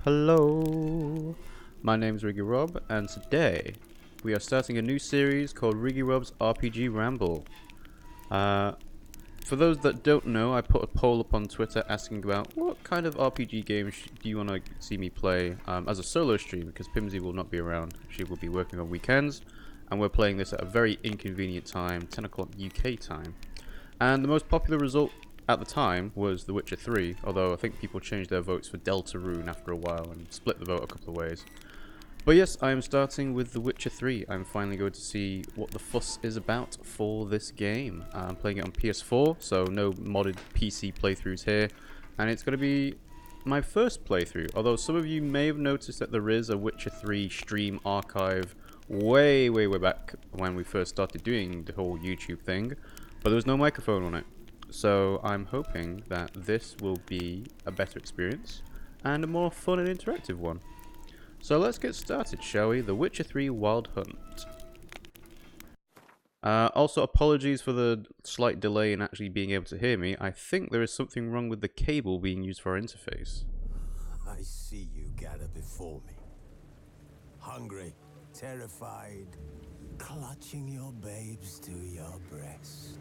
Hello. My name's RiggyRob, and today we are starting a new series called RiggyRob's RPG Ramble. For those that don't know, I put a poll up on Twitter asking about what kind of RPG games do you want to see me play as a solo stream, because Pimmsy will not be around. She will be working on weekends, and we're playing this at a very inconvenient time, 10 o'clock UK time. And the most popular result at the time was The Witcher 3, although I think people changed their votes for Deltarune after a while and split the vote a couple of ways. But yes, I am starting with The Witcher 3. I'm finally going to see what the fuss is about for this game. I'm playing it on PS4, so no modded PC playthroughs here, and it's going to be my first playthrough, although some of you may have noticed that there is a Witcher 3 stream archive way back when we first started doing the whole YouTube thing, but there was no microphone on it. So I'm hoping that this will be a better experience and a more fun and interactive one. So let's get started, shall we? The Witcher 3 Wild Hunt. Also, apologies for the slight delay in actually being able to hear me. I think there is something wrong with the cable being used for our interface. I see you gather before me. Hungry, terrified, clutching your babes to your breast.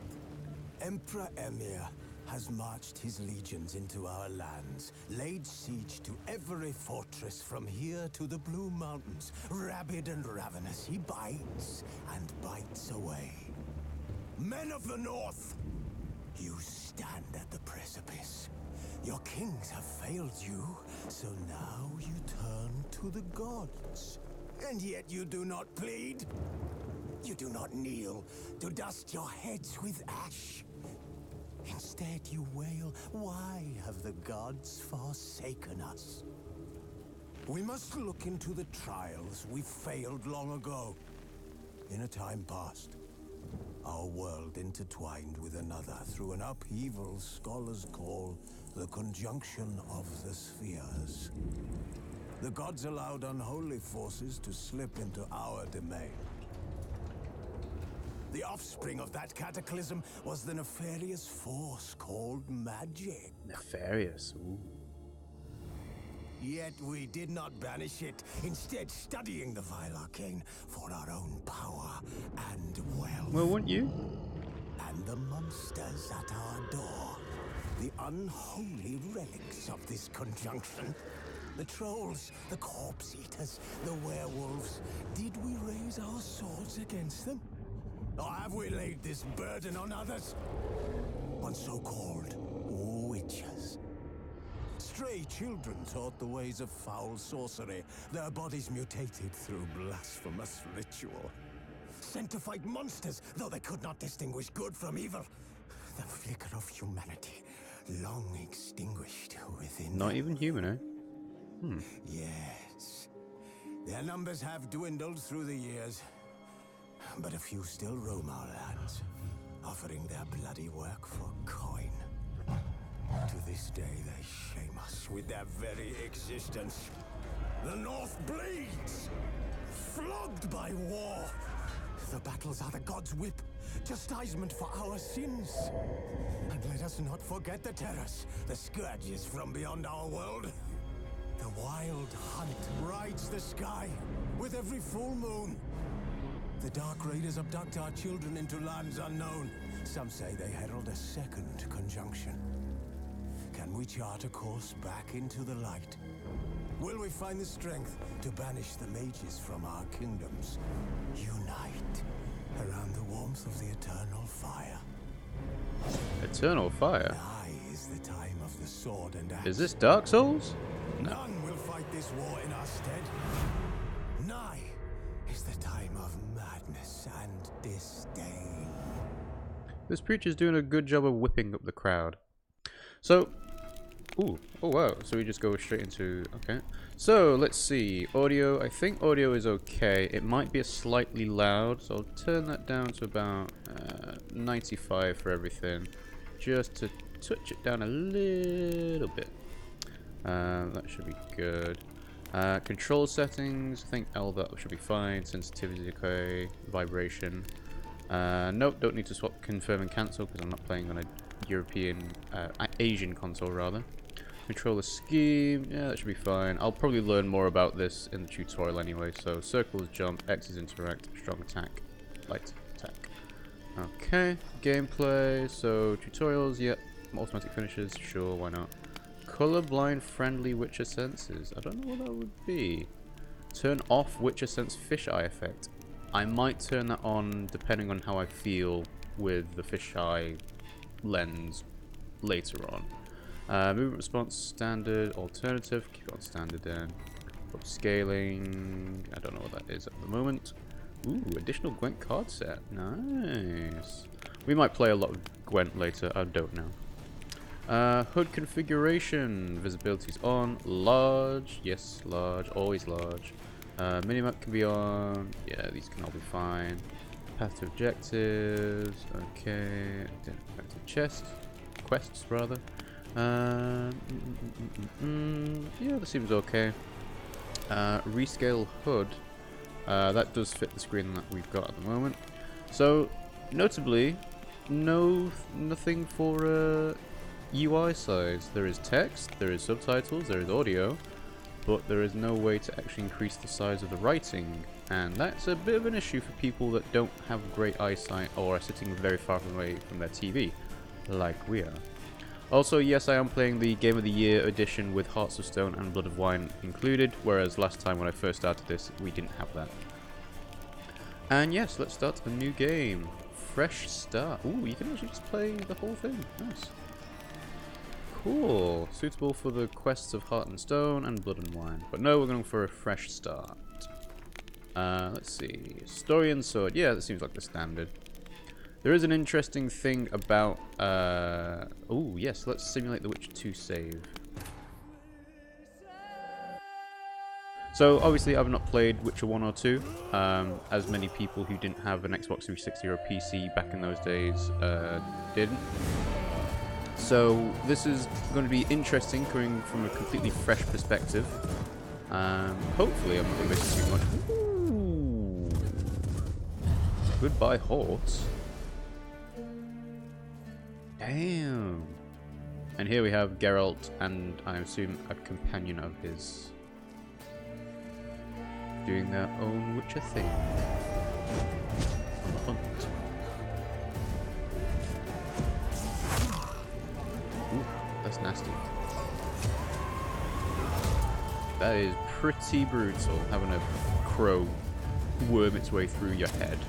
Emperor Emir has marched his legions into our lands, laid siege to every fortress from here to the Blue Mountains. Rabid and ravenous, he bites and bites away. Men of the North, you stand at the precipice. Your kings have failed you, so now you turn to the gods. And yet you do not plead. You do not kneel to dust your heads with ash. Instead you wail, why have the gods forsaken us? We must look into the trials we failed long ago. In a time past, our world intertwined with another through an upheaval scholars call the conjunction of the spheres. The gods allowed unholy forces to slip into our domain. The offspring of that cataclysm was the nefarious force called magic. Nefarious, ooh. Yet we did not banish it, instead studying the vile arcane for our own power and wealth. Well, wouldn't you? And the monsters at our door, the unholy relics of this conjunction. The trolls, the corpse eaters, the werewolves. Did we raise our swords against them? Or have we laid this burden on others? On so-called witches. Stray children taught the ways of foul sorcery, their bodies mutated through blasphemous ritual. Sent to fight monsters, though they could not distinguish good from evil. The flicker of humanity, long extinguished within Not them. even human, eh? Yes. Their numbers have dwindled through the years, but a few still roam our lands, offering their bloody work for coin. To this day, they shame us with their very existence. The North bleeds, flogged by war. The battles are the gods' whip, chastisement for our sins. And let us not forget the terrors, the scourges from beyond our world. The wild hunt rides the sky with every full moon. The Dark Raiders abduct our children into lands unknown. Some say they herald a second conjunction. Can we chart a course back into the light? Will we find the strength to banish the mages from our kingdoms? Unite around the warmth of the eternal fire. Eternal fire? Nigh is the time of the sword and axe. Is this Dark Souls? None will fight this war in our stead. Nigh is the time of madness and disdain. This preacher's doing a good job of whipping up the crowd. So, oh wow, so we just go straight into, okay. So, let's see, audio, I think audio is okay. It might be a slightly loud, so I'll turn that down to about 95 for everything. Just to touch it down a little bit. That should be good. Control settings, I think LVAT should be fine. Sensitivity is okay. Vibration. Nope, don't need to swap confirm and cancel because I'm not playing on a European, Asian console rather. Controller scheme, yeah, that should be fine. I'll probably learn more about this in the tutorial anyway. So circle is jump, X is interact, strong attack, light attack. Okay, gameplay, so tutorials, yep. Automatic finishes, sure, why not. Colorblind friendly Witcher senses. I don't know what that would be. Turn off Witcher sense fisheye effect. I might turn that on depending on how I feel with the fisheye lens later on. Movement response standard, alternative. Keep it on standard then. Upscaling. I don't know what that is at the moment. Ooh, additional Gwent card set. Nice. We might play a lot of Gwent later. I don't know. Hood configuration. Visibility's on. Large. Yes, large. Always large. Minimap can be on. Yeah, these can all be fine. Path to objectives. Okay. Back to chest. Quests, rather. Yeah, that seems okay. Rescale HUD. That does fit the screen that we've got at the moment. So, notably, nothing for UI size. There is text, there is subtitles, there is audio, but there is no way to actually increase the size of the writing, and that's a bit of an issue for people that don't have great eyesight or are sitting very far away from their TV, like we are. Also, yes, I am playing the Game of the Year edition with Hearts of Stone and Blood of Wine included, whereas last time when I first started this, we didn't have that. And yes, let's start a new game. Fresh start. Ooh, you can actually just play the whole thing. Nice. Cool. Suitable for the quests of Heart and Stone and Blood and Wine. But no, we're going for a fresh start. Let's see. Story and Sword. Yeah, that seems like the standard. There is an interesting thing about... oh, yes, let's simulate the Witcher 2 save. So, obviously, I've not played Witcher 1 or 2, as many people who didn't have an Xbox 360 or a PC back in those days didn't. So, this is going to be interesting, coming from a completely fresh perspective. Hopefully, I'm not going to miss too much. Ooh. Goodbye, horse. Damn. And here we have Geralt and I assume a companion of his doing their own Witcher thing. On the hunt. Ooh, that's nasty. That is pretty brutal, having a crow worm its way through your head.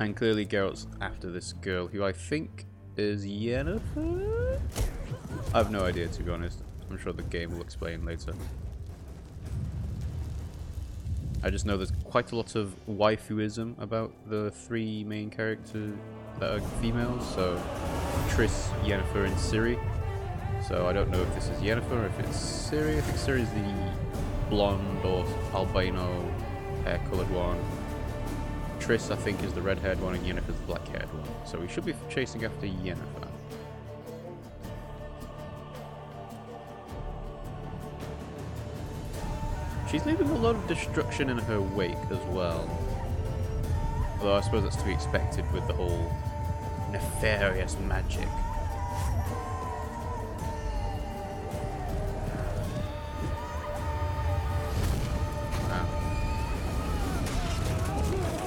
And clearly Geralt's after this girl, who I think is Yennefer? I have no idea, to be honest. I'm sure the game will explain later. I just know there's quite a lot of waifuism about the three main characters that are females, so Triss, Yennefer, and Ciri. So I don't know if this is Yennefer or if it's Ciri. I think Ciri's the blonde or albino hair-coloured one. Triss, I think, is the red-haired one, and Yennefer's the black-haired one. So we should be chasing after Yennefer. She's leaving a lot of destruction in her wake as well. Although I suppose that's to be expected with the whole nefarious magic.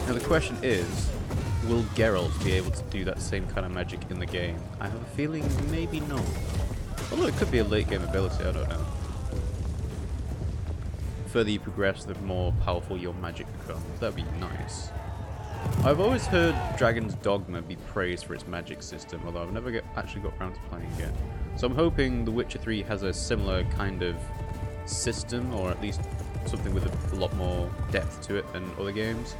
Now the question is, will Geralt be able to do that same kind of magic in the game? I have a feeling maybe not. Although it could be a late game ability, I don't know. The further you progress, the more powerful your magic becomes. That'd be nice. I've always heard Dragon's Dogma be praised for its magic system, although I've never actually got around to playing it. So I'm hoping The Witcher 3 has a similar kind of system, or at least something with a lot more depth to it than other games.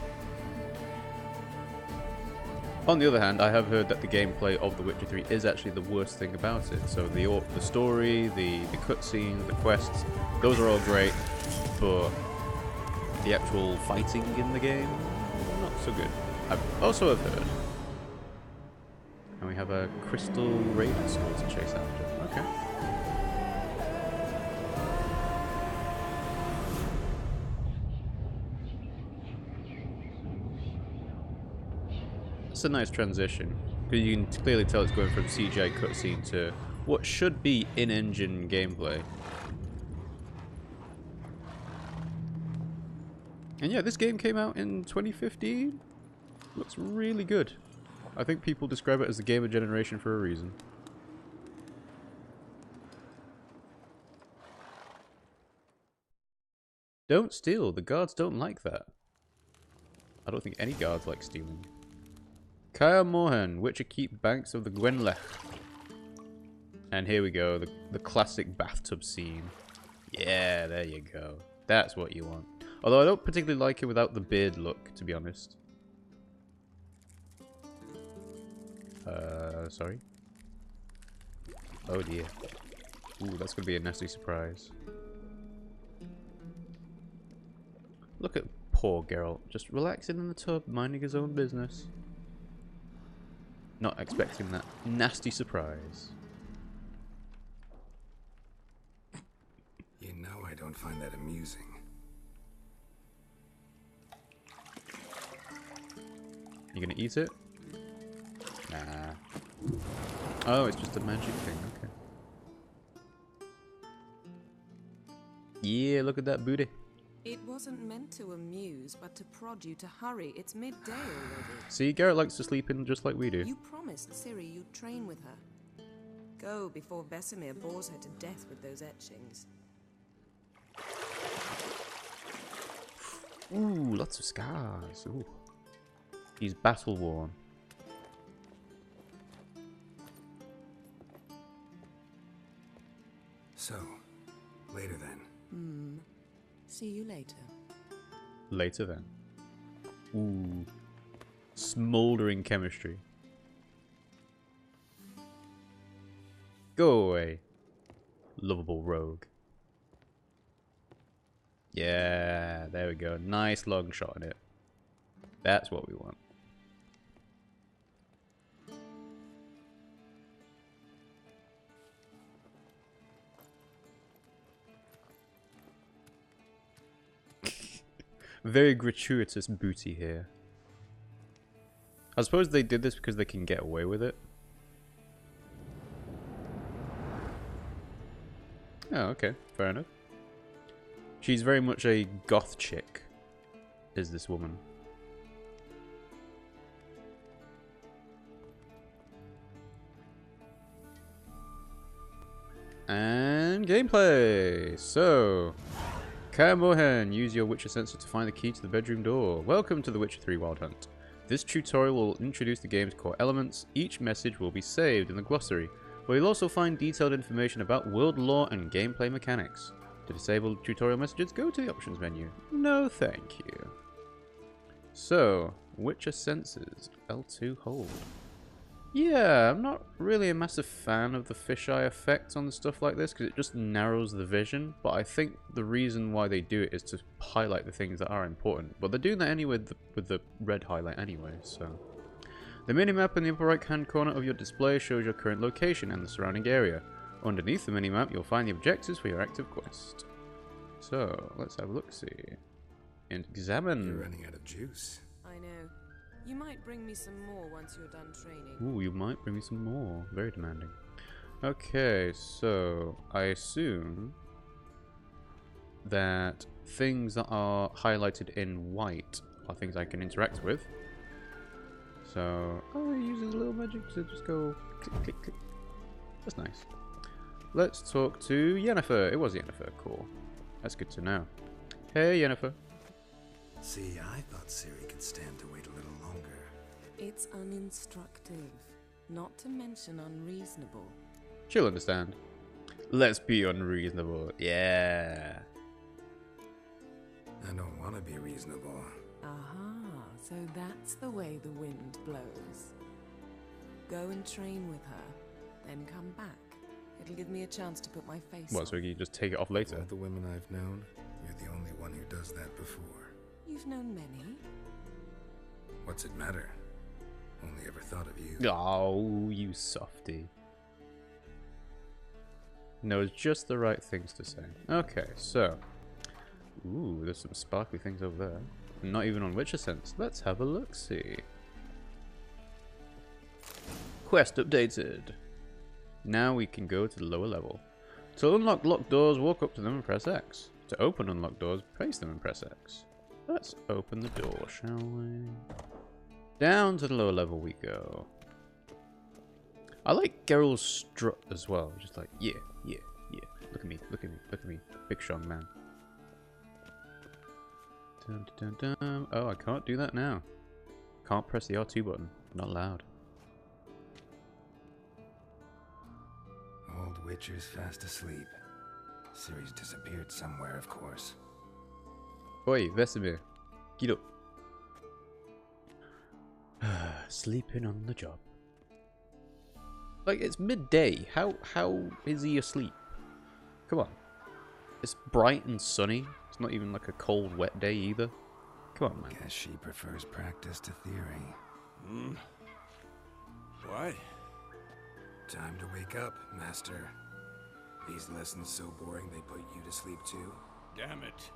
On the other hand, I have heard that the gameplay of The Witcher 3 is actually the worst thing about it. So the story, the cutscenes, the quests, those are all great, but the actual fighting in the game, not so good. I've also heard. And we have a crystal raven sword to chase after. Okay. It's a nice transition, because you can clearly tell it's going from CGI cutscene to what should be in-engine gameplay. And yeah, this game came out in 2015. Looks really good. I think people describe it as the game of generation for a reason. Don't steal. The guards don't like that. I don't think any guards like stealing. Kaer Morhen, Witcher Keep, banks of the Gwenlech. And here we go, the classic bathtub scene. Yeah, there you go. That's what you want. Although I don't particularly like it without the beard look, to be honest. Sorry? Oh dear. Ooh, that's gonna be a nasty surprise. Look at poor Geralt, just relaxing in the tub, minding his own business. Not expecting that nasty surprise. You know I don't find that amusing. You gonna eat it? Nah. Oh, it's just a magic thing, okay. Yeah, look at that booty. It wasn't meant to amuse, but to prod you to hurry. It's midday already. See, Geralt likes to sleep in just like we do. You promised Ciri you'd train with her. Go before Vesemir bores her to death with those etchings. Ooh, lots of scars. Ooh. He's battle worn. So, later then. See you later. Later then. Ooh. Smouldering chemistry. Go away. Lovable rogue. Yeah, there we go. Nice long shot on it. That's what we want. Very gratuitous booty here. I suppose they did this because they can get away with it. Oh, okay. Fair enough. She's very much a goth chick, is this woman. And gameplay! So, Kaer Morhen, use your Witcher sensor to find the key to the bedroom door. Welcome to The Witcher 3 Wild Hunt. This tutorial will introduce the game's core elements. Each message will be saved in the glossary, where you'll also find detailed information about world lore and gameplay mechanics. To disable tutorial messages, go to the options menu. No thank you. So, Witcher sensors, L2 hold. Yeah, I'm not really a massive fan of the fisheye effect on stuff like this because it just narrows the vision. But I think the reason why they do it is to highlight the things that are important. But they're doing that anyway with the red highlight anyway, so. The minimap in the upper right hand corner of your display shows your current location and the surrounding area. Underneath the minimap, you'll find the objectives for your active quest. So, let's have a look-see. And examine. You're running out of juice. I know. You might bring me some more once you're done training. Ooh, you might bring me some more. Very demanding. Okay, so I assume that things that are highlighted in white are things I can interact with. So, oh, it uses a little magic to just go click, click, click. That's nice. Let's talk to Yennefer. It was Yennefer. Cool. That's good to know. Hey, Yennefer. See, I thought Ciri could stand to wait a little longer. It's uninstructive, not to mention unreasonable. She'll understand. Let's be unreasonable. Yeah. I don't want to be reasonable. Aha, so that's the way the wind blows. Go and train with her, then come back. It'll give me a chance to put my face What, on. so you just take it off later? Of all the women I've known, you're the only one who does that before. You've known many. What's it matter? Only ever thought of you. Oh, you softy. Knows just the right things to say. Okay, so. Ooh, there's some sparkly things over there. Not even on Witcher Sense. Let's have a look-see. Quest updated. Now we can go to the lower level. To unlock locked doors, walk up to them and press X. To open unlocked doors, place them and press X. Let's open the door, shall we? Down to the lower level we go. I like Geralt's strut as well. Just like, yeah, yeah, yeah. Look at me, look at me, look at me. Big strong man. Dun, dun, dun, dun. Oh, I can't do that now. Can't press the R2 button. Not allowed. Old Witcher's fast asleep. Ciri's disappeared somewhere, of course. Oi, Vesemir. Get up. Sleeping on the job. Like, it's midday. How is he asleep? Come on. It's bright and sunny. It's not even like a cold, wet day either. Come on, man. Guess she prefers practice to theory. What? Time to wake up, Master. These lessons so boring they put you to sleep too? Damn it.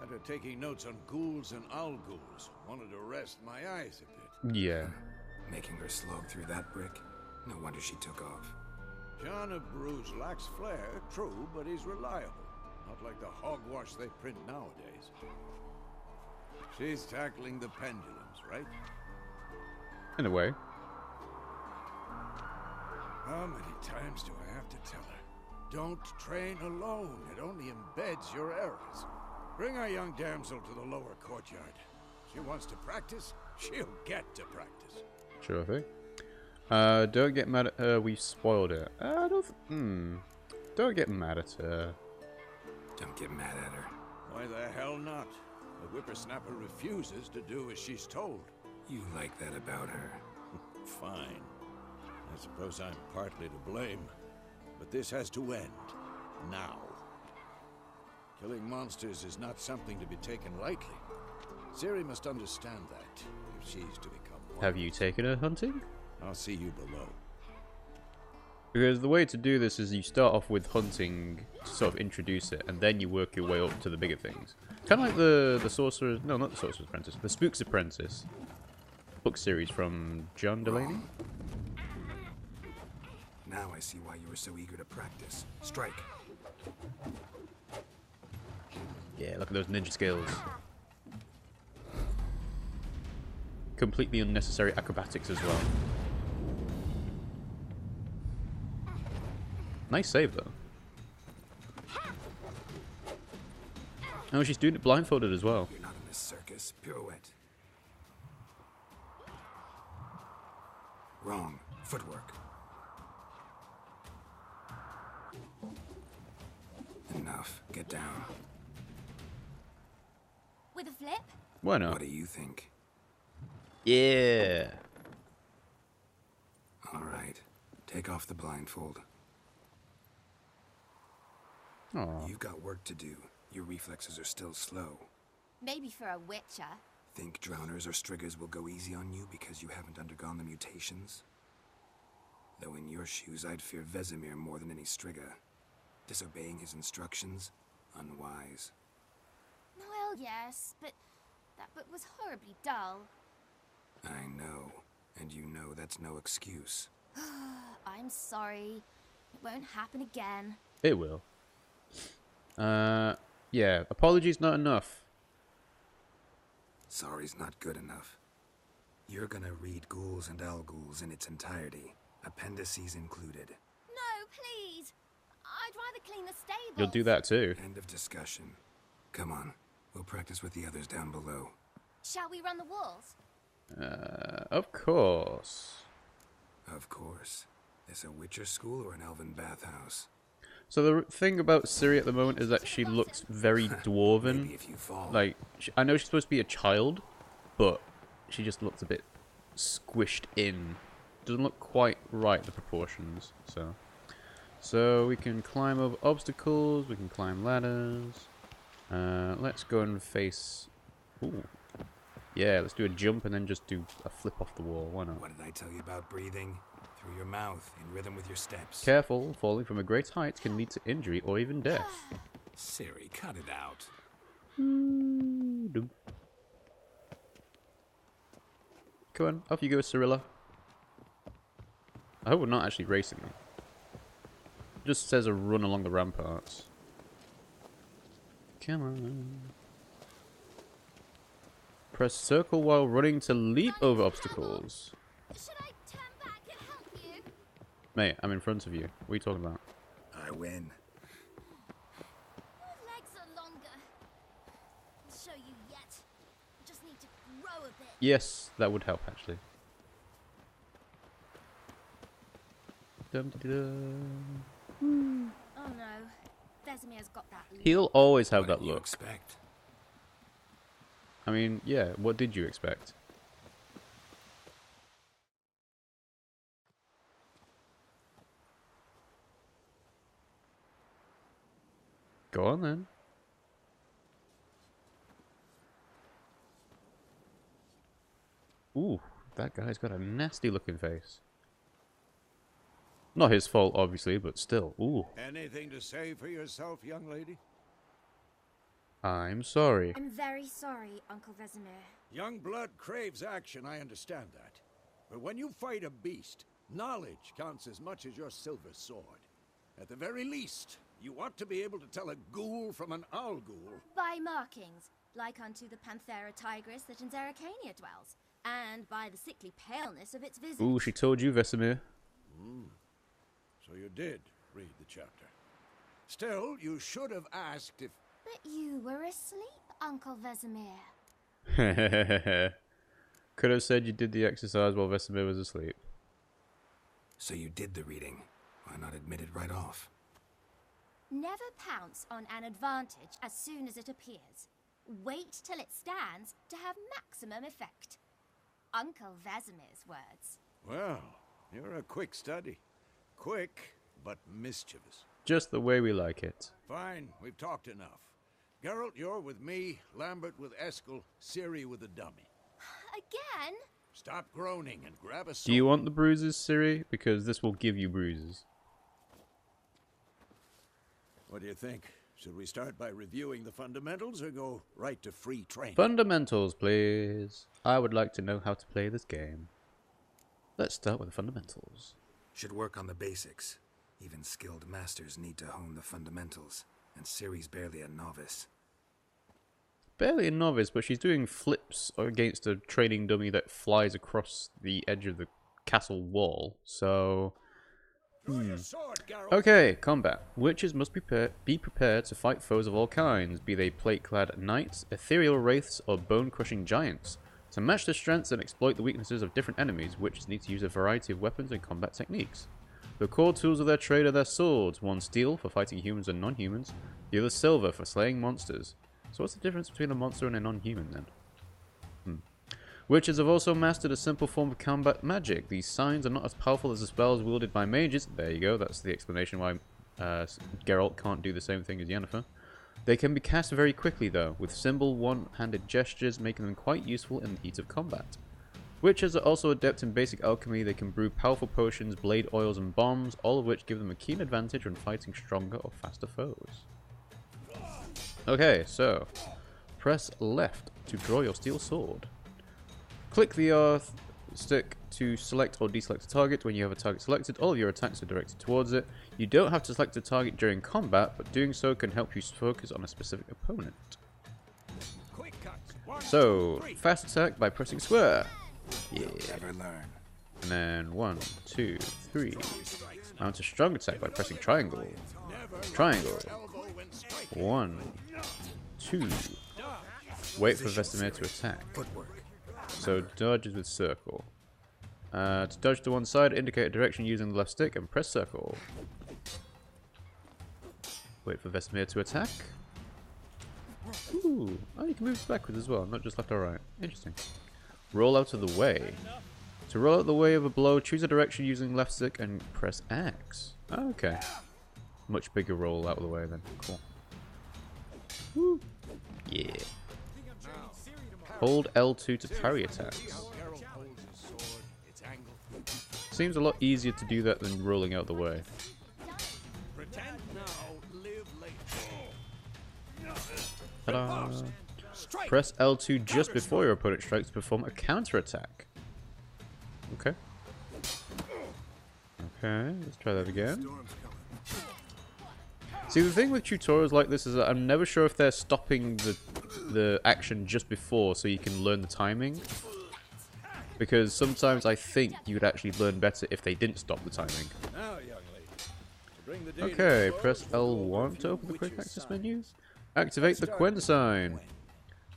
After taking notes on ghouls and owl ghouls, wanted to rest my eyes a bit. Yeah. Making her slog through that brick? No wonder she took off. John of Bruges lacks flair, true, but he's reliable. Not like the hogwash they print nowadays. She's tackling the pendulums, right? In a way. How many times do I have to tell her? Don't train alone. It only embeds your errors. Bring our young damsel to the lower courtyard. She wants to practice, she'll get to practice. Sure thing. Don't get mad at her, we spoiled it. Don't get mad at her. Don't get mad at her. Why the hell not? The whippersnapper refuses to do as she's told. You like that about her. Fine. I suppose I'm partly to blame. But this has to end. Now. Killing monsters is not something to be taken lightly. Ciri must understand that, if she's to become one. Have you taken her hunting? I'll see you below. Because the way to do this is you start off with hunting to sort of introduce it, and then you work your way up to the bigger things. Kind of like the Sorcerer's... No, not the Sorcerer's Apprentice. The Spook's Apprentice book series from John Delaney. Now I see why you were so eager to practice. Strike. Yeah, look at those ninja skills. Completely unnecessary acrobatics as well. Nice save, though. Oh, she's doing it blindfolded as well. You're not in this circus. Pirouette. Wrong. Footwork. Enough. Get down. With a flip? Why not? What do you think? Yeah. Take off the blindfold. Aw. You've got work to do. Your reflexes are still slow. Maybe for a witcher. Think drowners or striggers will go easy on you because you haven't undergone the mutations? Though in your shoes, I'd fear Vesemir more than any strigger. Disobeying his instructions? Unwise. Well, yes, but that book was horribly dull. I know. And you know that's no excuse. I'm sorry. It won't happen again. It will. Yeah, apologies not enough. Sorry's not good enough. You're gonna read Ghouls and Al-Ghouls in its entirety, appendices included. No, please. I'd rather clean the stables. You'll do that too. End of discussion. Come on, we'll practice with the others down below. Shall we run the walls? Of course. Of course. This a Witcher school or an elven bathhouse? So the thing about Ciri at the moment is that she looks very dwarven. Maybe if you fall. Like, I know she's supposed to be a child, but she just looks a bit squished in. Doesn't look quite right, the proportions. So we can climb over obstacles, we can climb ladders. Let's go and face... Ooh. Yeah, let's do a jump and then just do a flip off the wall. Why not? What did I tell you about breathing? Through your mouth, in rhythm with your steps. Careful, falling from a great height can lead to injury or even death. Ciri, cut it out. Come on, off you go, Cirilla. I hope we're not actually racing them. It just says a run along the ramparts. Come on. Press circle while running to leap over obstacles. Should I turn back and help you? Mate, I'm in front of you. What are you talking about? I win. Your legs are longer. I'll show you yet. I just need to grow a bit. Yes, that would help actually. Dum -de -dum. Oh no. Vesemir's got that look. He'll always have What that did you look. expect? I mean, yeah, what did you expect? Go on then. Ooh, that guy's got a nasty looking face. Not his fault, obviously, but still. Ooh. Anything to say for yourself, young lady? I'm sorry. I'm very sorry, Uncle Vesemir. Young blood craves action, I understand that. But when you fight a beast, knowledge counts as much as your silver sword. At the very least, you ought to be able to tell a ghoul from an Al-Ghoul. By markings, like unto the Panthera tigris that in Zeracania dwells, and by the sickly paleness of its visage. Ooh, she told you, Vesemir. So you did read the chapter. Still, you should have asked if... But you were asleep, Uncle Vesemir. Could have said you did the exercise while Vesemir was asleep. So you did the reading. Why not admit it right off? Never pounce on an advantage as soon as it appears. Wait till it stands to have maximum effect. Uncle Vesemir's words. Well, you're a quick study. Quick, but mischievous. Just the way we like it. Fine, we've talked enough. Geralt, you're with me, Lambert with Eskel, Ciri with the dummy. Again? Stop groaning and grab a sword. Do you want the bruises, Ciri? Because this will give you bruises. What do you think? Should we start by reviewing the fundamentals or go right to free training? Fundamentals, please. I would like to know how to play this game. Let's start with the fundamentals. Should work on the basics. Even skilled masters need to hone the fundamentals, and Ciri's barely a novice. Barely a novice, but she's doing flips against a training dummy that flies across the edge of the castle wall, so... Draw your sword, Geralt. Okay, combat. Witches must be prepared to fight foes of all kinds, be they plate-clad knights, ethereal wraiths, or bone-crushing giants. To match their strengths and exploit the weaknesses of different enemies, witches need to use a variety of weapons and combat techniques. The core tools of their trade are their swords, one steel for fighting humans and non-humans, the other silver for slaying monsters. So what's the difference between a monster and a non-human then? Witches have also mastered a simple form of combat magic. These signs are not as powerful as the spells wielded by mages. There you go, that's the explanation why Geralt can't do the same thing as Yennefer. They can be cast very quickly though, with simple one-handed gestures making them quite useful in the heat of combat. Witches are also adept in basic alchemy. They can brew powerful potions, blade oils and bombs, all of which give them a keen advantage when fighting stronger or faster foes. Okay, so press left to draw your steel sword. Click the R stick to select or deselect a target. When you have a target selected, all of your attacks are directed towards it. You don't have to select a target during combat, but doing so can help you focus on a specific opponent. So, fast attack by pressing square. Yeah. Never learn. And then 1, 2, 3. Mount a strong attack by pressing triangle. Triangle. 1, 2. Wait for Vesemir to attack. So dodges with circle. To dodge to one side, indicate a direction using the left stick and press circle. Wait for Vesemir to attack. Ooh. Oh, you can move backwards as well, not just left or right. Interesting. Roll out of the way. To roll out the way of a blow, choose a direction using left stick and press X. Oh, okay. Much bigger roll out of the way then. Cool. Woo. Yeah. Hold L2 to parry attacks. Seems a lot easier to do that than rolling out the way. Ta-da! Press L2 just before your opponent strikes to perform a counter attack. Okay. Okay, let's try that again. See, the thing with tutorials like this is that I'm never sure if they're stopping the action just before so you can learn the timing. Because sometimes I think you'd actually learn better if they didn't stop the timing. Okay, press L1 to open the quick access menu. Activate the Quen sign.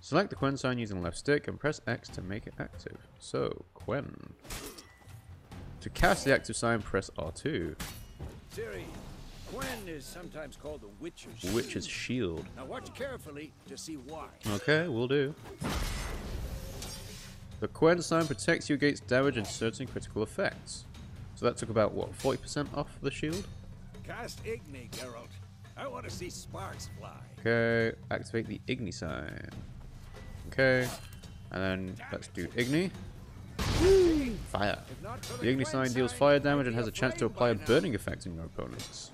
Select the Quen sign using the left stick and press X to make it active. So, Quen. To cast the active sign, press R2. Quen is sometimes called the Witch's Shield. Now watch carefully to see why. Okay, will do. The Quen sign protects you against damage and certain critical effects. So that took about, what, 40% off the shield? Cast Igni, Geralt. I want to see sparks fly. Okay, activate the Igni sign. Okay, and then let's do Igni. Fire. The Igni sign deals fire damage and has a chance to apply a burning effect on your opponents.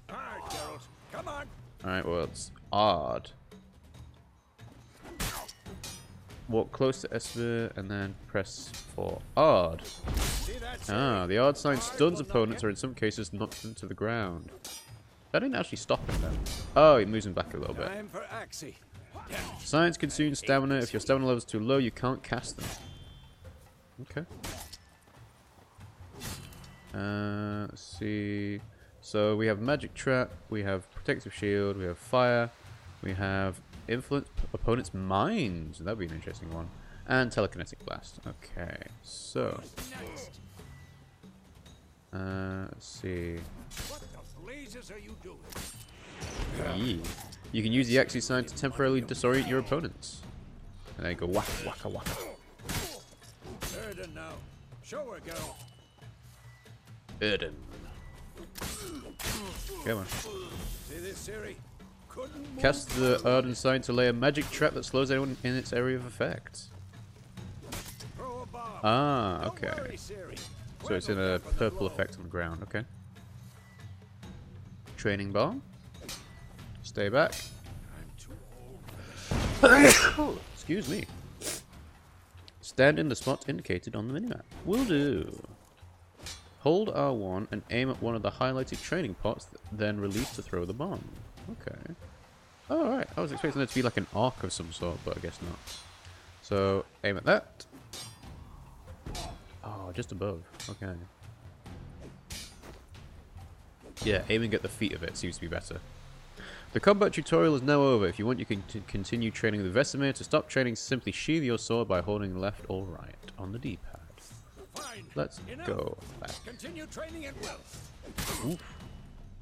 Alright, Geralt. Come on. Alright, well, it's odd. Walk close to Esper and then press for odd. Ah, the odd sign stuns opponents or in some cases knocks them to the ground. That didn't actually stop him then. Oh, he moves him back a little bit. Time for Axie. Signs consume stamina. If your stamina level is too low, you can't cast them. Okay. Let's see. So we have Magic Trap, we have Protective Shield, we have Fire, we have Influence Opponent's Minds. That'd be an interesting one. And Telekinetic Blast. Okay, so. Let's see. What the blazes are you doing? Yeah. You can use the Axie sign to temporarily disorient your opponents. And they go waka waka waka. Erden now. Show her, girl. Erden. Come on. See this, Siri? Couldn't Cast the Erden sign to lay a magic trap that slows anyone in its area of effect. throw a bomb. Ah, Don't okay. worry, Siri. So it's in a purple effect on the ground, okay. Training bomb. Stay back. Excuse me. Stand in the spot indicated on the minimap. Will do. Hold R1 and aim at one of the highlighted training pots, then release to throw the bomb. Okay. Alright, I was expecting there to be like an arc of some sort, but I guess not. So, aim at that. Oh, just above. Okay. Yeah, aiming at the feet of it seems to be better. The combat tutorial is now over. If you want, you can continue training with Vesemir. To stop training, simply sheath your sword by holding left or right on the D-pad. Fine. Let's go back. Continue training at will. Oof.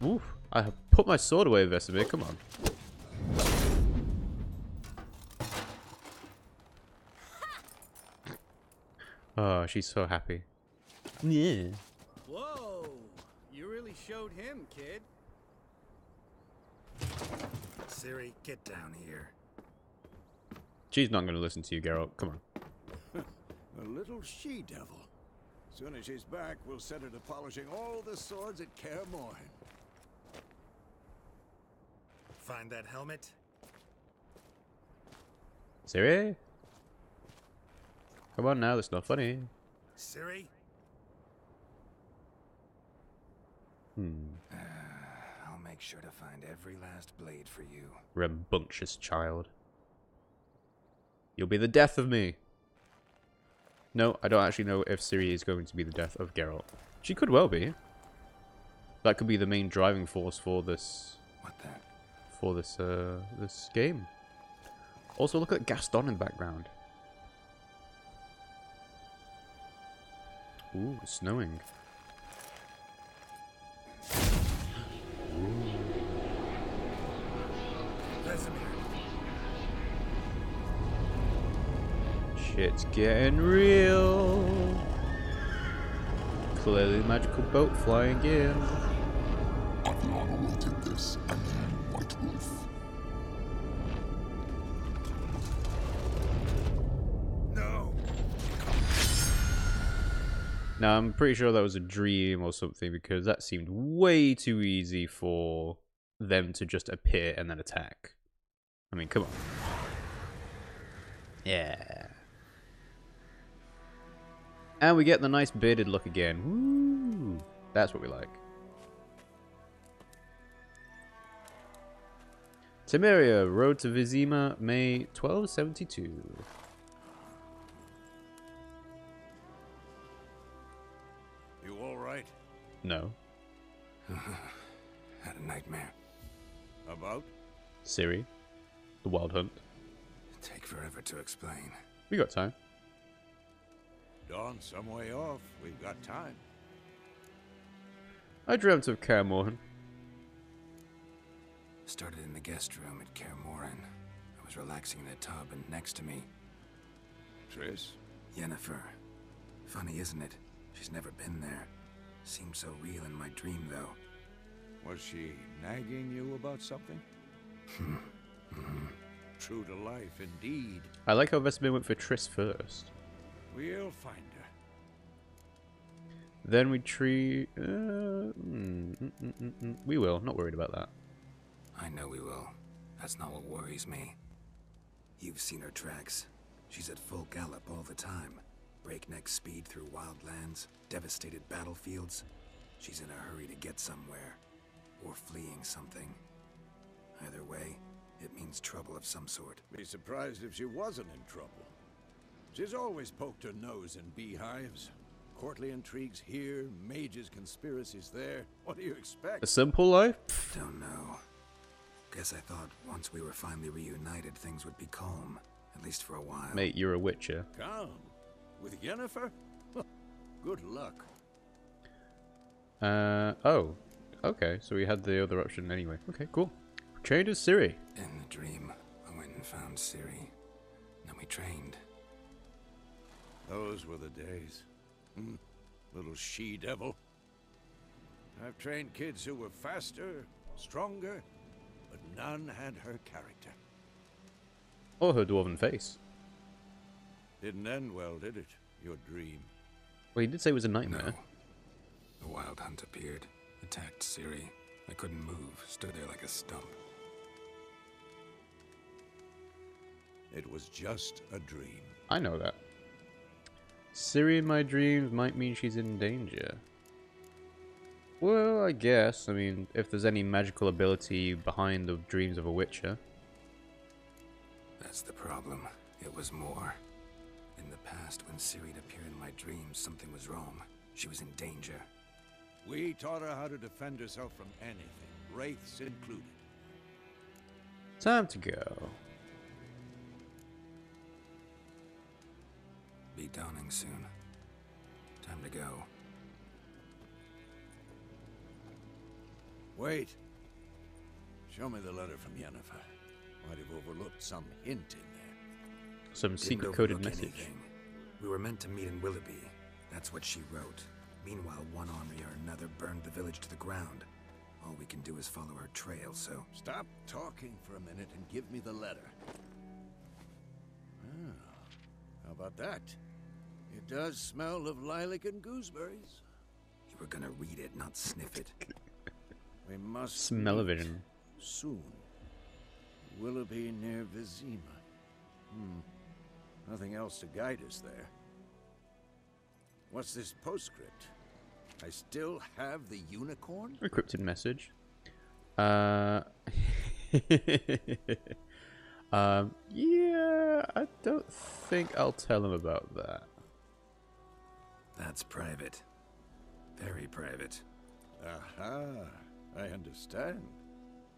Oof. I have put my sword away, Vesemir. Come on. Oh, she's so happy. Yeah. Whoa! You really showed him, kid. Ciri, get down here. She's not going to listen to you, Geralt. Come on. A little she-devil. Soon as she's back, we'll set her to polishing all the swords at Kaer Morhen. Find that helmet? Ciri? Come on now, that's not funny. Ciri? I'll make sure to find every last blade for you. Rambunctious child. You'll be the death of me. No, I don't actually know if Ciri is going to be the death of Geralt. She could well be. That could be the main driving force for this. What the? For this this game. Also, look at Gaston in the background. Ooh, it's snowing. Shit's getting real. Clearly magical boat flying in. Adriana will take this, and then White Wolf. No! Now, I'm pretty sure that was a dream or something, because that seemed way too easy for them to just appear and then attack. I mean, come on. Yeah. And we get the nice bearded look again. Woo! That's what we like. Temeria, Road to Vizima, May 1272. You all right? No. Had a nightmare. About? Ciri. The Wild Hunt. Take forever to explain. We got time. Dawn's some way off. We've got time. I dreamt of Kaer Morhen. Started in the guest room at Kaer Morhen. I was relaxing in a tub, and next to me, Triss? Yennefer. Funny, isn't it? She's never been there. Seemed so real in my dream, though. Was she nagging you about something? True to life, indeed. I like how Vesemir went for Triss first. We'll find her. Then we we will. Not worried about that. I know we will. That's not what worries me. You've seen her tracks. She's at full gallop all the time. Breakneck speed through wildlands, devastated battlefields. She's in a hurry to get somewhere. Or fleeing something. Either way, it means trouble of some sort. Be surprised if she wasn't in trouble. She's always poked her nose in beehives. Courtly intrigues here, mages' conspiracies there. What do you expect? A simple life? Don't know. Guess I thought once we were finally reunited, things would be calm. At least for a while. Mate, you're a witcher. Calm? With Yennefer? Good luck. Oh. Okay, so we had the other option anyway. Okay, cool. Trained as Ciri. In the dream, I went and found Ciri. Then we trained. Those were the days. Little she-devil. I've trained kids who were faster, stronger, but none had her character. Or her dwarven face. Didn't end well, did it? Your dream. Well, he did say it was a nightmare. No. The Wild Hunt appeared, attacked Ciri. I couldn't move, stood there like a stump. It was just a dream. I know that. Ciri in my dreams might mean she's in danger. Well, I guess. I mean, if there's any magical ability behind the dreams of a witcher. That's the problem. It was more. In the past, when Ciri appeared in my dreams, something was wrong. She was in danger. We taught her how to defend herself from anything, wraiths included. Time to go. Be dawning soon. Time to go. Wait. Show me the letter from Yennefer. Might have overlooked some hint in there. Some Didn't secret coded overlook message. anything. We were meant to meet in Willoughby. That's what she wrote. Meanwhile, one army or another burned the village to the ground. All we can do is follow her trail, so... Stop talking for a minute and give me the letter. Ah, how about that? It does smell of lilac and gooseberries. You were gonna read it, not sniff it. We must Smell-o-vision. soon. Willoughby near Vizima. Nothing else to guide us there. What's this postscript? I still have the unicorn? Encrypted message. Yeah, I don't think I'll tell him about that. That's private. Very private. Aha, I understand.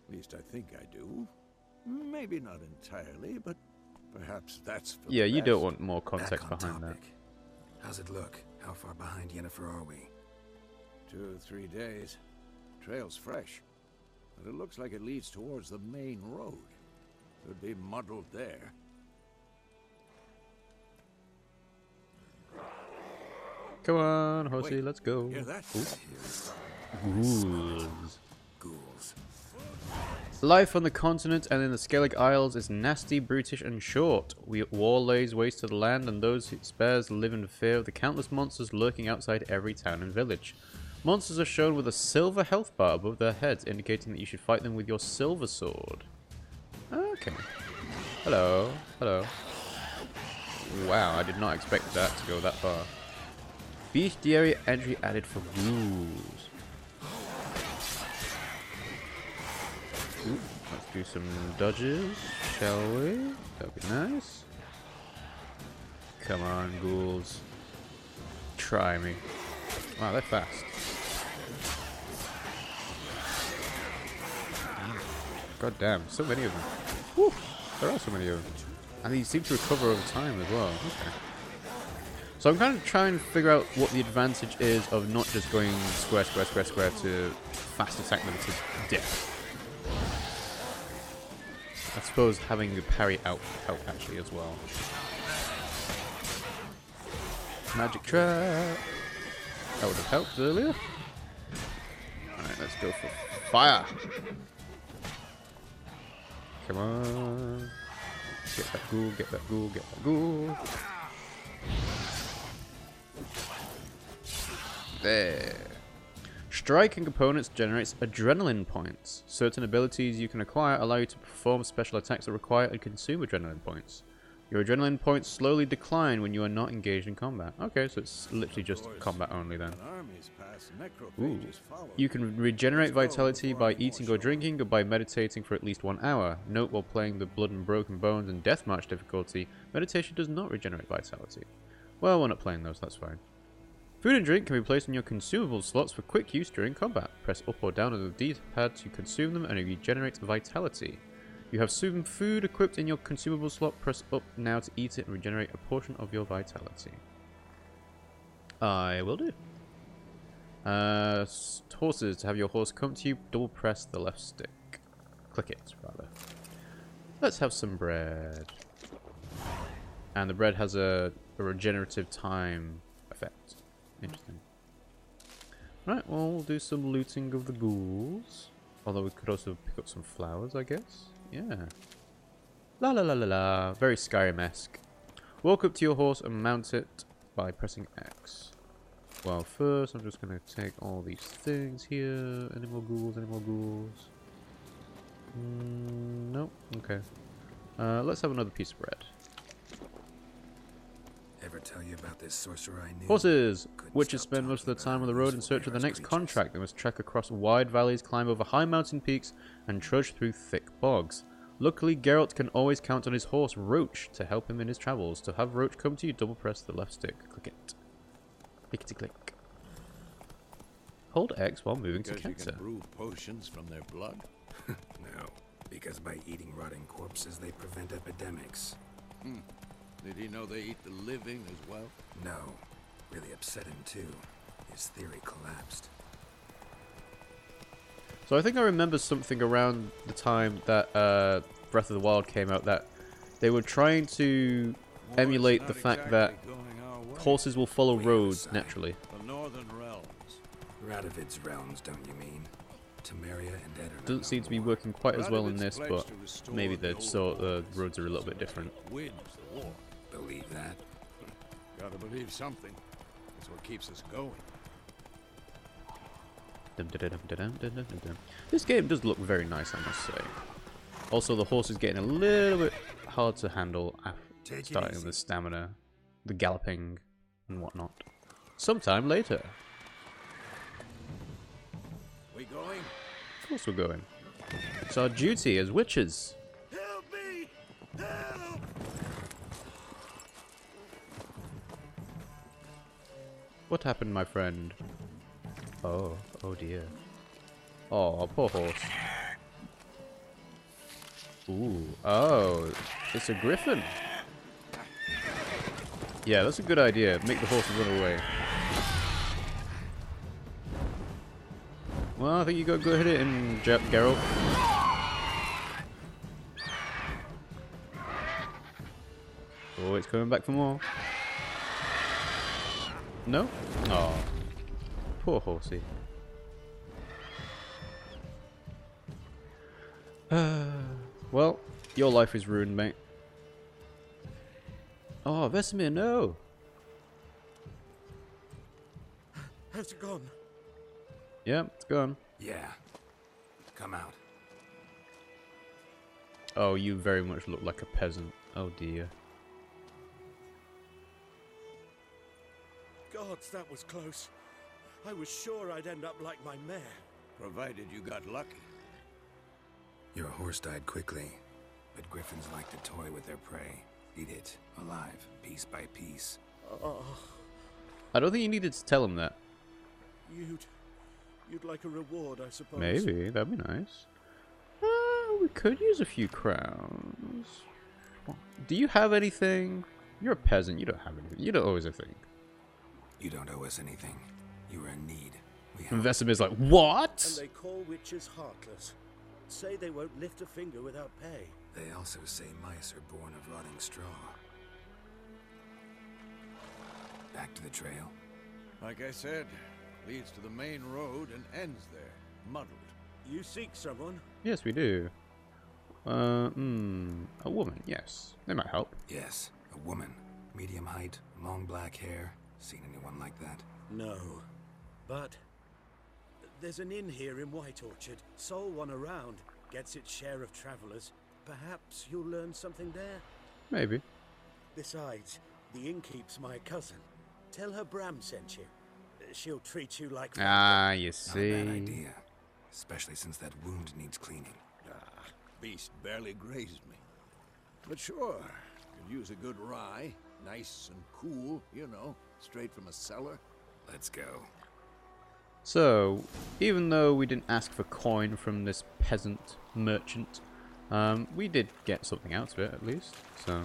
At least I think I do. Maybe not entirely, but perhaps that's for Yeah, the you don't best. want more Back context on behind that. topic. How's it look? How far behind Yennefer are we? 2 or 3 days. Trail's fresh, but it looks like it leads towards the main road. Could be muddled there. Come on, horsey, Wait, let's go. Hear that? Ghouls. Ghouls. Life on the continent and in the Skellig Isles is nasty, brutish, and short. War lays waste to the land, and those it spares live in fear of the countless monsters lurking outside every town and village. Monsters are shown with a silver health bar above their heads, indicating that you should fight them with your silver sword. Okay. Hello. Hello. Wow, I did not expect that to go that far. Bestiary entry added for ghouls. Ooh, let's do some dodges, shall we? That'd be nice. Come on, ghouls. Try me. Wow, they're fast. God damn, so many of them. Whew, there are so many of them. And these seem to recover over time as well. Okay. So I'm kind of trying to figure out what the advantage is of not just going square, square, square, square to fast attack them to death. I suppose having the parry out help actually as well. Magic trap. That would have helped earlier. Alright, let's go for fire. Come on. Get that ghoul, get that ghoul, get that ghoul. There. Striking opponents generates adrenaline points. Certain abilities you can acquire allow you to perform special attacks that require and consume adrenaline points. Your adrenaline points slowly decline when you are not engaged in combat. Okay, so it's literally just combat only then. Ooh. You can regenerate vitality by eating or drinking, or by meditating for at least 1 hour. Note, while playing the Blood and Broken Bones and Deathmatch difficulty, meditation does not regenerate vitality. Well, we're not playing those, that's fine. Food and drink can be placed in your consumable slots for quick use during combat. Press up or down on the D-pad to consume them and regenerate vitality. You have some food equipped in your consumable slot. Press up now to eat it and regenerate a portion of your vitality. I will do. Horses. To have your horse come to you, double press the left stick. Click it, rather. Let's have some bread. And the bread has a regenerative time effect. Interesting. Right, well, we'll do some looting of the ghouls. Although we could also pick up some flowers, I guess. Yeah. La la la la la. Very Skyrim-esque. Walk up to your horse and mount it by pressing X. Well, first I'm just going to take all these things here. Any more ghouls? Any more ghouls? Nope. Okay. Let's have another piece of bread. Ever tell you about this sorcerer I knew? Horses! Couldn't Witches stop spend most of their talking time on the about road in useful search of the errors next creatures. contract. They must trek across wide valleys, climb over high mountain peaks, and trudge through thick bogs. Luckily, Geralt can always count on his horse, Roach, to help him in his travels. To have Roach come to you, double press the left stick. Click it. Clickety-click. Hold X while moving to Because you Cancer. can brew potions from their blood? No, because by eating rotting corpses, they prevent epidemics. Did he know they eat the living as well? No, really upset him too. His theory collapsed. So I think I remember something around the time that Breath of the Wild came out that they were trying to emulate the fact that horses will follow Way on the roads side. naturally. The Northern Realms. Radovid's realms, don't you mean? Temeria and Edirne. Doesn't seem to be working quite as well in Radovid's this, pledged but to restore maybe the the old roads are a little bit different. Wins the war. Believe that? Gotta believe something. That's what keeps us going. This game does look very nice, I must say. Also, the horse is getting a little bit hard to handle after starting the stamina, the galloping, and whatnot. Sometime later. We going? Of course we're going. It's our duty as witches. Help me! Help! What happened, my friend? Oh dear. Oh, poor horse. Ooh, oh, it's a griffin. Yeah, that's a good idea. Make the horse run away. Well, I think you got to go hit it in Geralt. Oh, it's coming back for more. No? Oh, poor horsey. Well, your life is ruined, mate. Oh, Vesemir, no! How's it gone? Yeah, it's gone. Yeah. Come out. Oh, you very much look like a peasant. Oh dear. Gods, that was close. I was sure I'd end up like my mare. Provided you got lucky. Your horse died quickly, but griffins like to toy with their prey. Eat it, alive, piece by piece. I don't think you needed to tell him that. You'd like a reward, I suppose. Maybe, that'd be nice. We could use a few crowns. Do you have anything? You're a peasant, you don't have anything. You don't always have anything. You don't owe us anything. You were in need. We And helped. Vesemir's like, what? And they call witches heartless. Say they won't lift a finger without pay. They also say mice are born of rotting straw. Back to the trail. Like I said, leads to the main road and ends there, muddled. You seek someone? Yes, we do. A woman, yes. They might help. Yes, a woman. Medium height, long black hair. Seen anyone like that? No. But there's an inn here in White Orchard. Sole one around. Gets its share of travelers. Perhaps you'll learn something there? Maybe. Besides, the innkeep's my cousin. Tell her Bram sent you. She'll treat you like family. Ah, you Not a see. bad idea. Especially since that wound needs cleaning. Beast barely grazed me. But sure, could use a good rye. Nice and cool, you know, straight from a cellar. Let's go. So, even though we didn't ask for coin from this peasant merchant, we did get something out of it at least. So,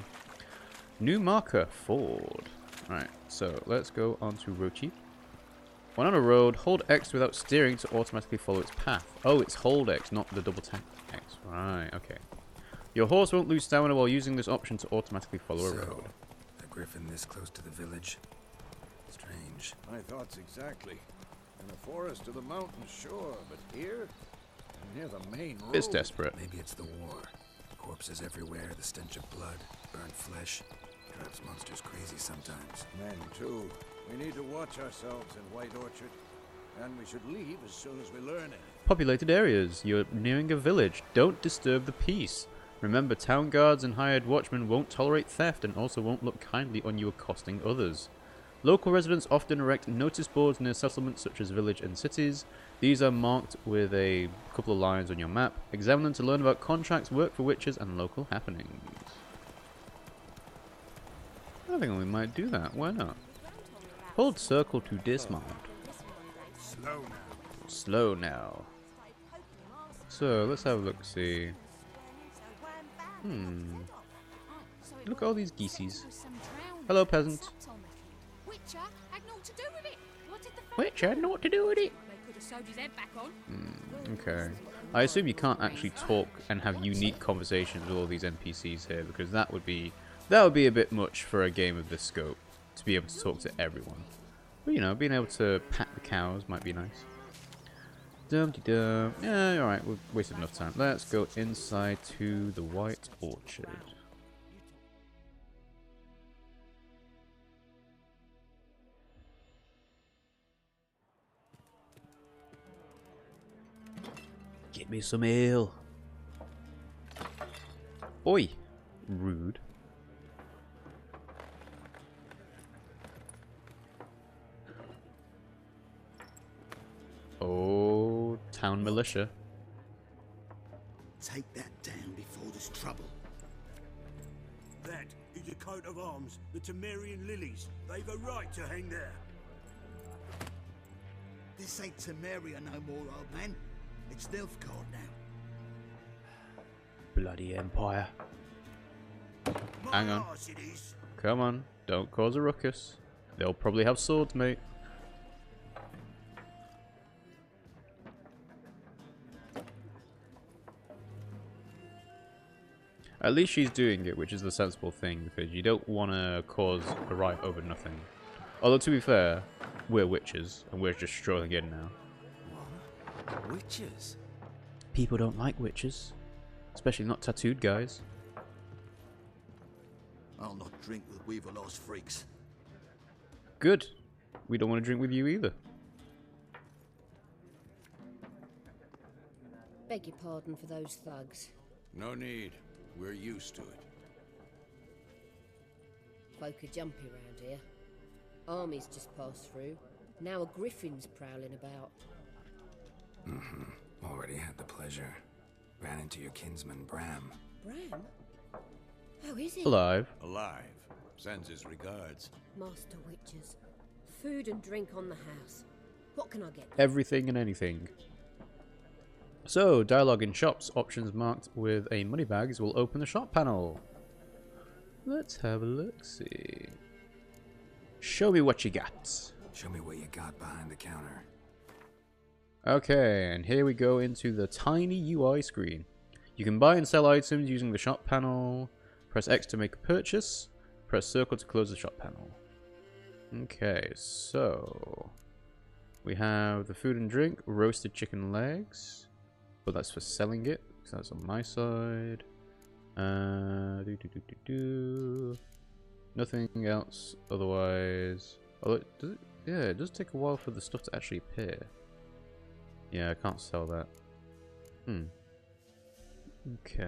new marker, Ford. Alright, so let's go on to Rochi. When on a road, hold X without steering to automatically follow its path. Oh, it's hold X, not the double tap X. Right, okay. Your horse won't lose stamina while using this option to automatically follow a road. A griffin this close to the village? Strange. My thoughts exactly. In the forest to the mountains, sure, but here? Near the main road. It's desperate. Maybe it's the war. Corpses everywhere, the stench of blood, burnt flesh. Drives monsters crazy sometimes. Men, too. We need to watch ourselves in White Orchard. And we should leave as soon as we learn anything. Populated areas. You're nearing a village. Don't disturb the peace. Remember, town guards and hired watchmen won't tolerate theft and also won't look kindly on you accosting others. Local residents often erect notice boards near settlements such as village and cities. These are marked with a couple of lines on your map. Examine them to learn about contracts, work for witches, and local happenings. I think we might do that. Why not? Hold circle to dismount. Slow now. Slow now. So, let's have a look, see. Look at all these geeseys. Hello, peasant. Witcher had naught to do with it. What did the Which had naught to do with it. They could have sewed his head back on. Okay. I assume you can't actually talk and have unique conversations with all these NPCs here, because that would be a bit much for a game of this scope. to be able to talk to everyone. But you know, being able to pat the cows might be nice. Dum-de-dum. Yeah, alright, we've wasted enough time. Let's go inside to the White Orchard. Get me some ale. Oi! Rude. Oh, town militia. Take that down before there's trouble. That is a coat of arms, the Temerian lilies. They've a right to hang there. This ain't Temeria no more, old man. It's Nilfgaard now. Bloody Empire. Hang on. Arse it is. Come on, don't cause a ruckus. They'll probably have swords, mate. At least she's doing it, which is the sensible thing, because you don't want to cause a riot over nothing. Although, to be fair, we're witches, and we're just strolling in now. What? Witches? People don't like witches. Especially not tattooed guys. I'll not drink with Weaverlaw's freaks. Good. We don't want to drink with you either. Beg your pardon for those thugs. No need. We're used to it. Folk are jumpy round here. Armies just passed through. Now a griffin's prowling about. Mm-hmm. Already had the pleasure. Ran into your kinsman, Bram. Bram? How is he? Alive. Alive. Sends his regards. Master witches. Food and drink on the house. What can I get? Everything and anything. So, dialogue in shops. Options marked with a moneybags will open the shop panel. Let's have a look-see. Show me what you got. Show me what you got behind the counter. Okay, and here we go into the tiny UI screen. You can buy and sell items using the shop panel. Press X to make a purchase. Press circle to close the shop panel. Okay, so we have the food and drink, roasted chicken legs. But that's for selling it, so that's on my side. Nothing else otherwise. Although, it does take a while for the stuff to actually appear. Yeah, I can't sell that. Okay.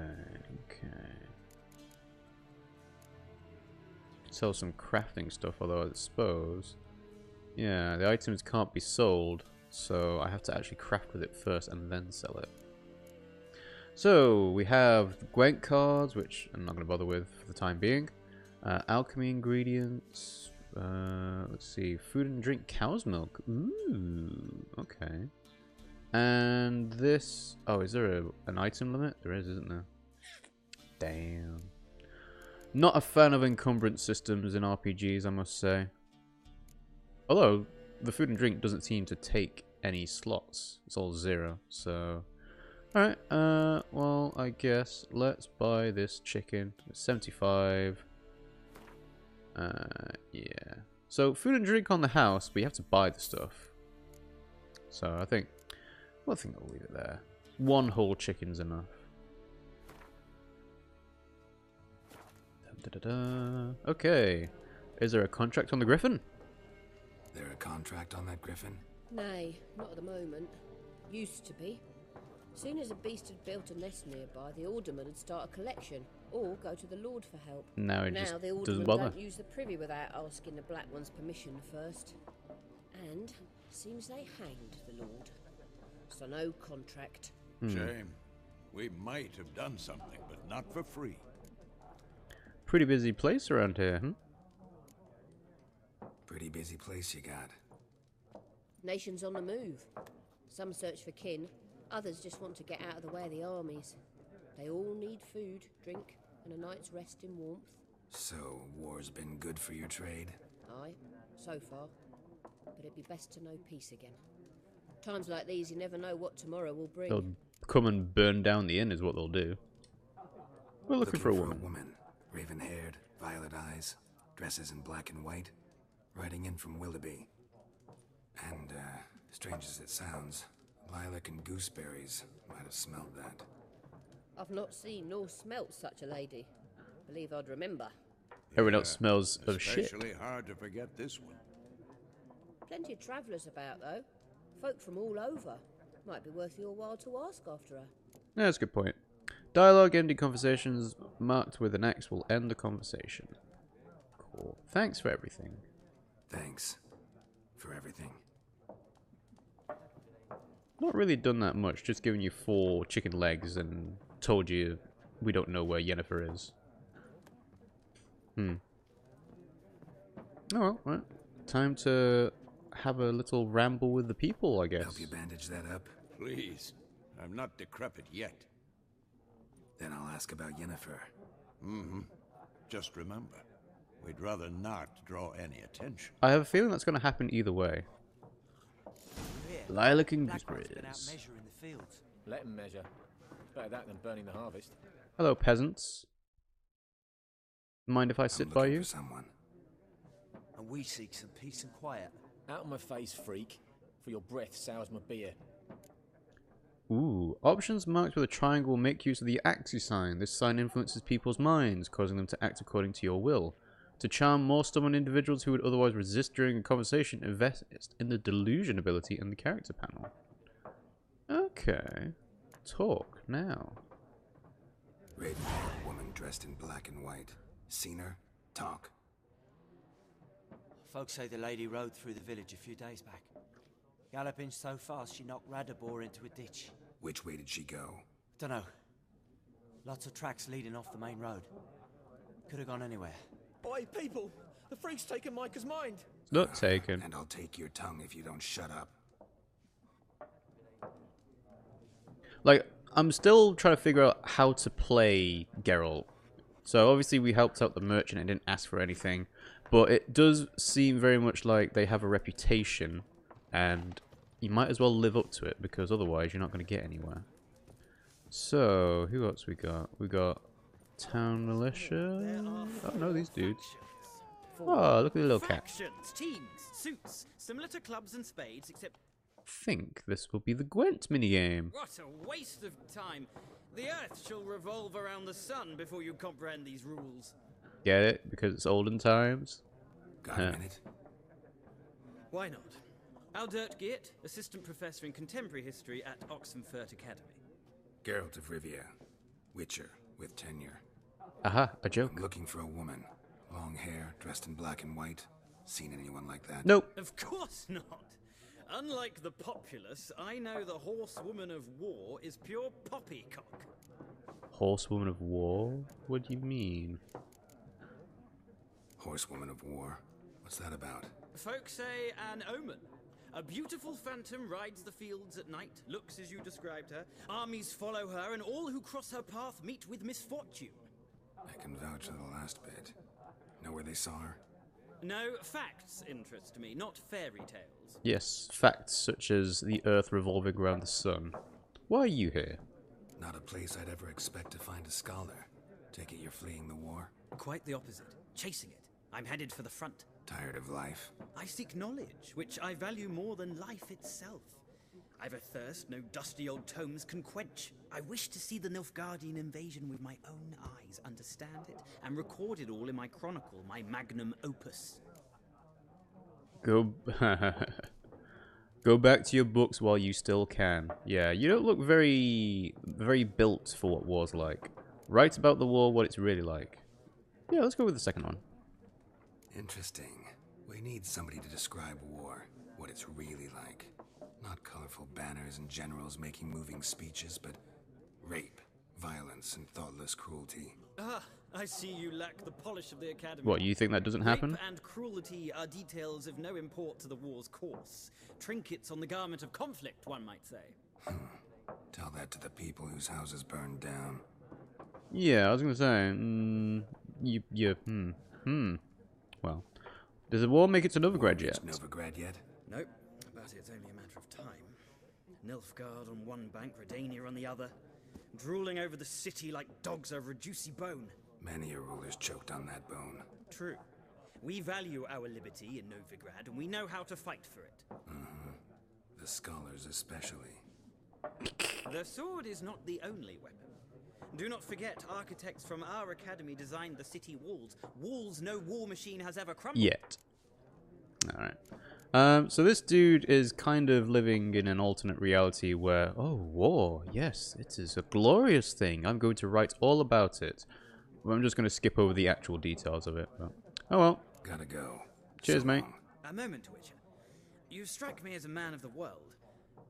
Sell some crafting stuff, although I suppose. Yeah, the items can't be sold, so I have to actually craft with it first and then sell it. So, we have the Gwent cards, which I'm not going to bother with for the time being. Alchemy ingredients. Let's see. Food and drink cow's milk. Ooh, okay. And this... Oh, is there an item limit? There is, isn't there? Damn. Not a fan of encumbrance systems in RPGs, I must say. Although, the food and drink doesn't seem to take any slots. It's all 0, so... Alright, well, I guess let's buy this chicken. It's 75. Yeah. So, food and drink on the house, but you have to buy the stuff. So, I think I'll leave it there. One whole chicken's enough. Okay. Is there a contract on the griffin? There a contract on that griffin? Nay, not at the moment. Used to be. Soon as a beast had built a nest nearby, the alderman would start a collection, or go to the lord for help. Now it now just the alderman doesn't bother. don't use the privy without asking the black one's permission first. And seems they hanged the lord. So no contract. Shame. We might have done something, but not for free. Pretty busy place around here, Pretty busy place you got. Nations on the move. Some search for kin, others just want to get out of the way of the armies. They all need food, drink, and a night's rest in warmth. So, war's been good for your trade? Aye, so far. But it'd be best to know peace again. Times like these, you never know what tomorrow will bring. They'll come and burn down the inn is what they'll do. We're looking for a woman. Raven-haired, violet eyes, dresses in black and white. riding in from Willoughby. And, strange as it sounds, lilac and gooseberries might have smelled that. I've not seen nor smelt such a lady. Believe I'd remember. Everyone else smells of shit. Especially hard to forget this one. Plenty of travellers about, though. Folk from all over. Might be worth your while to ask after her. Yeah, that's a good point. Dialogue ending conversations marked with an X will end the conversation. Cool. Thanks for everything. Thanks for everything. Not really done that much, just given you 4 chicken legs and told you we don't know where Yennefer is. Oh well, right. Time to have a little ramble with the people, I guess. Help you bandage that up? Please. I'm not decrepit yet. Then I'll ask about Yennefer. Just remember, we'd rather not draw any attention. I have a feeling that's going to happen either way. Lilac and gooseberries. Measuring the fields. Let them measure. Better that than burning the harvest. Hello, peasants. Mind if I sit by you? For someone. And we seek some peace and quiet. Out of my face, freak. For your breath sours my beer. Ooh. Options marked with a triangle make use of the Axis sign. This sign influences people's minds, causing them to act according to your will. To charm more stubborn individuals who would otherwise resist during a conversation, invest in the delusion ability in the character panel. Okay. Talk now. Raven-haired woman dressed in black and white. Seen her? Talk. Folks say the lady rode through the village a few days back. Galloping so fast she knocked Radabor into a ditch. Which way did she go? Dunno. Lots of tracks leading off the main road. Could have gone anywhere. Oi, people! The freak's taken Micah's mind! Not taken. And I'll take your tongue if you don't shut up. Like, I'm still trying to figure out how to play Geralt. So obviously we helped out the merchant and didn't ask for anything. But it does seem very much like they have a reputation. And you might as well live up to it, because otherwise you're not going to get anywhere. So, who else we got? We got Town Militia. Oh no, these dudes. Oh, look at the little cat. Factions, teams, suits, similar to clubs and spades, except... I think this will be the Gwent minigame. What a waste of time. The Earth shall revolve around the sun before you comprehend these rules. Get it? Because it's olden times? Got a minute? Why not? Aldert Geert, Assistant Professor in Contemporary History at Oxenfurt Academy. Geralt of Rivia. Witcher, with tenure. Aha, a joke. I'm looking for a woman. Long hair, dressed in black and white. Seen anyone like that? Nope. Of course not. Unlike the populace, I know the horsewoman of war is pure poppycock. Horsewoman of war? What do you mean? Horsewoman of war? What's that about? Folks say an omen. A beautiful phantom rides the fields at night, looks as you described her. Armies follow her, and all who cross her path meet with misfortune. I can vouch for the last bit. Know where they saw her? No, facts interest me, not fairy tales. Yes, facts such as the Earth revolving around the sun. Why are you here? Not a place I'd ever expect to find a scholar. Take it you're fleeing the war? Quite the opposite. Chasing it. I'm headed for the front. Tired of life? I seek knowledge, which I value more than life itself. I've a thirst no dusty old tomes can quench. I wish to see the Nilfgaardian invasion with my own eyes, understand it, and record it all in my chronicle, my magnum opus. Go back to your books while you still can. Yeah, you don't look very built for what war's like. Write about the war, what it's really like. Yeah, let's go with the second one. Interesting. We need somebody to describe war, what it's really like. Not colorful banners and generals making moving speeches, but rape, violence, and thoughtless cruelty. Ah, I see you lack the polish of the academy. What, you think that doesn't happen? Rape and cruelty are details of no import to the war's course. Trinkets on the garment of conflict, one might say. Tell that to the people whose houses burned down. Yeah, I was gonna say, Well, does the war make it to Novigrad yet? Novigrad yet? Nope, but it's only a matter of time. Nilfgaard on one bank, Redania on the other, drooling over the city like dogs over a juicy bone. Many a ruler's choked on that bone. True. We value our liberty in Novigrad, and we know how to fight for it. The scholars especially. The sword is not the only weapon. Do not forget, architects from our academy designed the city walls. Walls no war machine has ever crumbled. Yet. Alright. So this dude is kind of living in an alternate reality where, oh, war, yes, it is a glorious thing. I'm going to write all about it. Well, I'm just going to skip over the actual details of it. But, oh well. Gotta go. Cheers, mate. A moment, Witcher. You strike me as a man of the world.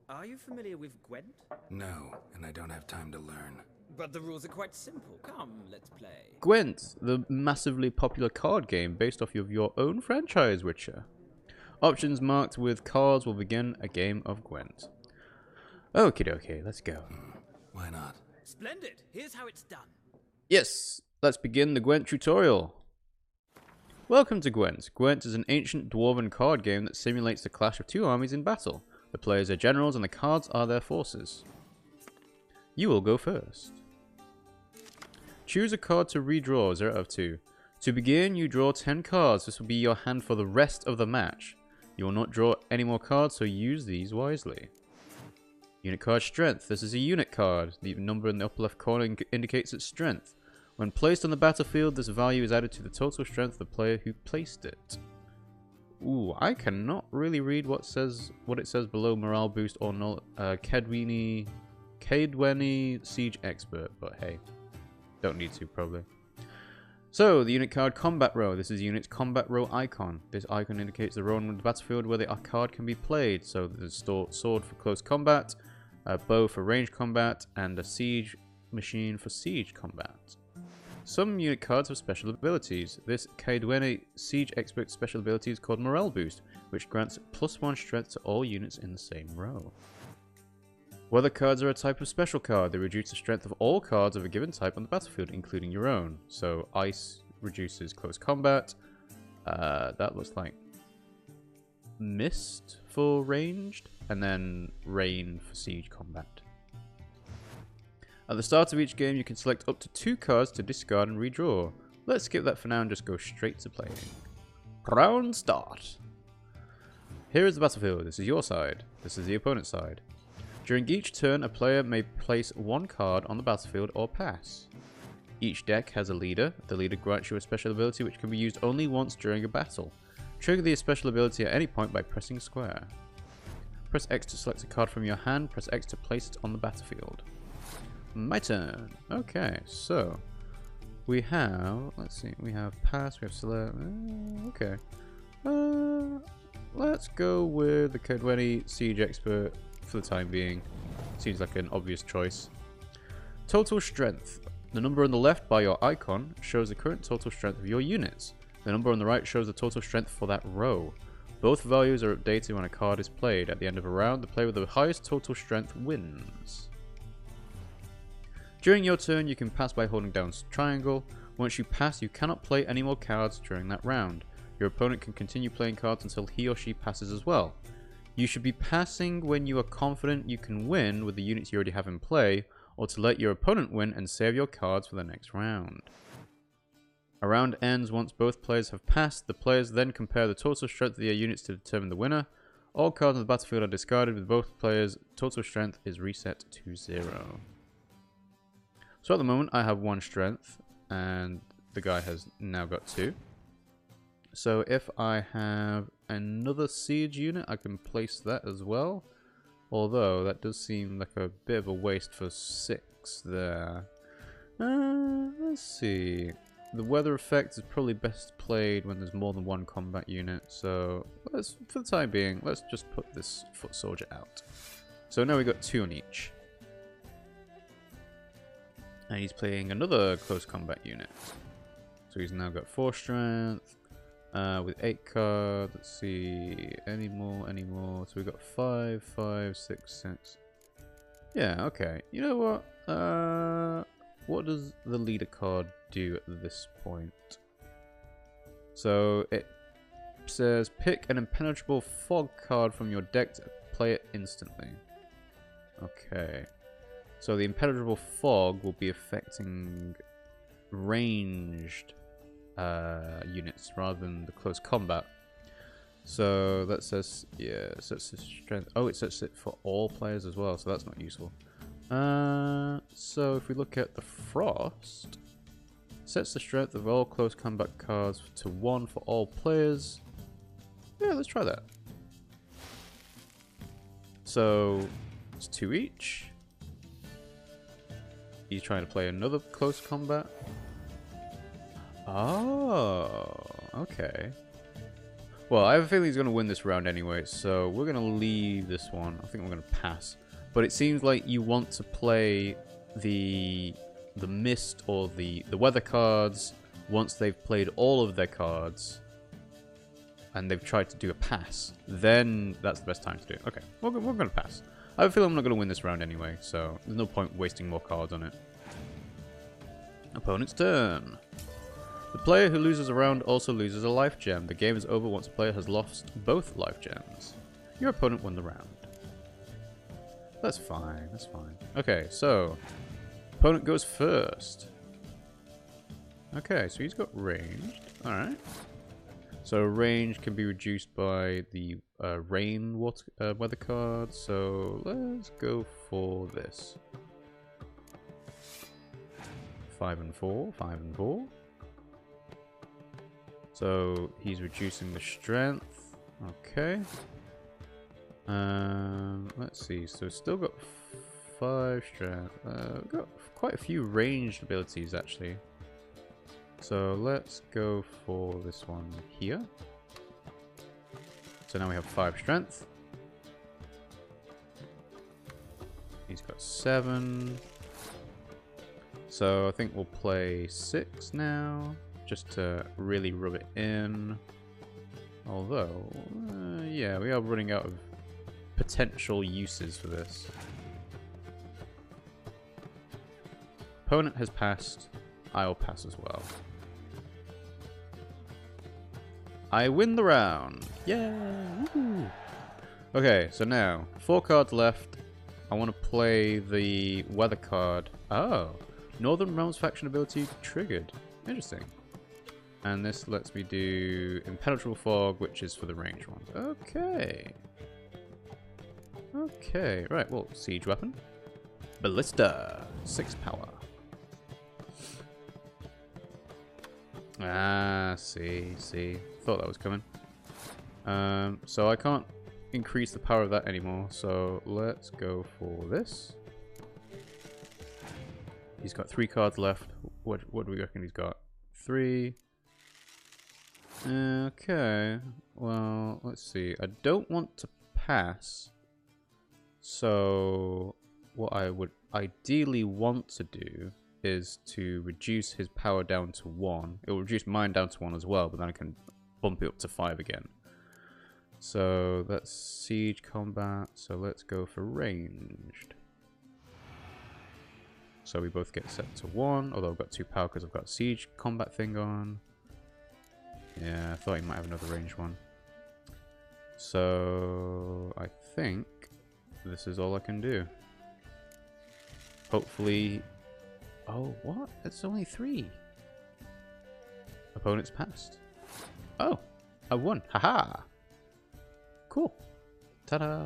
Are you familiar with Gwent? No, and I don't have time to learn. But the rules are quite simple. Come, let's play. Gwent, the massively popular card game based off of your own franchise, Witcher. Options marked with cards will begin a game of Gwent. Okie dokie, let's go. Why not? Splendid. Here's how it's done. Yes, let's begin the Gwent tutorial. Welcome to Gwent. Gwent is an ancient dwarven card game that simulates the clash of two armies in battle. The players are generals and the cards are their forces. You will go first. Choose a card to redraw, 0 out of 2. To begin, you draw 10 cards. This will be your hand for the rest of the match. You will not draw any more cards, so use these wisely. Unit card strength. This is a unit card. The number in the upper left corner indicates its strength. When placed on the battlefield, this value is added to the total strength of the player who placed it. Ooh, I cannot really read what it says below morale boost or null. Cadweni Siege Expert, but hey, don't need to probably. So, the unit card combat row. This is the unit's combat row icon. This icon indicates the row on the battlefield where the card can be played. So, there's a sword for close combat, a bow for range combat, and a siege machine for siege combat. Some unit cards have special abilities. This Cadweni Siege Expert special ability is called Morale Boost, which grants +1 strength to all units in the same row. Weather cards are a type of special card. They reduce the strength of all cards of a given type on the battlefield, including your own. So ice reduces close combat. That looks like mist for ranged, and then rain for siege combat. At the start of each game, you can select up to 2 cards to discard and redraw. Let's skip that for now and just go straight to playing. Round start. Here is the battlefield. This is your side. This is the opponent's side. During each turn, a player may place 1 card on the battlefield or pass. Each deck has a leader. The leader grants you a special ability which can be used only once during a battle. Trigger the special ability at any point by pressing square. Press X to select a card from your hand. Press X to place it on the battlefield. My turn. Okay, so we have, let's see, we have pass, we have select, okay. Let's go with the Cadweni Siege Expert for the time being. Seems like an obvious choice. Total strength. The number on the left by your icon shows the current total strength of your units. The number on the right shows the total strength for that row. Both values are updated when a card is played. At the end of a round, the player with the highest total strength wins. During your turn, you can pass by holding down triangle. Once you pass, you cannot play any more cards during that round. Your opponent can continue playing cards until he or she passes as well. You should be passing when you are confident you can win with the units you already have in play, or to let your opponent win and save your cards for the next round. A round ends once both players have passed. The players then compare the total strength of their units to determine the winner. All cards on the battlefield are discarded with both players' total strength is reset to 0. So at the moment I have 1 strength and the guy has now got 2. So if I have another siege unit, I can place that as well. Although that does seem like a bit of a waste for 6 there. Let's see. The weather effect is probably best played when there's more than 1 combat unit. So let's, for the time being, let's just put this foot soldier out. So now we've got 2 on each. And he's playing another close combat unit. So he's now got 4 strength. With 8 cards. Let's see. Any more? So we've got 5, 5, 6, 6. Yeah, okay. You know what? What does the leader card do at this point? So it says pick an impenetrable fog card from your deck to play it instantly. Okay. So the impenetrable fog will be affecting ranged units rather than the close combat. So that says, yeah, it sets the strength. Oh, it sets it for all players as well, so that's not useful. So if we look at the Frost, sets the strength of all close combat cards to 1 for all players. Yeah, let's try that. So it's 2 each. He's trying to play another close combat. Oh, okay. Well, I have a feeling he's going to win this round anyway, so we're going to leave this one. I think we're going to pass. But it seems like you want to play the mist or the weather cards once they've played all of their cards and they've tried to do a pass. Then that's the best time to do it. Okay, we're going to pass. I have a feeling I'm not going to win this round anyway, so there's no point wasting more cards on it. Opponent's turn. The player who loses a round also loses a life gem. The game is over once a player has lost both life gems. Your opponent won the round. That's fine, that's fine. Okay, so opponent goes first. Okay, so he's got ranged. Alright. So range can be reduced by the rain weather card. So let's go for this. 5 and 4, 5 and 4. So he's reducing the strength. Okay. Let's see. So still got 5 strength. We've got quite a few ranged abilities actually. So let's go for this one here. So now we have 5 strength. He's got 7. So I think we'll play 6 now, just to really rub it in. Although, yeah, we are running out of potential uses for this. Opponent has passed. I'll pass as well. I win the round. Yay! Woohoo! Okay, so now 4 cards left. I want to play the weather card. Oh, Northern Realms faction ability triggered. Interesting. And this lets me do Impenetrable Fog, which is for the ranged ones. Okay. Okay, right, well, siege weapon. Ballista. 6 power. Ah, see. Thought that was coming. So I can't increase the power of that anymore, so let's go for this. He's got 3 cards left. What do we reckon he's got? 3. Okay. Well, let's see. I don't want to pass. So what I would ideally want to do is to reduce his power down to 1. It will reduce mine down to 1 as well, but then I can bump it up to 5 again. So that's siege combat. So let's go for ranged. So we both get set to 1, although I've got 2 power because I've got siege combat thing on. Yeah, I thought he might have another ranged one. So I think this is all I can do. Hopefully... Oh, what? It's only 3. Opponent's passed. Oh, I won. Haha. Cool. Ta-da.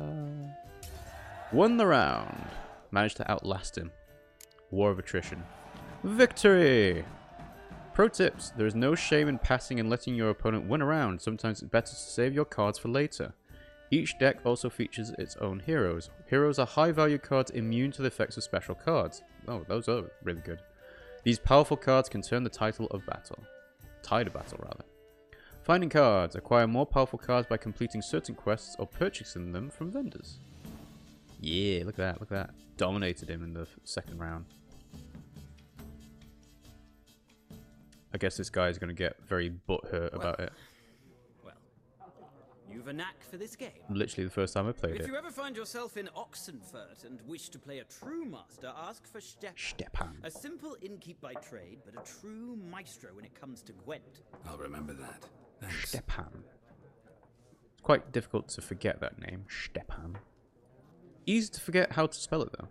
Won the round. Managed to outlast him. War of attrition. Victory! Pro tips. There is no shame in passing and letting your opponent win a round. Sometimes it's better to save your cards for later. Each deck also features its own heroes. Heroes are high-value cards immune to the effects of special cards. Oh, those are really good. These powerful cards can turn the tide of battle, rather. Finding cards. Acquire more powerful cards by completing certain quests or purchasing them from vendors. Yeah, look at that. Dominated him in the second round. I guess this guy is going to get very butthurt about it. You've a knack for this game. Literally the first time I played it. If you ever find yourself in Oxenfurt and wish to play a true master, ask for Stepan. A simple innkeep by trade, but a true maestro when it comes to Gwent. I'll remember that. Thanks. Stepan. It's quite difficult to forget that name, Stepan. Easy to forget how to spell it though.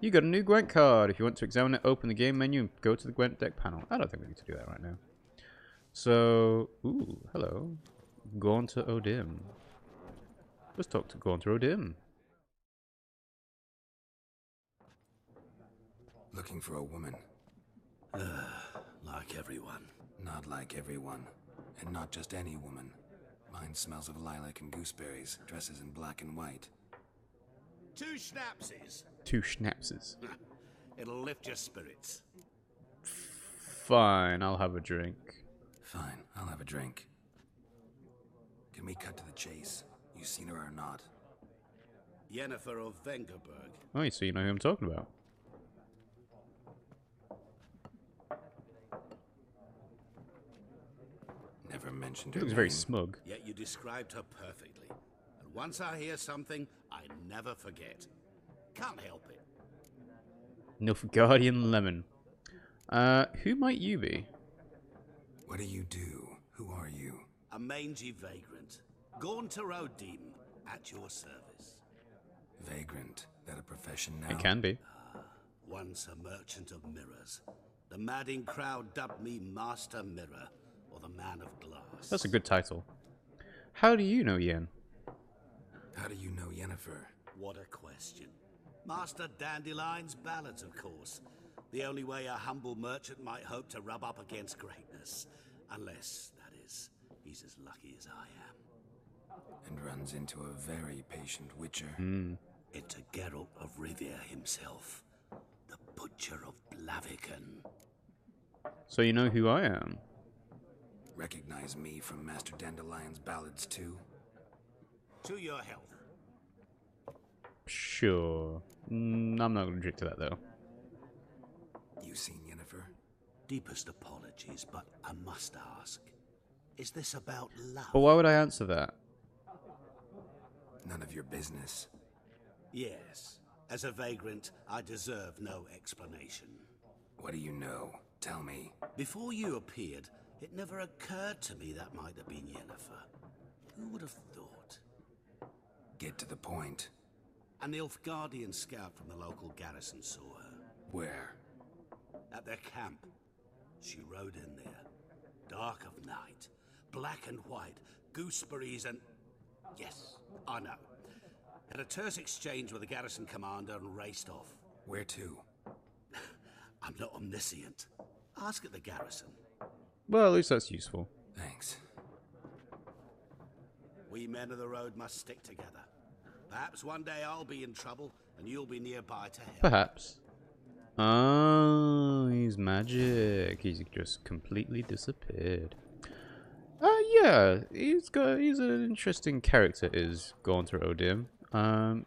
You got a new Gwent card. If you want to examine it, open the game menu and go to the Gwent deck panel. I don't think we need to do that right now. So, ooh, hello. Gaunter Odim. Let's talk to Gaunter Odim. Looking for a woman. Like everyone. Not like everyone. And not just any woman. Mine smells of lilac and gooseberries, dresses in black and white. 2 schnapsies. 2 schnapses. It'll lift your spirits. Fine, I'll have a drink. Fine, I'll have a drink. Can we cut to the chase? You seen her or not? Yennefer of Vengerberg. Oh, so you know who I'm talking about. Never mentioned He her looks very name. smug. Yet you described her perfectly. And once I hear something, I never forget. Can't help it. Nilfgaardian Lemon. Who might you be? What do you do? Who are you? A mangy vagrant. Gaunter Odim, at your service. Vagrant. That a profession now? It can be. Once a merchant of mirrors. The madding crowd dubbed me Master Mirror, or the Man of Glass. That's a good title. How do you know Yen? How do you know Yennefer? What a question. Master Dandelion's ballads, of course. The only way a humble merchant might hope to rub up against greatness. Unless, that is, he's as lucky as I am. And runs into a very patient witcher. Into Geralt of Rivia himself. The Butcher of Blaviken. So you know who I am? Recognize me from Master Dandelion's ballads too? To your health. Sure. I'm not going to drink to that, though. You seen Yennefer? Deepest apologies, but I must ask. Is this about love? But why would I answer that? None of your business. Yes. As a vagrant, I deserve no explanation. What do you know? Tell me. Before you appeared, it never occurred to me that might have been Yennefer. Who would have thought? Get to the point. An Nilfgaardian scout from the local garrison saw her. Where? At their camp. She rode in there. Dark of night. Black and white. Gooseberries and... Yes, I know. Had a terse exchange with the garrison commander and raced off. Where to? I'm not omniscient. Ask at the garrison. Well, at least that's useful. Thanks. We men of the road must stick together. Perhaps one day I'll be in trouble and you'll be nearby to help. Perhaps. Oh, he's magic. He's just completely disappeared. Yeah, he's an interesting character, is Gaunter Odim.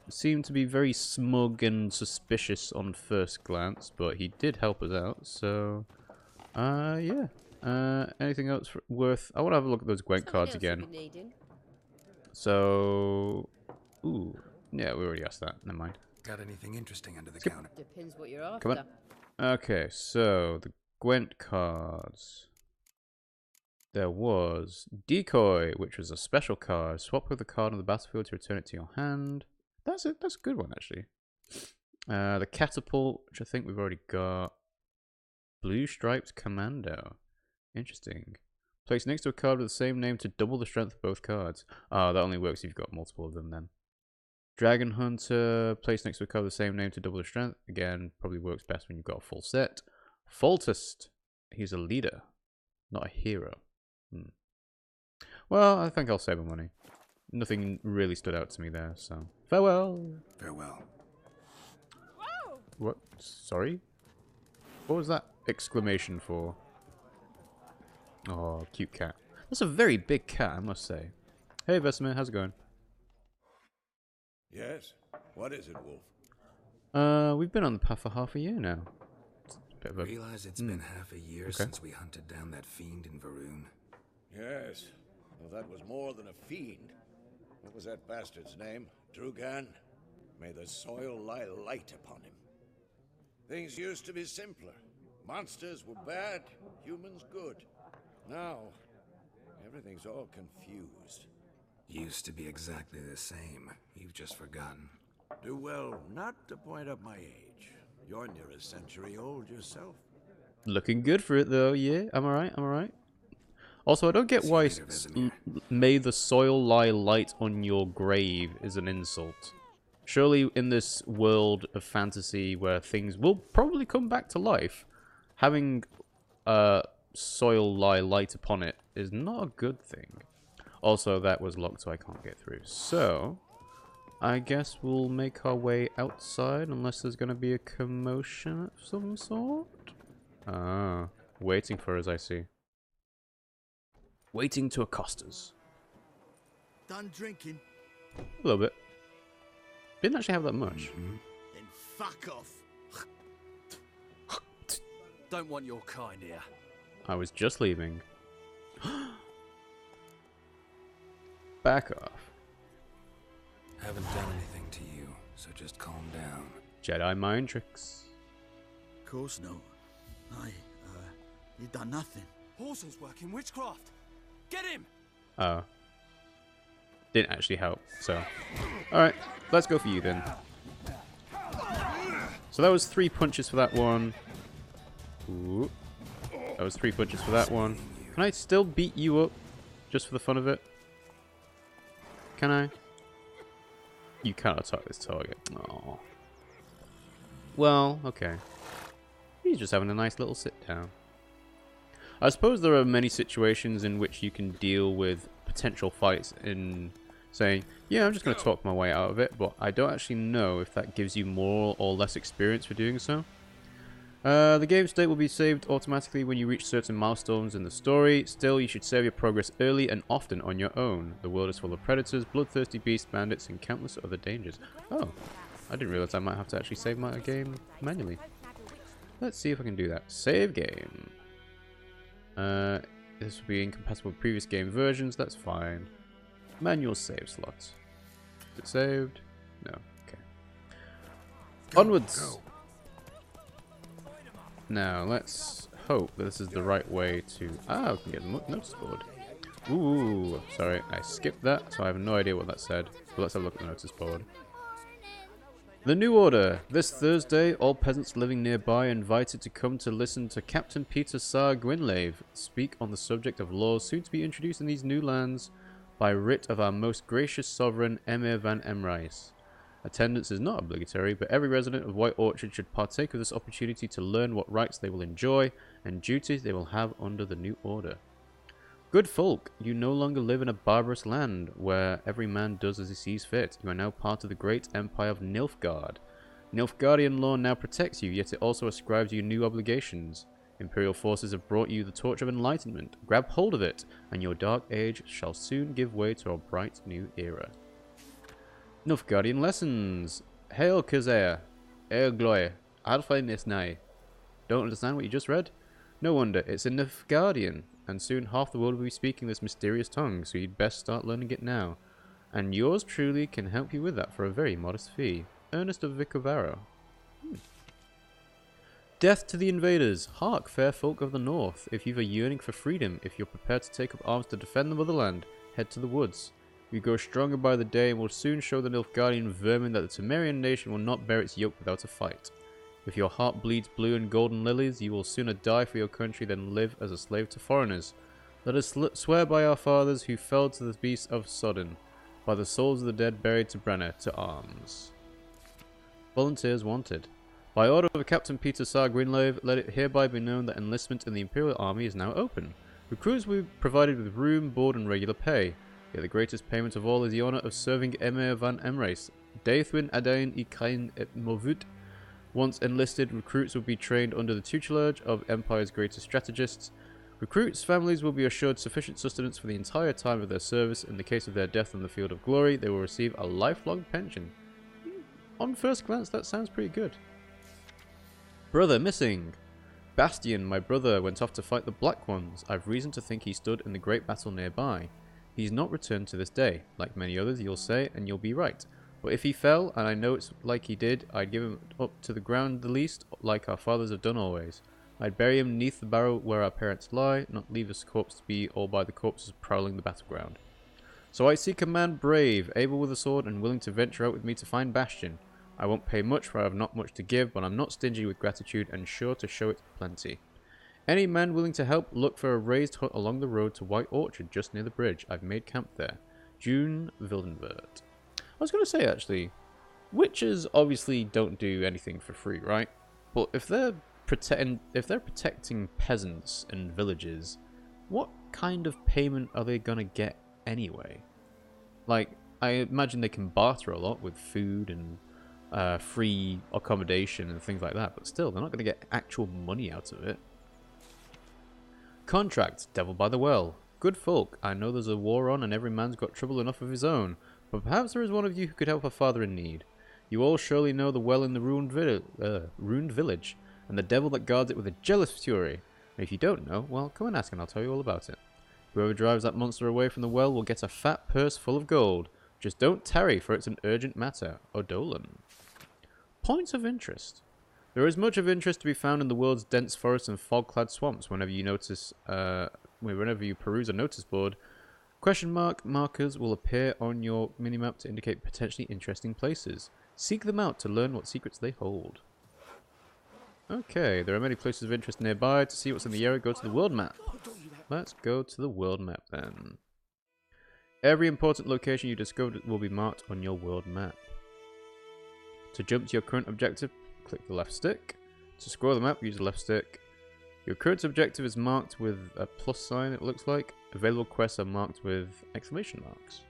Seemed to be very smug and suspicious on first glance, but he did help us out, so yeah. Anything else worth? I want to have a look at those Gwent cards again. So, ooh, yeah, we already asked that. Never mind. Got anything interesting under the counter? Depends what you're after. Come on. Okay, so the Gwent cards. There was Decoy, which was a special card. Swap with a card on the battlefield to return it to your hand. That's a good one, actually. The Catapult, which I think we've already got. Blue Striped Commando. Interesting. Place next to a card with the same name to double the strength of both cards. That only works if you've got multiple of them then. Dragon Hunter, place next to a card with the same name to double the strength. Again, probably works best when you've got a full set. Faultist, he's a leader, not a hero. Well, I think I'll save my money. Nothing really stood out to me there, so farewell. Farewell. Whoa! What? Sorry? What was that exclamation for? Oh, cute cat. That's a very big cat, I must say. Hey, Vesemir, how's it going? Yes? What is it, Wolf? We've been on the path for half a year now. Realize it's been half a year since we hunted down that fiend in Varun. Yes. Well, that was more than a fiend. What was that bastard's name? Drugan? May the soil lie light upon him. Things used to be simpler. Monsters were bad, humans good. Now, everything's all confused. Used to be exactly the same. You've just forgotten. Do well not to point up my age. You're near a century old yourself. Looking good for it, though, yeah? Am I right? Am I right? Also, I don't get See you why later, Vesemir. "May the soil lie light on your grave" is an insult. Surely in this world of fantasy where things will probably come back to life, having soil lie light upon it is not a good thing. Also, that was locked, so I can't get through. So, I guess we'll make our way outside unless there's going to be a commotion of some sort. Ah, waiting for us, I see. Waiting to accost us. Done drinking? A little bit. Didn't actually have that much. Then fuck off. Don't want your kind here. I was just leaving. Back off. Haven't done anything to you, so just calm down. Jedi mind tricks. Of course no. You done nothing. Horses work in witchcraft. Get him! Oh. Didn't actually help, so. Alright, let's go for you then. So that was 3 punches for that one. Ooh. That was 3 punches for that one. Can I still beat you up? Just for the fun of it? Can I? You cannot attack this target. Oh. Well, okay. He's just having a nice little sit down. I suppose there are many situations in which you can deal with potential fights in saying, yeah, I'm just going to talk my way out of it, but I don't actually know if that gives you more or less experience for doing so. The game state will be saved automatically when you reach certain milestones in the story. Still, you should save your progress early and often on your own. The world is full of predators, bloodthirsty beasts, bandits, and countless other dangers. Oh, I didn't realize I might have to actually save my game manually. Let's see if I can do that. Save game. This will be incompatible with previous game versions. That's fine. Manual save slots. Is it saved? No. Okay. Onwards. Go. Now, let's hope that this is the right way to... Ah, we can get the notice board. Ooh, sorry, I skipped that, so I have no idea what that said. But let's have a look at the notice board. The New Order. This Thursday, all peasants living nearby are invited to come to listen to Captain Peter Saar Gwynlave speak on the subject of laws soon to be introduced in these new lands by writ of our most gracious sovereign, Emir van Emrys. Attendance is not obligatory, but every resident of White Orchard should partake of this opportunity to learn what rights they will enjoy and duties they will have under the new order. Good folk, you no longer live in a barbarous land where every man does as he sees fit. You are now part of the great empire of Nilfgaard. Nilfgaardian law now protects you, yet it also ascribes you new obligations. Imperial forces have brought you the torch of enlightenment. Grab hold of it, and your dark age shall soon give way to a bright new era. Nilfgaardian lessons. Hail Kazea. Hail Gloy. Alpha Nisnai. Don't understand what you just read? No wonder, it's in Nilfgaardian, and soon half the world will be speaking this mysterious tongue, so you'd best start learning it now. And yours truly can help you with that for a very modest fee. Ernest of Vicovaro. Death to the invaders. Hark, fair folk of the north. If you've a yearning for freedom, if you're prepared to take up arms to defend the motherland, head to the woods. We grow stronger by the day and will soon show the Nilfgaardian vermin that the Temerian nation will not bear its yoke without a fight. If your heart bleeds blue and golden lilies, you will sooner die for your country than live as a slave to foreigners. Let us swear by our fathers who fell to the beasts of Sodden, by the souls of the dead buried to Brenna, to arms. Volunteers wanted. By order of Captain Peter Saar Gwynlave, let it hereby be known that enlistment in the Imperial Army is now open. Recruits will be provided with room, board, and regular pay. Yet the greatest payment of all is the honour of serving Emir van Emrys. Deithwin Adain Ikain et Movud. Once enlisted, recruits will be trained under the tutelage of Empire's greatest strategists. Recruits' families will be assured sufficient sustenance for the entire time of their service. In the case of their death on the field of glory, they will receive a lifelong pension. On first glance, that sounds pretty good. Brother missing. Bastian, my brother, went off to fight the Black Ones. I've reason to think he stood in the great battle nearby. He's not returned to this day. Like many others, you'll say, and you'll be right. But if he fell, and I know it's like he did, I'd give him up to the ground the least, like our fathers have done always. I'd bury him neath the barrow where our parents lie, not leave his corpse to be all by the corpses prowling the battleground. So I seek a man brave, able with a sword, and willing to venture out with me to find Bastion. I won't pay much, for I have not much to give, but I'm not stingy with gratitude, and sure to show it plenty. Any man willing to help, look for a raised hut along the road to White Orchard, just near the bridge. I've made camp there. June Wildenvert. I was going to say, actually, witches obviously don't do anything for free, right? But if they're protecting peasants and villages, what kind of payment are they going to get anyway? Like, I imagine they can barter a lot with food and free accommodation and things like that, but still, they're not going to get actual money out of it. Contract, Devil by the Well. Good folk, I know there's a war on and every man's got trouble enough of his own, but perhaps there is one of you who could help a father in need. You all surely know the well in the ruined village, and the devil that guards it with a jealous fury. And if you don't know, well, come and ask and I'll tell you all about it. Whoever drives that monster away from the well will get a fat purse full of gold. Just don't tarry, for it's an urgent matter. Odolan. Points of interest. There is much of interest to be found in the world's dense forests and fog-clad swamps. Whenever you peruse a notice board, question mark markers will appear on your minimap to indicate potentially interesting places. Seek them out to learn what secrets they hold. Okay, there are many places of interest nearby. To see what's in the area, go to the world map. Let's go to the world map then. Every important location you discovered will be marked on your world map. To jump to your current objective, click the left stick. To scroll the map, use the left stick. Your current objective is marked with a plus sign, it looks like. Available quests are marked with exclamation marks.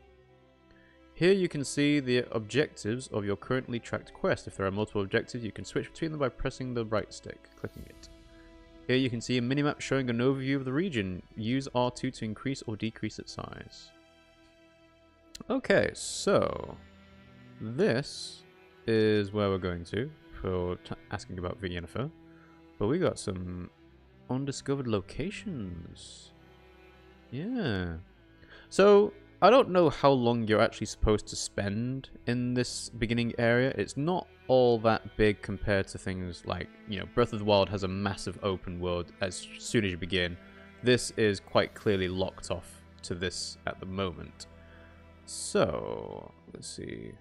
Here you can see the objectives of your currently tracked quest. If there are multiple objectives, you can switch between them by pressing the right stick, clicking it. Here you can see a minimap showing an overview of the region. Use R2 to increase or decrease its size. Okay, so this is where we're going to for asking about Yennefer. But we got some undiscovered locations. Yeah. So I don't know how long you're actually supposed to spend in this beginning area. It's not all that big compared to things like, you know, Breath of the Wild has a massive open world as soon as you begin. This is quite clearly locked off to this at the moment. So, let's see.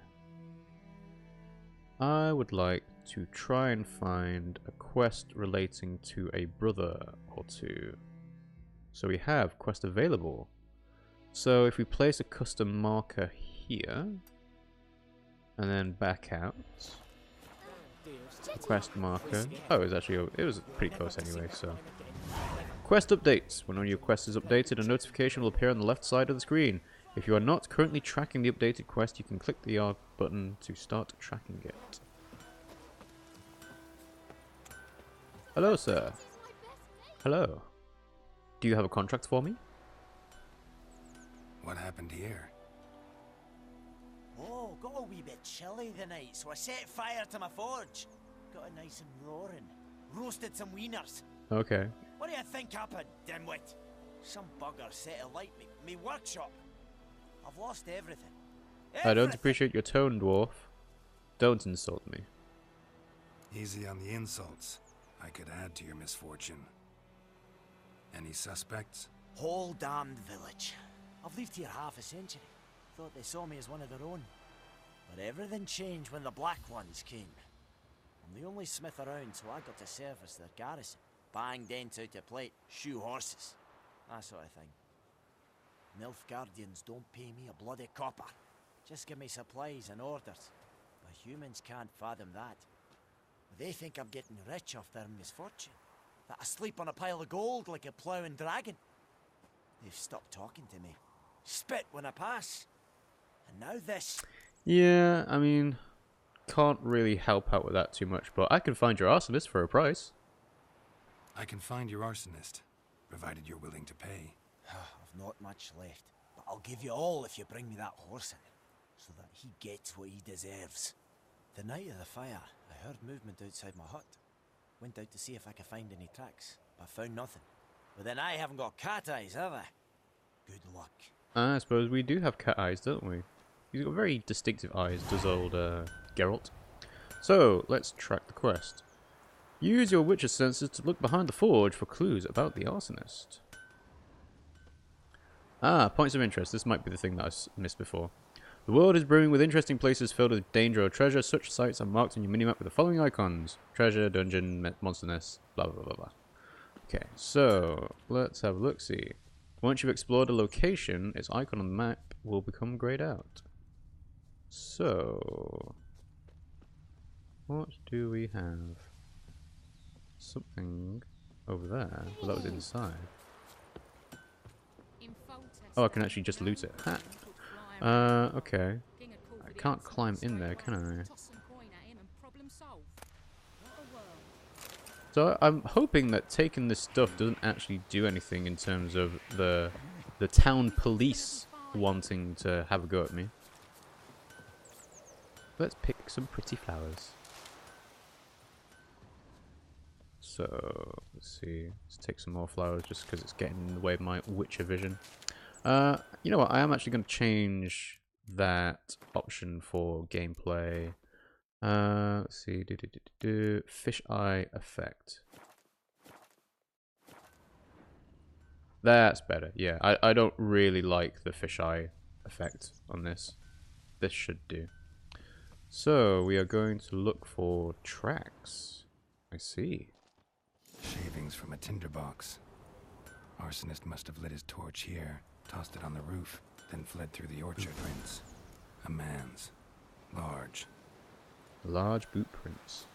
I would like to try and find a quest relating to a brother or two. So we have quest available. So if we place a custom marker here, and then back out, quest marker. Oh, it was pretty close anyway. So quest updates. When one of your quests is updated, a notification will appear on the left side of the screen. If you are not currently tracking the updated quest, you can click the R button to start tracking it. Hello, sir. Hello. Do you have a contract for me? What happened here? Oh, got a wee bit chilly the night, so I set fire to my forge. Got it nice and roaring. Roasted some wieners. Okay. What do you think happened, dimwit? Some bugger set alight me workshop. I've lost everything. I don't appreciate your tone, dwarf. Don't insult me. Easy on the insults. I could add to your misfortune. Any suspects? Whole damned village. I've lived here half a century. Thought they saw me as one of their own. But everything changed when the Black Ones came. I'm the only smith around, so I got to serve as their garrison. Bang dents out of plate, shoe horses. That sort of thing. Nilfgaardians don't pay me a bloody copper. Just give me supplies and orders. But humans can't fathom that. They think I'm getting rich off their misfortune. That I sleep on a pile of gold like a ploughing dragon. They've stopped talking to me. Spit when I pass. And now this. Yeah, I mean, can't really help out with that too much, but I can find your arsonist for a price. I can find your arsonist, provided you're willing to pay. I've not much left, but I'll give you all if you bring me that horse in, so that he gets what he deserves. The night of the fire, I heard movement outside my hut. Went out to see if I could find any tracks, but found nothing. But then I haven't got cat eyes, have I? Good luck. I suppose we do have cat eyes, don't we? He's got very distinctive eyes, does old Geralt. So, let's track the quest. Use your witcher senses to look behind the forge for clues about the arsonist. Ah, points of interest. This might be the thing that I missed before. The world is brimming with interesting places filled with danger or treasure. Such sites are marked on your minimap with the following icons. Treasure, dungeon, monster nest, blah blah blah blah. Okay, so let's have a look-see. Once you've explored a location, its icon on the map will become grayed out. So, what do we have? Something over there. Well, that was inside. Oh, I can actually just loot it. Ha. Okay. I can't climb in there, can I? So I'm hoping that taking this stuff doesn't actually do anything in terms of the town police wanting to have a go at me. Let's pick some pretty flowers. So let's see. Let's take some more flowers just because it's getting in the way of my Witcher vision. You know what? I am actually going to change that option for gameplay. Let's see. Fish eye effect. That's better. Yeah, I don't really like the fish eye effect on this. This should do. So we are going to look for tracks. I see. Shavings from a tinderbox. Arsonist must have lit his torch here, tossed it on the roof, then fled through the orchard. Prints. A man's. Large. Large boot prints.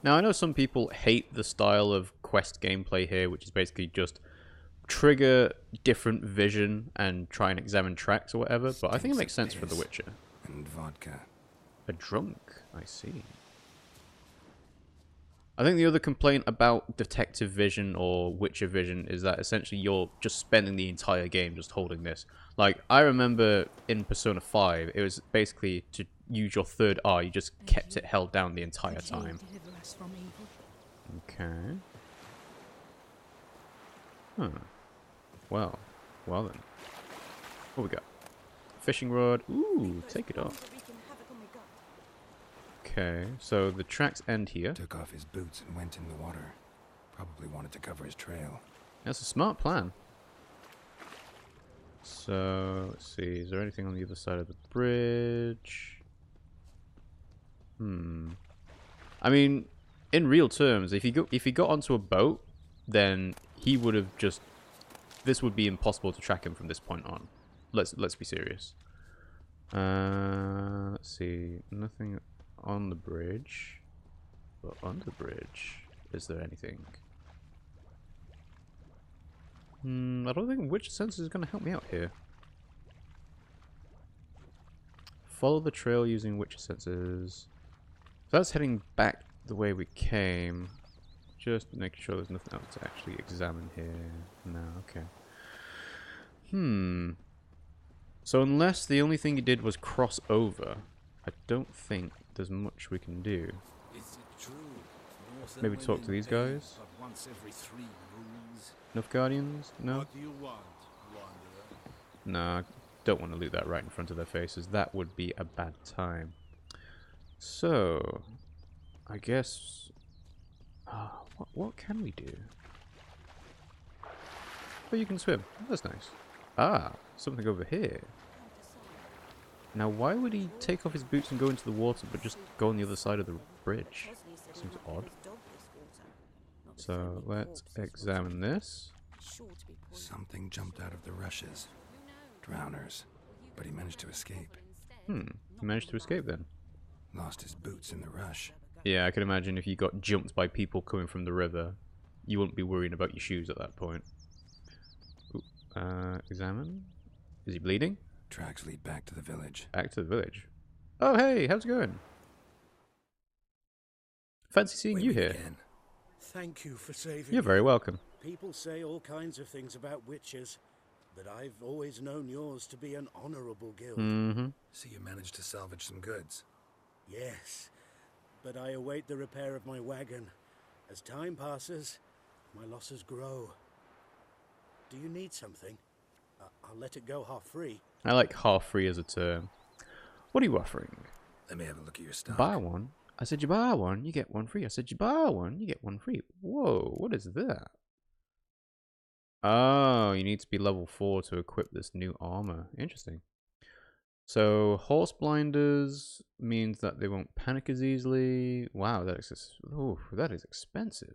Now I know some people hate the style of quest gameplay here, which is basically just trigger different vision and try and examine tracks or whatever, but I think it makes sense for The Witcher. And vodka. A drunk, I see. I think the other complaint about detective vision or Witcher vision is that essentially you're just spending the entire game just holding this. Like, I remember in Persona 5, it was basically to use your third eye, you just kept it held down the entire time. Okay. Huh. Well then. What we got? Fishing rod. Ooh, take it off. Okay, so the tracks end here. Took off his boots and went in the water. Probably wanted to cover his trail. That's a smart plan. So, let's see. Is there anything on the other side of the bridge? I mean, in real terms, if he got onto a boat, then he would have just... This would be impossible to track him from this point on. Let's be serious. Let's see. Nothing on the bridge. But on the bridge, is there anything? I don't think Witch Sense is going to help me out here. Follow the trail using Witch Senses. So that's heading back the way we came. Just making sure there's nothing else to actually examine here. No, okay. So unless the only thing you did was cross over, I don't think there's much we can do. Maybe talk to these guys? Nilfgaardians? No? Nah, don't want to loot that right in front of their faces. That would be a bad time. So, I guess... what can we do? Oh, you can swim. That's nice. Ah, something over here. Now, why would he take off his boots and go into the water, but just go on the other side of the bridge? Seems odd. So, let's examine this. Something jumped out of the rushes. Drowners. But he managed to escape. He managed to escape then. Lost his boots in the rush. Yeah, I can imagine if you got jumped by people coming from the river, you wouldn't be worrying about your shoes at that point. Ooh, examine. Is he bleeding? Tracks lead back to the village. Back to the village. Oh, hey, how's it going? Fancy seeing you here. Again. Thank you for saving You're very welcome. People say all kinds of things about witches, but I've always known yours to be an honorable guild. So you managed to salvage some goods? Yes, but I await the repair of my wagon. As time passes, my losses grow. Do you need something? I'll let it go half-free. I like half-free as a term. What are you offering? Let me have a look at your stock. Buy one. I said you buy one, you get one free. I said you buy one, you get one free. Whoa, what is that? Oh, you need to be level 4 to equip this new armor. Interesting. So horse blinders means that they won't panic as easily. Wow, that is expensive.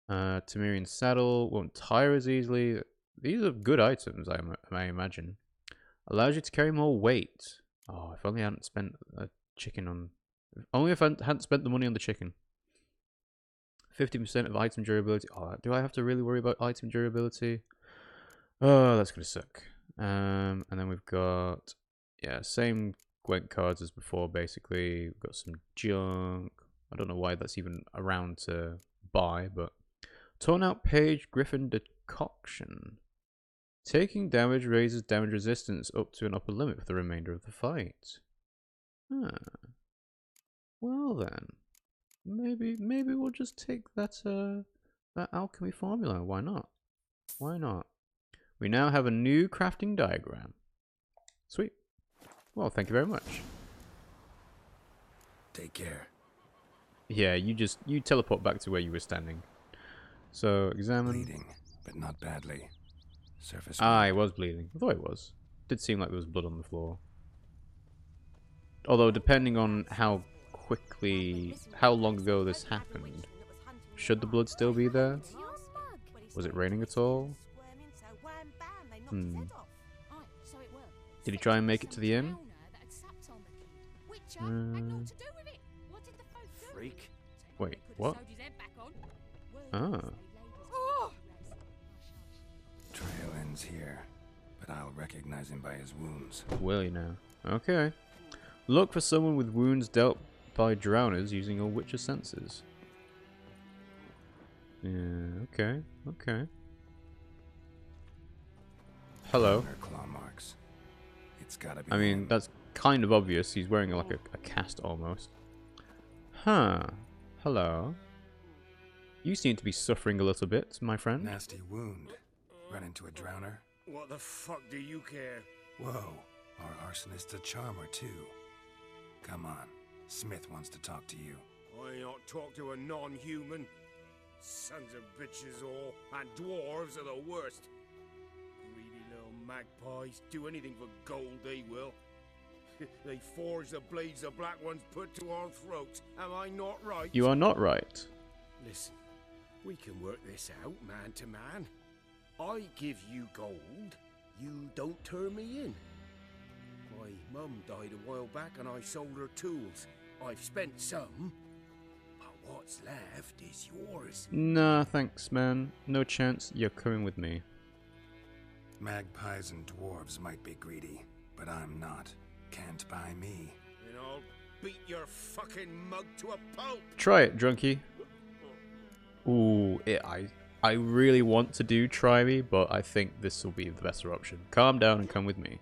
Temerian saddle won't tire as easily. These are good items, I imagine. Allows you to carry more weight. Oh, if only I hadn't spent a chicken on. Only if I hadn't spent the money on the chicken. 50% of item durability. Oh, do I have to really worry about item durability? Oh, that's gonna suck. And then we've got, yeah, same Gwent cards as before. Basically, we've got some junk. I don't know why that's even around to buy, but torn out page Griffin decoction. Taking damage raises damage resistance up to an upper limit for the remainder of the fight. Huh. Well then, maybe we'll just take that that alchemy formula. Why not? Why not? We now have a new crafting diagram. Sweet. Well, thank you very much. Take care. Yeah, you teleport back to where you were standing. So examine. Bleeding, but not badly. Surface. It was bleeding. I thought it was. Did seem like there was blood on the floor. Although, depending on how long ago this happened, should the blood still be there? Was it raining at all? Did he try and make it to the inn? Freak. Wait, what? Ah. Trail ends here, but I'll recognize him by his wounds. Will you now? Okay. Look for someone with wounds dealt by drowners using your Witcher senses. Yeah, okay, okay. Hello. Claw marks. It's gotta be. I mean, that's kind of obvious. He's wearing like a cast almost. Huh. Hello. You seem to be suffering a little bit, my friend. Nasty wound. Run into a drowner. What the fuck do you care? Whoa. Our arsonist's a charmer too. Come on. Smith wants to talk to you. I not talk to a non-human. Sons of bitches all, and dwarves are the worst. Greedy little magpies. Do anything for gold, they will. They forge the blades the black ones put to our throats. Am I not right? You are not right. Listen, we can work this out man to man. I give you gold, you don't turn me in. My mum died a while back and I sold her tools. I've spent some, but what's left is yours. Nah, thanks, man. No chance. You're coming with me. Magpies and dwarves might be greedy, but I'm not. Can't buy me. Then I'll beat your fucking mug to a pulp. Try it, drunkie. Ooh, I really want to do try me, but I think this will be the better option. Calm down and come with me.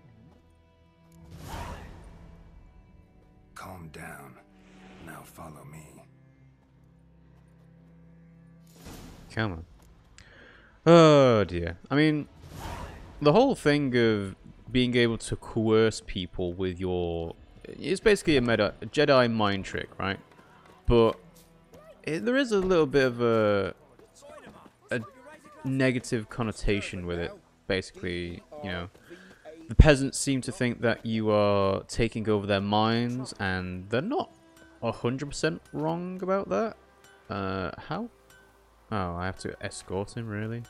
Calm down. Now follow me. Come on. Oh dear. I mean, the whole thing of being able to coerce people with your... It's basically a Jedi mind trick, right? But there is a little bit of a negative connotation with it. Basically, you know, the peasants seem to think that you are taking over their minds, and they're not 100% wrong about that. How? Oh, I have to escort him, really?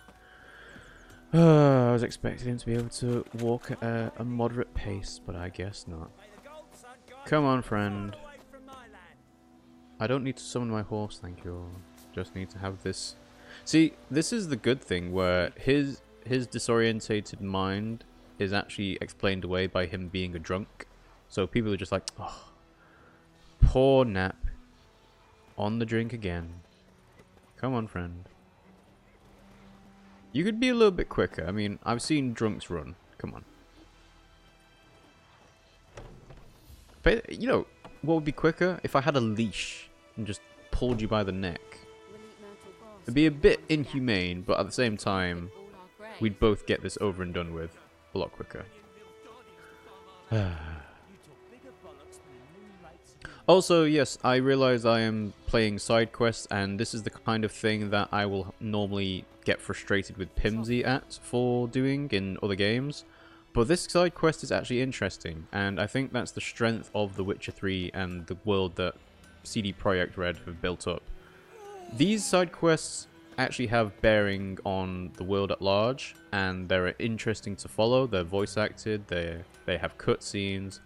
I was expecting him to be able to walk at a moderate pace, but I guess not. Come on, friend. I don't need to summon my horse, thank you. Just need to have this. See, this is the good thing, where his disorientated mind is actually explained away by him being a drunk. So people are just like, oh, poor Nap. On the drink again. Come on, friend. You could be a little bit quicker. I mean, I've seen drunks run. Come on. But, you know, what would be quicker? If I had a leash and just pulled you by the neck. It'd be a bit inhumane, but at the same time, we'd both get this over and done with a lot quicker. Also, yes, I realize I am playing side quests, and this is the kind of thing that I will normally get frustrated with Pimmsy at for doing in other games. But this side quest is actually interesting, and I think that's the strength of The Witcher 3 and the world that CD Projekt Red have built up. These side quests actually have bearing on the world at large, and they're interesting to follow. They're voice acted, they have cutscenes,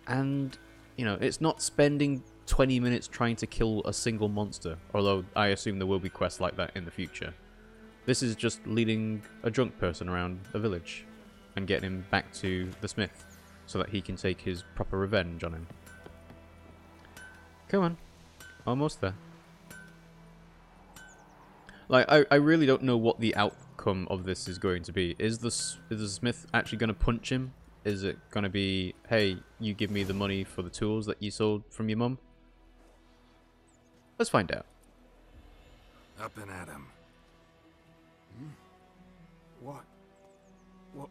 and you know, it's not spending 20 minutes trying to kill a single monster, although I assume there will be quests like that in the future. This is just leading a drunk person around a village and getting him back to the smith so that he can take his proper revenge on him. Come on. Almost there. Like, I really don't know what the outcome of this is going to be. Is the smith actually going to punch him? Is it going to be, hey, you give me the money for the tools that you sold from your mum? Let's find out. Up and at him.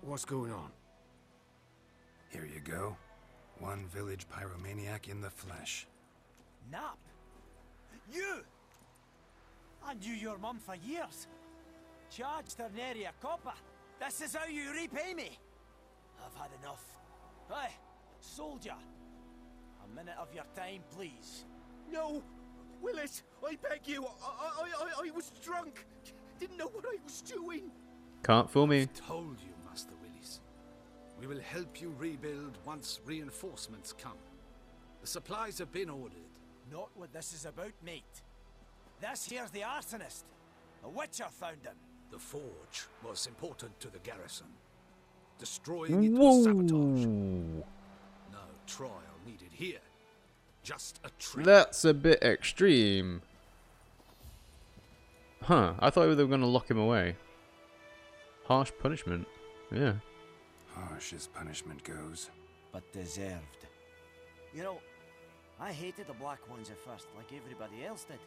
What's going on? Here you go. One village pyromaniac in the flesh. Nap? You? I knew your mum for years. Charged her nary a copper. This is how you repay me. I've had enough. Hey, soldier. A minute of your time, please. No! Willis, I beg you. I was drunk. Didn't know what I was doing. Can't fool me. Told you, Master Willis. We will help you rebuild once reinforcements come. The supplies have been ordered. Not what this is about, mate. This here's the arsonist. The Witcher found him. The forge was important to the garrison. Destroying it was sabotage. No trial needed here. Just a trick. That's a bit extreme. Huh, I thought they were going to lock him away. Harsh punishment. Yeah. Harsh as punishment goes. But deserved. You know, I hated the Black Ones at first, like everybody else did.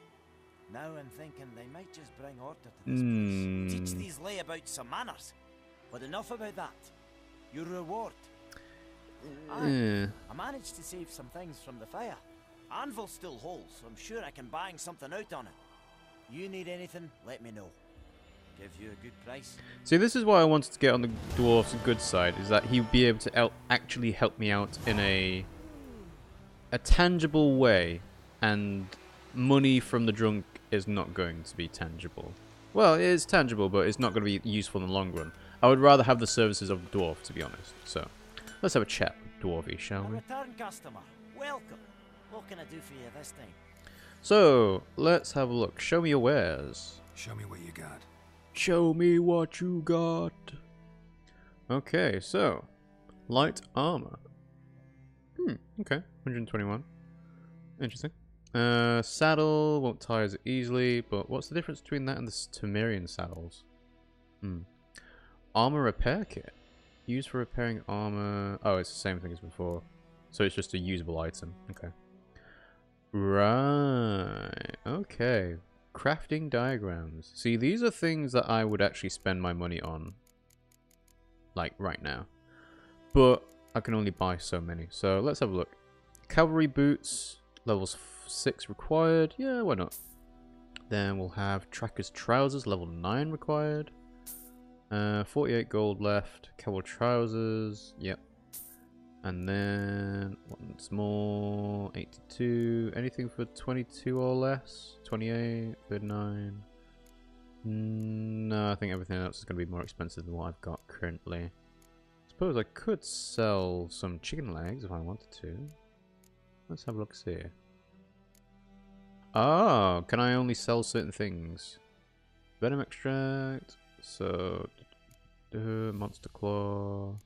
Now I'm thinking they might just bring order to this place. Teach these layabouts some manners. But enough about that. Your reward. I managed to save some things from the fire. Anvil still holds, so I'm sure I can bang something out on it. You need anything, let me know. Give you a good price. See, this is why I wanted to get on the dwarf's good side, is that he'd be able to actually help me out in a tangible way, and money from the drunk is not going to be tangible. Well, it is tangible, but it's not going to be useful in the long run. I would rather have the services of the dwarf, to be honest. So, let's have a chat with Dwarvy, shall we? Return customer, welcome. What can I do for you this time? So, let's have a look. Show me your wares. Show me what you got. Show me what you got. Okay, so light armor. Okay, 121. Interesting. Saddle won't tie as easily, but what's the difference between that and the Temerian saddles? Armor repair kit. Used for repairing armor. Oh, it's the same thing as before. So it's just a usable item. Okay. Right. Okay. Crafting diagrams. See, these are things that I would actually spend my money on. Like, right now. But I can only buy so many. So, let's have a look. Cavalry boots. Levels 6 required. Yeah, why not? Then we'll have Tracker's trousers. Level 9 required. 48 gold left. Cavalry trousers. Yep. And then, once more, 82, anything for 22 or less? 28, 39. No, I think everything else is going to be more expensive than what I've got currently. Suppose I could sell some chicken legs if I wanted to. Let's have a look, see. Oh, can I only sell certain things? Venom extract, so, monster claw.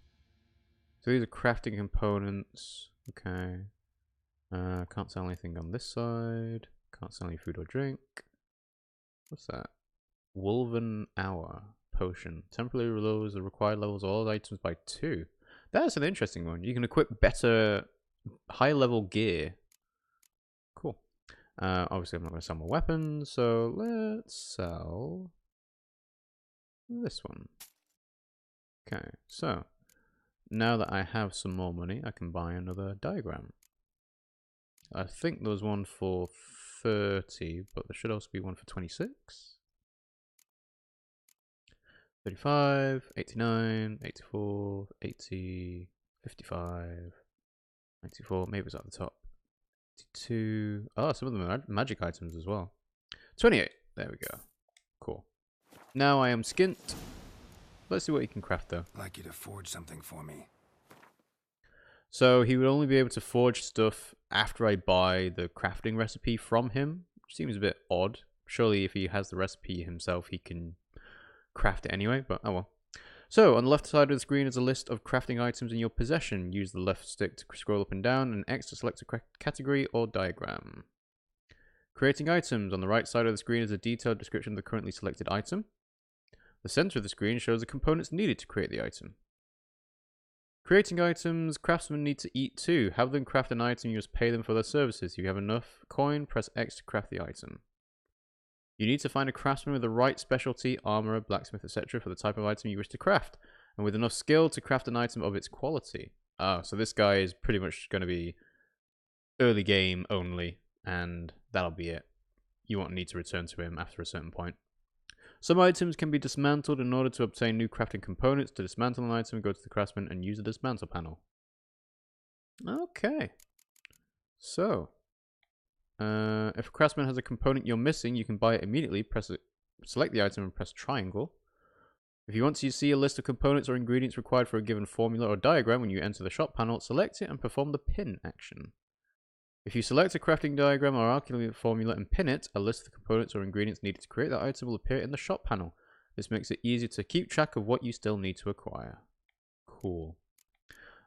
So these are crafting components. Okay. Can't sell anything on this side. Can't sell any food or drink. What's that? Wolven Hour Potion. Temporarily lowers the required levels of all items by 2. That's an interesting one. You can equip better, high level gear. Cool. Obviously I'm not going to sell more weapons, so let's sell this one. Okay, so now that I have some more money, I can buy another diagram. I think there was one for 30, but there should also be one for 26. 35, 89, 84, 80, 55, 94, maybe it's at the top. 82. Oh, some of them are magic items as well. 28. There we go. Cool. Now I am skint. Let's see what he can craft though. I'd like you to forge something for me. So he would only be able to forge stuff after I buy the crafting recipe from him, which seems a bit odd. Surely if he has the recipe himself, he can craft it anyway, but oh well. So, on the left side of the screen is a list of crafting items in your possession. Use the left stick to scroll up and down, and X to select a category or diagram. Creating items. On the right side of the screen is a detailed description of the currently selected item. The center of the screen shows the components needed to create the item. Creating items. Craftsmen need to eat too. Have them craft an item, you must pay them for their services. If you have enough coin, press X to craft the item. You need to find a craftsman with the right specialty, armor, blacksmith, etc. for the type of item you wish to craft, and with enough skill to craft an item of its quality. Ah, so this guy is pretty much going to be early game only, and that'll be it. You won't need to return to him after a certain point. Some items can be dismantled. In order to obtain new crafting components. To dismantle an item, go to the craftsman and use the dismantle panel. Okay. So... if a craftsman has a component you're missing, you can buy it immediately. Select the item and press triangle. If you want to see a list of components or ingredients required for a given formula or diagram when you enter the shop panel, select it and perform the pin action. If you select a crafting diagram or alchemy formula and pin it, a list of the components or ingredients needed to create that item will appear in the shop panel. This makes it easier to keep track of what you still need to acquire. Cool.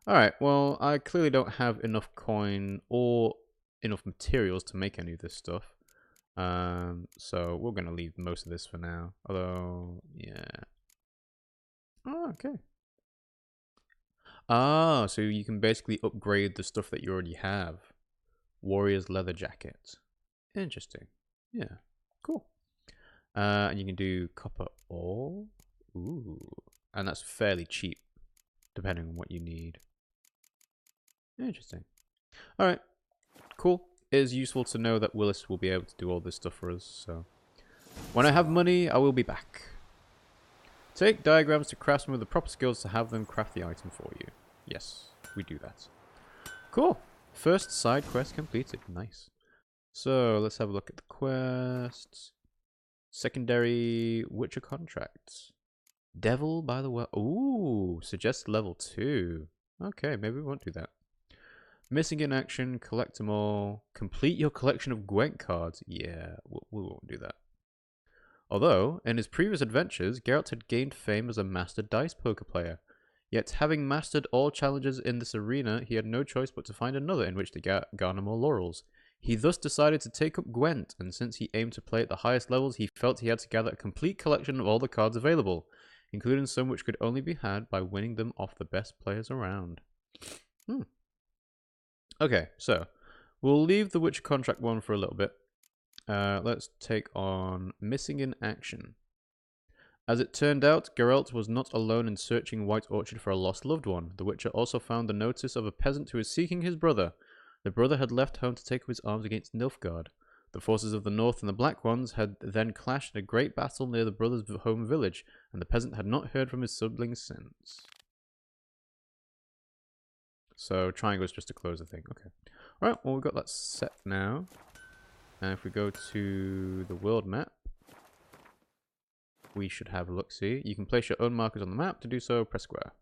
Alright, well, I clearly don't have enough coin or enough materials to make any of this stuff, so we're gonna leave most of this for now. Although, yeah. Oh, okay. Ah, so you can basically upgrade the stuff that you already have. Warrior's leather jacket. Interesting. Yeah. Cool. And you can do copper ore. Ooh, and that's fairly cheap, depending on what you need. Interesting. All right. Cool. It is useful to know that Willis will be able to do all this stuff for us, so... When I have money, I will be back. Take diagrams to craftsmen with the proper skills to have them craft the item for you. Yes, we do that. Cool. First side quest completed. Nice. So, let's have a look at the quests. Secondary Witcher contracts. Devil by the well. Ooh, suggest level 2. Okay, maybe we won't do that. Missing in action, collect them all. Complete your collection of Gwent cards. Yeah, we won't do that. Although, in his previous adventures, Geralt had gained fame as a master dice poker player. Yet, having mastered all challenges in this arena, he had no choice but to find another in which to garner more laurels. He thus decided to take up Gwent, and since he aimed to play at the highest levels, he felt he had to gather a complete collection of all the cards available, including some which could only be had by winning them off the best players around. Okay, so we'll leave the Witcher contract one for a little bit. Let's take on Missing in Action. As it turned out, Geralt was not alone in searching White Orchard for a lost loved one. The Witcher also found the notice of a peasant who was seeking his brother. The brother had left home to take up his arms against Nilfgaard. The forces of the North and the Black Ones had then clashed in a great battle near the brother's home village, and the peasant had not heard from his siblings since. So, triangle is just to close the thing. Okay. Alright, well, we've got that set now. And if we go to the world map, we should have a look-see. You can place your own markers on the map. To do so, press square.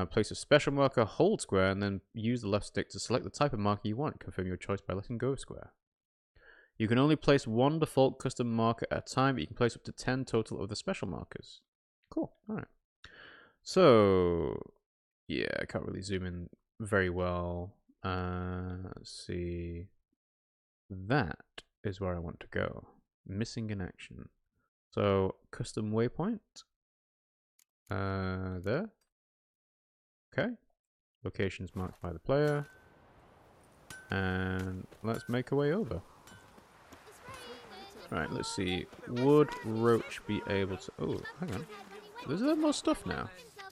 Place a special marker, hold square, and then use the left stick to select the type of marker you want. Confirm your choice by letting go of square. You can only place one default custom marker at a time, but you can place up to 10 total of the special markers. Cool. Alright. So... yeah, I can't really zoom in very well. Let's see. That is where I want to go. Missing in action. So, custom waypoint. There. Okay. Locations marked by the player. And let's make our way over. Right, let's see. Would Roach be able to... oh, hang on. Is there more stuff now?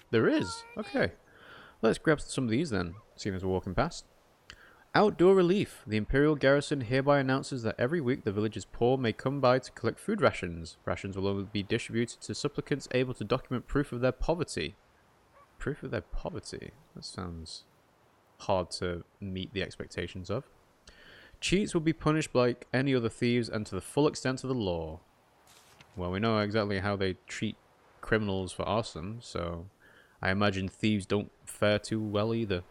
There is. Okay. Let's grab some of these then, seeing as we're walking past. Outdoor relief. The Imperial garrison hereby announces that every week the village's poor may come by to collect food rations. Rations will only be distributed to supplicants able to document proof of their poverty. Proof of their poverty? That sounds hard to meet the expectations of. Cheats will be punished like any other thieves and to the full extent of the law. Well, we know exactly how they treat criminals for arson, so I imagine thieves don't fare too well either.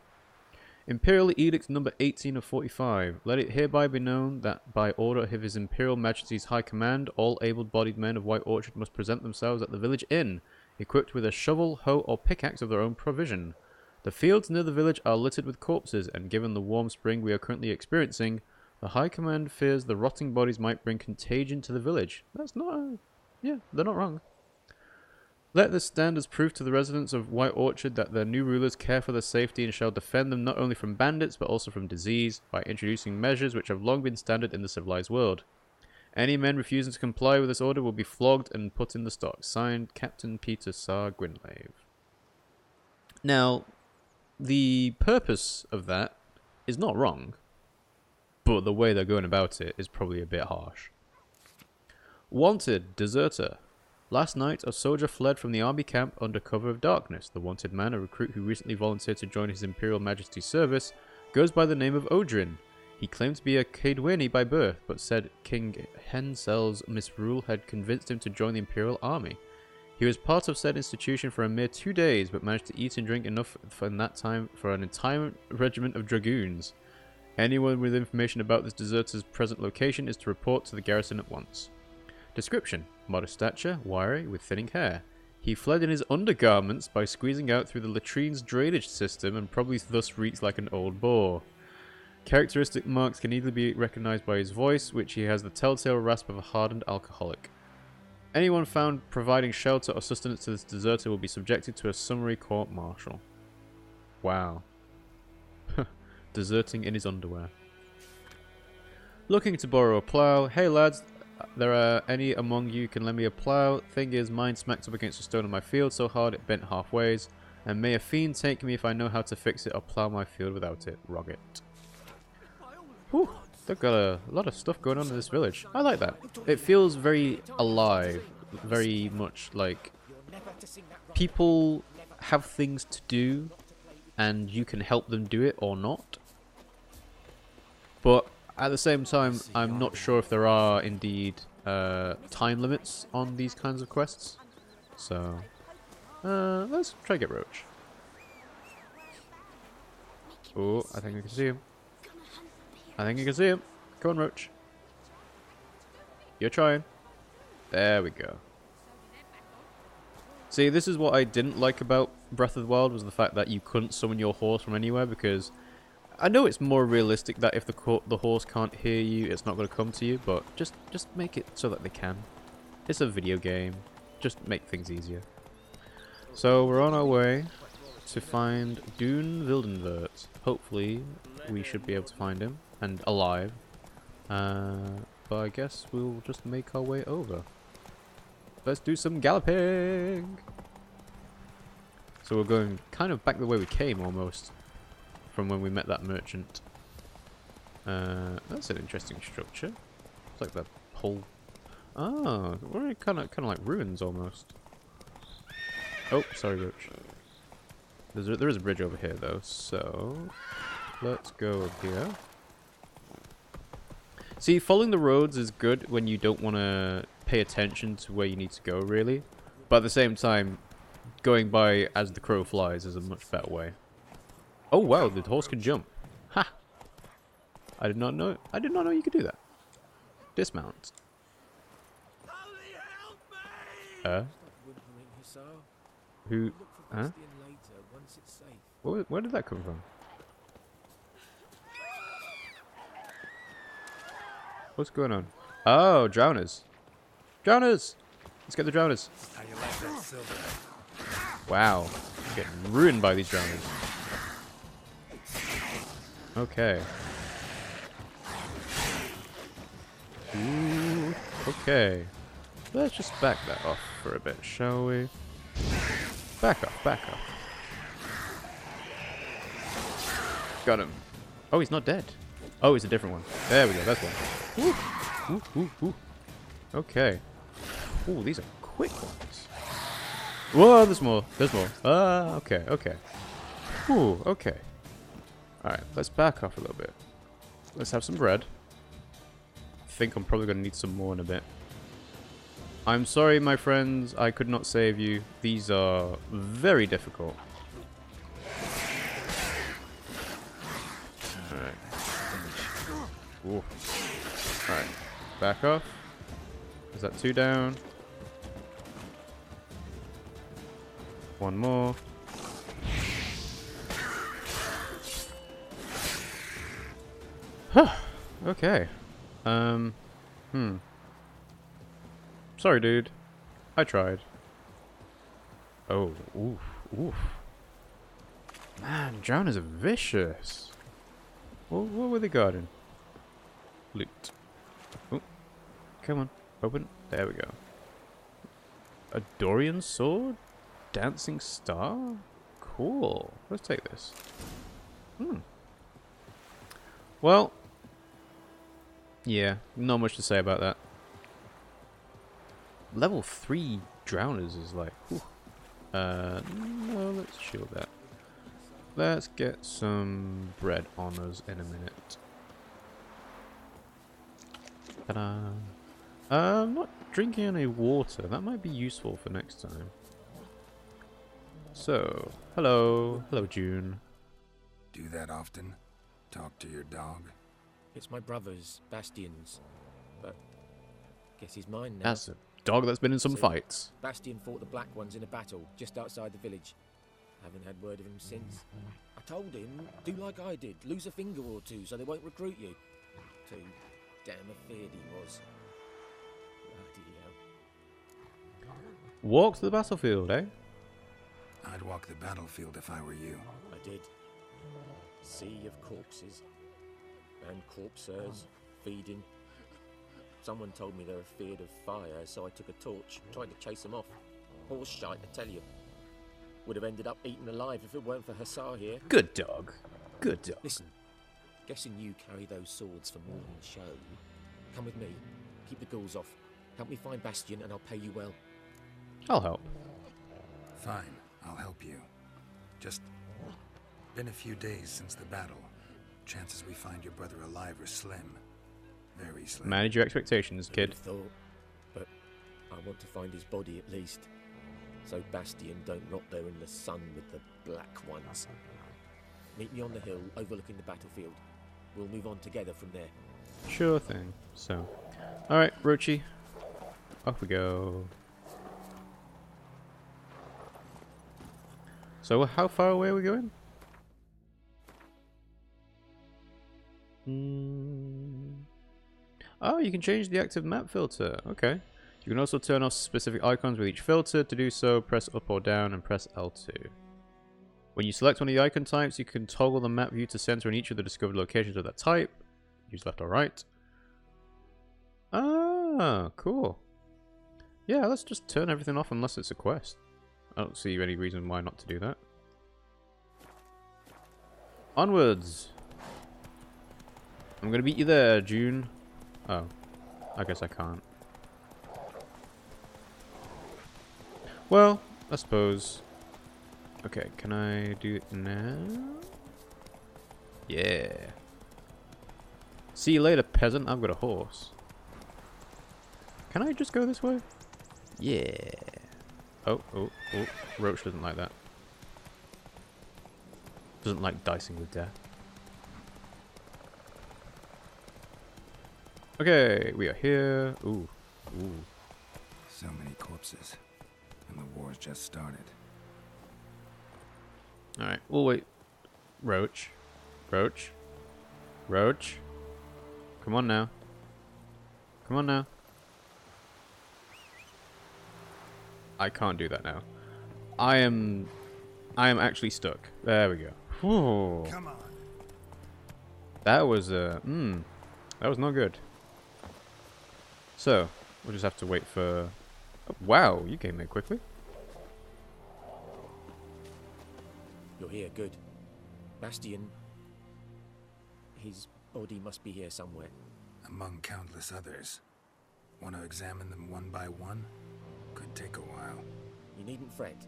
Imperial Edict number 18 of 45. Let it hereby be known that by order of His Imperial Majesty's High Command, all able-bodied men of White Orchard must present themselves at the village inn, equipped with a shovel, hoe, or pickaxe of their own provision. The fields near the village are littered with corpses, and given the warm spring we are currently experiencing, the High Command fears the rotting bodies might bring contagion to the village. That's not... yeah, they're not wrong. Let this stand as proof to the residents of White Orchard that their new rulers care for their safety and shall defend them not only from bandits but also from disease by introducing measures which have long been standard in the civilized world. Any men refusing to comply with this order will be flogged and put in the stocks. Signed, Captain Peter Sar Gwynlave. Now, the purpose of that is not wrong, but the way they're going about it is probably a bit harsh. Wanted, deserter. Last night, a soldier fled from the army camp under cover of darkness. The wanted man, a recruit who recently volunteered to join His Imperial Majesty's service, goes by the name of Odrin. He claimed to be a Caedwini by birth, but said King Hensel's misrule had convinced him to join the Imperial Army. He was part of said institution for a mere 2 days, but managed to eat and drink enough in that time for an entire regiment of dragoons. Anyone with information about this deserter's present location is to report to the garrison at once. Description: modest stature, wiry, with thinning hair. He fled in his undergarments by squeezing out through the latrine's drainage system and probably thus reeks like an old boar. Characteristic marks can easily be recognized by his voice, which he has the telltale rasp of a hardened alcoholic. Anyone found providing shelter or sustenance to this deserter will be subjected to a summary court-martial. Wow. Deserting in his underwear. Looking to borrow a plough. Hey lads, there are any among you can lend me a plough? Thing is, mine smacked up against a stone in my field so hard it bent halfways, and may a fiend take me if I know how to fix it or plough my field without it. Roggett. Whew, they've got a lot of stuff going on in this village. I like that. It feels very alive, very much like people have things to do and you can help them do it or not. But at the same time, I'm not sure if there are indeed time limits on these kinds of quests. So, let's try to get Roach. Oh, I think I can see him. I think you can see him. Come on, Roach. You're trying. There we go. See, this is what I didn't like about Breath of the Wild, was the fact that you couldn't summon your horse from anywhere, because I know it's more realistic that if the horse can't hear you, it's not going to come to you, but just make it so that they can. It's a video game. Just make things easier. So we're on our way to find Dune Wildenvert. Hopefully we should be able to find him, and alive. But I guess we'll just make our way over. Let's do some galloping! So we're going kind of back the way we came, almost, from when we met that merchant. That's an interesting structure. It's like the whole... Oh, we're kind of like ruins, almost. Oh, sorry, Roach. There is a bridge over here, though, so... Let's go up here. See, following the roads is good when you don't want to pay attention to where you need to go, really. But at the same time, going by as the crow flies is a much better way. Oh wow, the horse can jump. Ha! I did not know you could do that. Dismount. Who? Huh? Where did that come from? What's going on? Oh, drowners. Drowners! Let's get the drowners. Wow. I'm getting ruined by these drowners. Okay. Ooh, okay. Let's just back that off for a bit, shall we? Back off, back off. Got him. Oh, he's not dead. Oh, it's a different one. There we go. That's one. Woo. Ooh, ooh, ooh. Okay. Ooh, these are quick ones. Whoa, there's more. There's more. Ah, okay, okay. Ooh, okay. Alright, let's back off a little bit. Let's have some bread. I think I'm probably going to need some more in a bit. I'm sorry, my friends. I could not save you. These are very difficult. Alright. Ooh. Alright. Back off. Is that 2 down? One more. Okay. Sorry, dude. I tried. Oh, oof, oof. Man, drowners are vicious. What were they guarding? Loot. Oh, come on, open. There we go. A Dorian sword? Dancing star? Cool. Let's take this. Well, yeah, not much to say about that. Level 3 drowners is like, whew. No, let's shield that. Let's get some bread on us in a minute. Ta-da. I'm not drinking any water. That might be useful for next time. So, hello. Hello, June. Do that often? Talk to your dog? It's my brother's, Bastion's, but guess he's mine now. That's a dog that's been in some fights. Bastion fought the Black Ones in a battle just outside the village. Haven't had word of him since. I told him, do like I did, lose a finger or two so they won't recruit you. Too damn afeard he was. Bloody hell. Walk to the battlefield, eh? I'd walk the battlefield if I were you. I did. Sea of corpses. And corpsers, feeding. Someone told me they were feared of fire, so I took a torch, tried to chase them off. Horse shite, I tell you. Would have ended up eaten alive if it weren't for Hussar here. Good dog. Good dog. Listen, guessing you carry those swords for more than show. Come with me. Keep the ghouls off. Help me find Bastion and I'll pay you well. I'll help. Fine, I'll help you. Just been a few days since the battle. Chances we find your brother alive are slim. Very slim. Manage your expectations, kid. Thought, but I want to find his body at least. So Bastion don't rot there in the sun with the Black Ones. Meet me on the hill overlooking the battlefield. We'll move on together from there. Sure thing. So, alright, Rochi. Off we go. So, how far away are we going? Oh, you can change the active map filter. Okay. You can also turn off specific icons with each filter. To do so, press up or down and press L2. When you select one of the icon types, you can toggle the map view to center in each of the discovered locations of that type. Use left or right. Ah, cool. Yeah, let's just turn everything off unless it's a quest. I don't see any reason why not to do that. Onwards! I'm gonna beat you there, June. Oh. I guess I can't. Well, I suppose. Okay, can I do it now? Yeah. See you later, peasant. I've got a horse. Can I just go this way? Yeah. Oh. Roach doesn't like that. Doesn't like dicing with death. Okay, we are here. Ooh. So many corpses. And the war's just started. Alright, we'll wait. Roach. Come on now. I can't do that now. I am actually stuck. There we go. Whew. Come on. That was that was not good. So, we'll just have to wait for... Oh, wow, you came in quickly. You're here, good. Bastion. His body must be here somewhere. Among countless others. Want to examine them one by one? Could take a while. You needn't fret.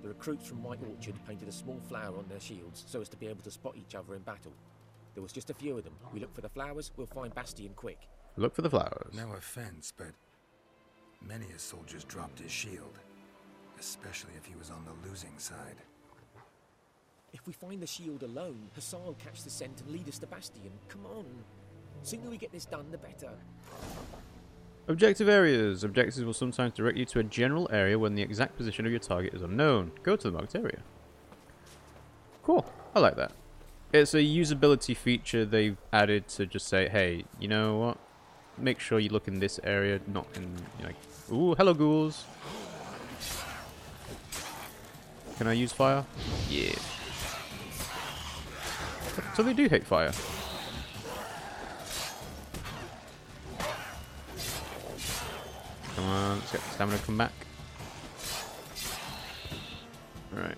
The recruits from White Orchard painted a small flower on their shields so as to be able to spot each other in battle. There was just a few of them. We look for the flowers, we'll find Bastion quick. Look for the flowers. No offense, but many a soldier's dropped his shield. Especially if he was on the losing side. If we find the shield alone, Hassan will catch the scent and lead us to Bastion. Come on. Sooner we get this done, the better. Objective areas. Objectives will sometimes direct you to a general area when the exact position of your target is unknown. Go to the marked area. Cool. I like that. It's a usability feature they've added to just say, hey, you know what? Make sure you look in this area, not in, you know, ooh, hello ghouls. Can I use fire? Yeah. So they do hate fire. Come on, let's get the stamina to come back. Alright.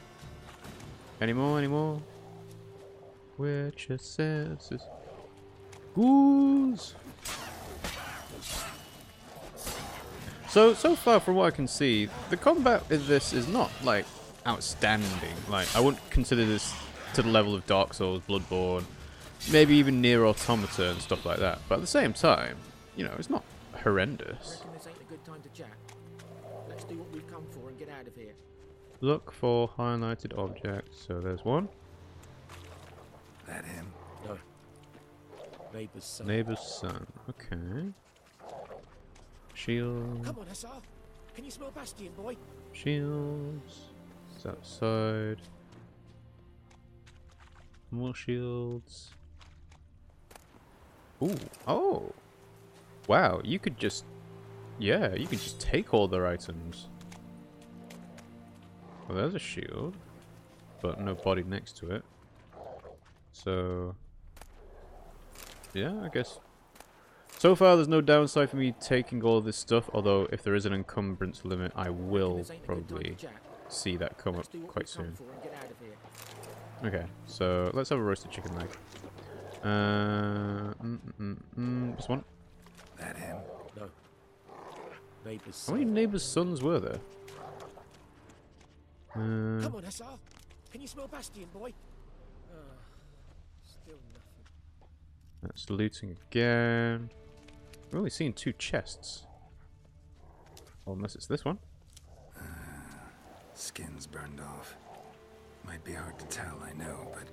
Any more? Any more? Witcher senses. Ghouls! So far from what I can see, the combat in this is not, like, outstanding. Like, I wouldn't consider this to the level of Dark Souls, Bloodborne, maybe even Nier Automata and stuff like that. But at the same time, you know, it's not horrendous. Reckon this ain't a good time to chat. Let's do what we've come for and get out of here. Look for highlighted objects. So there's one. That him? No. Neighbour's son. Neighbour's son. Okay. Shield. Come on, Hussar. Can you smell Bastion, boy? Shields. It's outside. More shields. Ooh. Oh. Wow. You could just... Yeah, you could just take all their items. Well, there's a shield. But no body next to it. So... Yeah, I guess... So far, there's no downside for me taking all of this stuff, although if there is an encumbrance limit, I will probably see that come up quite soon. Okay, so let's have a roasted chicken leg. This one? That him? No. Neighbour's How son. many neighbours' sons were there? Come on, Hussar. Can you smell Bastion, boy? Still nothing. That's looting again. We've only seen 2 chests. Well, unless it's this one. Skin's burned off. Might be hard to tell, I know, but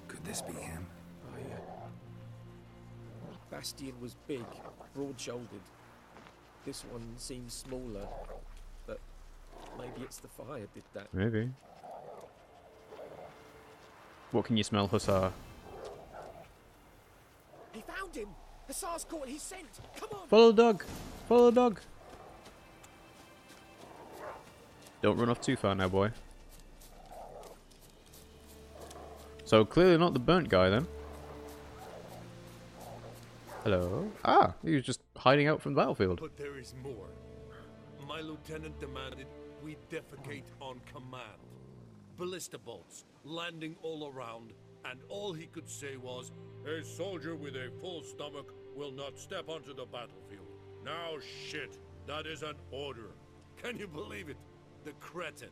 could this be him? Bastion was big, broad-shouldered. This one seems smaller, but maybe it's the fire did that. Maybe. What can you smell, Hussar? He found him! Hussar's caught his scent! Come on! Follow the dog! Follow the dog! Don't run off too far now, boy. So clearly not the burnt guy then. Hello? Ah, he was just hiding out from the battlefield. But there is more. My lieutenant demanded we defecate on command. Ballista bolts landing all around, and all he could say was, "A soldier with a full stomach will not step onto the battlefield." Now shit, that is an order. Can you believe it? The cretin.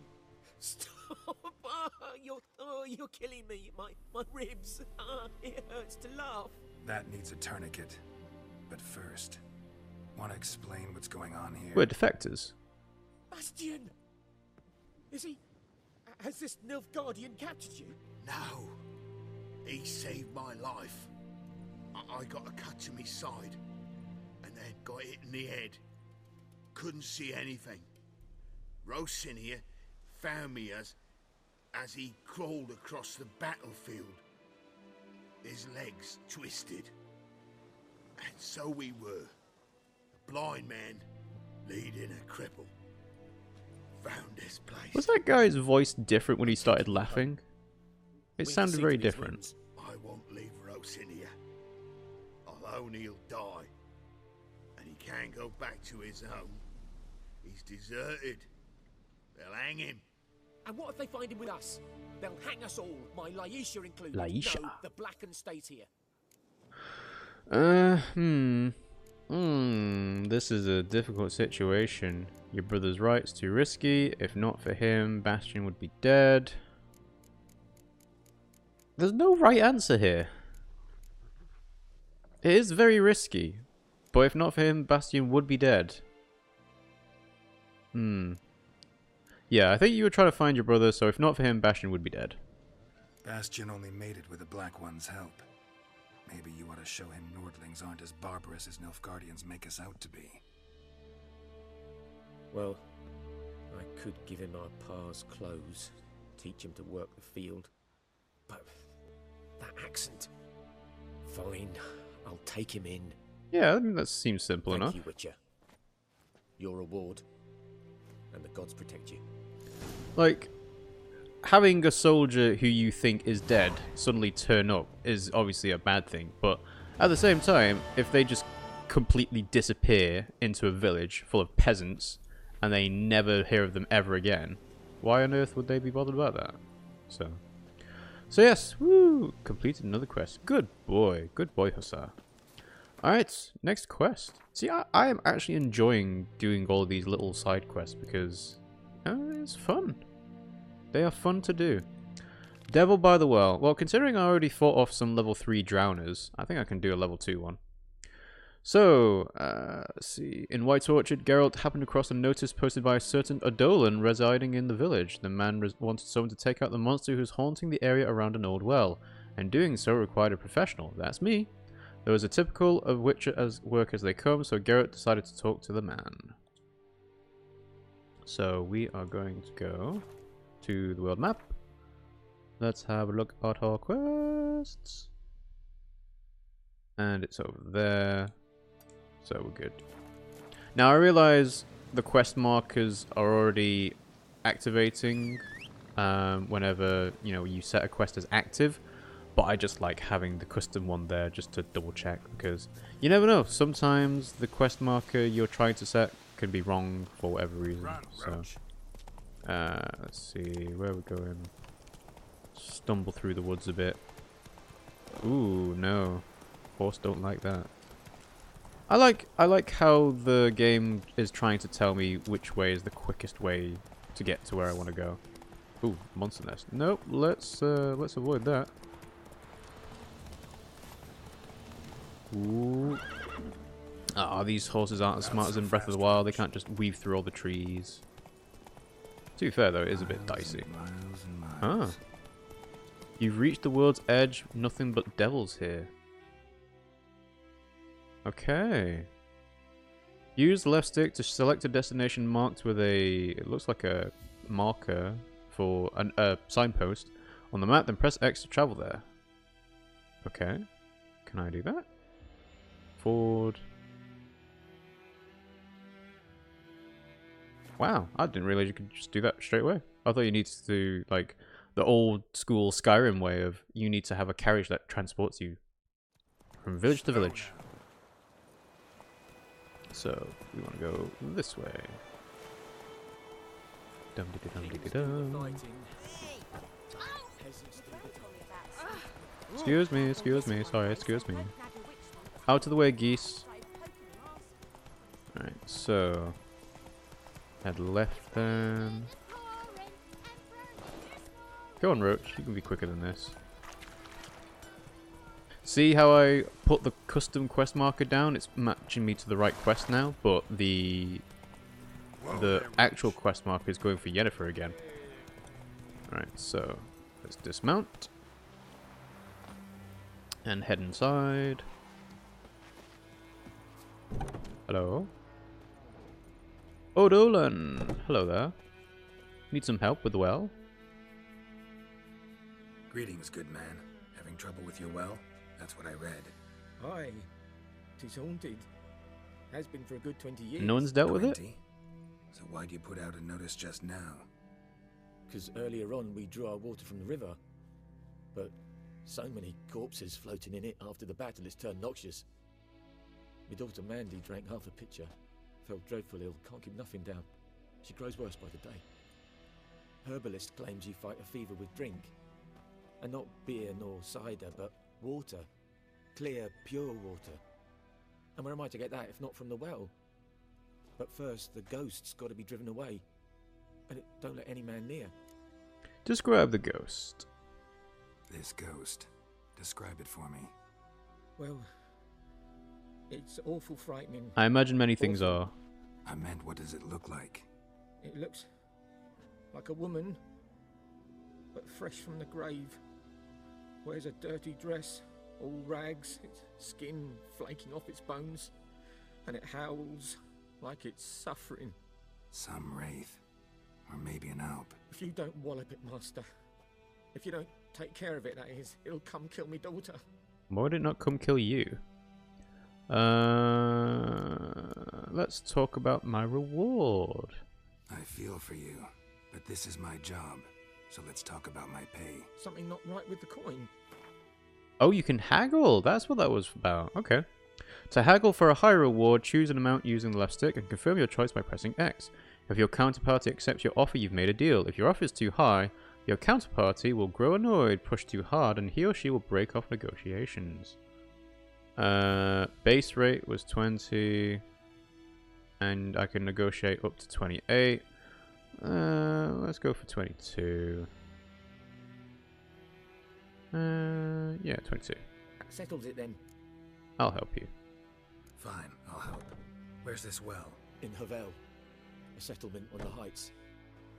Stop! You're killing me. My ribs. It hurts to laugh. That needs a tourniquet. But first, want to explain what's going on here? We're defectors. Bastion! Is he... Has this Nilfgaardian captured you? No. He saved my life. I got a cut to my side, and then got hit in the head. Couldn't see anything. Rosinia found me as he crawled across the battlefield. His legs twisted. And so we were. A blind man leading a cripple. Found this place. Was that guy's voice different when he started laughing? It sounded very different. I won't leave Rosinia. Alone he'll die. And he can't go back to his home. He's deserted. They'll hang him. And what if they find him with us? They'll hang us all, my Laisha included. Laisha? No, the Blacken stays here. This is a difficult situation. Your brother's right's too risky. If not for him, Bastion would be dead. There's no right answer here. It is very risky. But if not for him, Bastion would be dead. Yeah, I think you were trying to find your brother, so if not for him, Bastion would be dead. Bastion only made it with the Black One's help. Maybe you ought to show him Nordlings aren't as barbarous as Nilfgaardians make us out to be. Well, I could give him our pa's clothes, teach him to work the field. But that accent... Fine, I'll take him in. Yeah, I mean, that seems simple enough. Thank you, Witcher. Your reward. And the gods protect you. Like, having a soldier who you think is dead suddenly turn up is obviously a bad thing, but at the same time, if they just completely disappear into a village full of peasants and they never hear of them ever again, why on earth would they be bothered about that? So yes, woo, completed another quest. Good boy, Hussar. Alright, next quest. See, I am actually enjoying doing all of these little side quests because it's fun. They are fun to do. Devil by the Well. Well, considering I already fought off some level 3 drowners, I think I can do a level 2 one. So, let's see. In White Orchard, Geralt happened across a notice posted by a certain Adolan residing in the village. The man wanted someone to take out the monster who's haunting the area around an old well, and doing so required a professional. That's me. There was a typical of Witcher as work as they come, so Geralt decided to talk to the man. So we are going to go to the world map. Let's have a look at our quests. And it's over there. So we're good. Now I realize the quest markers are already activating whenever, you know, you set a quest as active. But I just like having the custom one there just to double check, because you never know. Sometimes the quest marker you're trying to set can be wrong for whatever reason. So, let's see where we're going. Stumble through the woods a bit. Ooh, no. Horse don't like that. I like how the game is trying to tell me which way is the quickest way to get to where I want to go. Ooh, monster nest. Nope, let's avoid that. Ooh. Ah, these horses aren't as smart as in Breath of the Wild. They can't just weave through all the trees. To be fair, though, it is a bit dicey. Ah. You've reached the world's edge. Nothing but devils here. Okay. Use the left stick to select a destination marked with a... It looks like a marker for a signpost on the map. Then press X to travel there. Okay. Can I do that? Forward. Wow, I didn't realize you could just do that straight away. I thought you needed to do like the old school Skyrim way of you need to have a carriage that transports you from village to village. So we want to go this way. Dum dum dum dum dum. Excuse me, sorry, excuse me. Out of the way, geese. Alright, so... Head left then. Go on, Roach, you can be quicker than this. See how I put the custom quest marker down? It's matching me to the right quest now, but the actual quest marker is going for Yennefer again. Alright, so let's dismount. And head inside. Hello. Oh, Dolan. Hello there. Need some help with the well? Greetings, good man. Having trouble with your well? That's what I read. Aye. 'Tis haunted. Has been for a good 20 years. No one's dealt with it? So why'd you put out a notice just now? 'Cause earlier on we drew our water from the river. But so many corpses floating in it after the battle it's turned noxious. My daughter Mandy drank half a pitcher. Felt dreadful ill, can't keep nothing down. She grows worse by the day. Herbalist claims you fight a fever with drink. And not beer nor cider, but water. clear, pure water. And where am I to get that if not from the well? But first, the ghost's got to be driven away. And don't let any man near. Describe the ghost. This ghost. Describe it for me. Well, it's awful frightening. I imagine many things are. I meant, what does it look like? It looks like a woman, but fresh from the grave. Wears a dirty dress, all rags, its skin flaking off its bones, and it howls like it's suffering. Some wraith. Or maybe an alp. If you don't wallop it, Master, if you don't take care of it, that is, it'll come kill me daughter. Why would it not come kill you? Let's talk about my reward. I feel for you, but this is my job, so let's talk about my pay. Something not right with the coin. Oh, you can haggle. That's what that was about. Okay. To haggle for a high reward, choose an amount using the left stick and confirm your choice by pressing X. If your counterparty accepts your offer, you've made a deal. If your offer is too high, your counterparty will grow annoyed, push too hard, and he or she will break off negotiations. Base rate was 20, and I can negotiate up to 28. Let's go for 22. Yeah, 22. That settles it then. I'll help you. Fine, I'll help. Where's this well? In Havel, a settlement on the heights.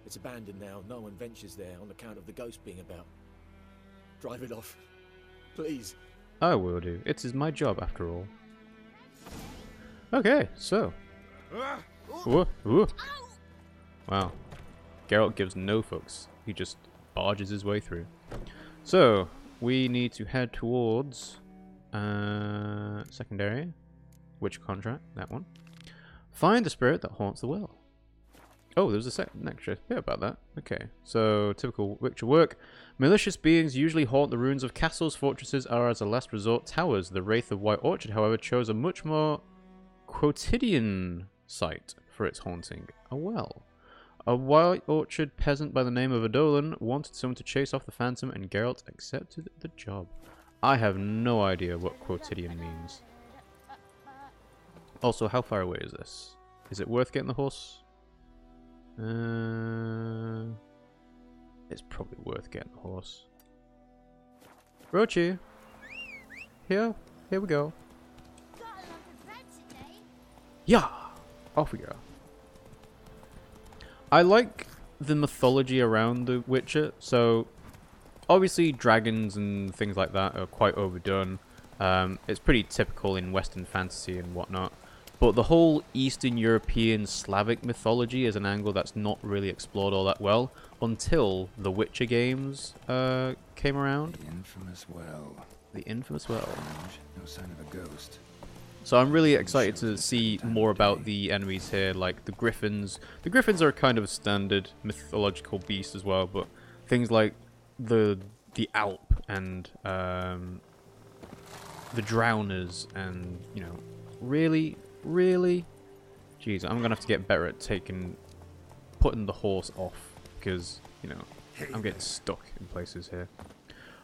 It's abandoned now. No one ventures there on account of the ghost being about. Drive it off, please. I will do. It is my job, after all. Okay, so. Ooh, ooh. Wow. Geralt gives no fucks. He just barges his way through. So, we need to head towards secondary. Which contract? That one. Find the spirit that haunts the well. Oh, there's an extra bit about that. Okay, so typical Witcher work. Malicious beings usually haunt the ruins of castles, fortresses, or as a last resort, towers. The Wraith of White Orchard, however, chose a much more quotidian site for its haunting. A well. A White Orchard peasant by the name of Adolan wanted someone to chase off the phantom, and Geralt accepted the job. I have no idea what quotidian means. Also, how far away is this? Is it worth getting the horse? It's probably worth getting the horse. Rochi! Here we go. Yeah! Off we go. I like the mythology around The Witcher, so obviously dragons and things like that are quite overdone. It's pretty typical in Western fantasy and whatnot. But the whole Eastern European Slavic mythology is an angle that's not really explored all that well until the Witcher games came around. The infamous well. The infamous well. No sign of a ghost. So I'm really excited to see more about the enemies here, like the griffins. The griffins are a kind of a standard mythological beast as well, but things like the Alp and the Drowners and, you know, really? Jeez, I'm gonna have to get better at putting the horse off, because, you know, I'm getting stuck in places here.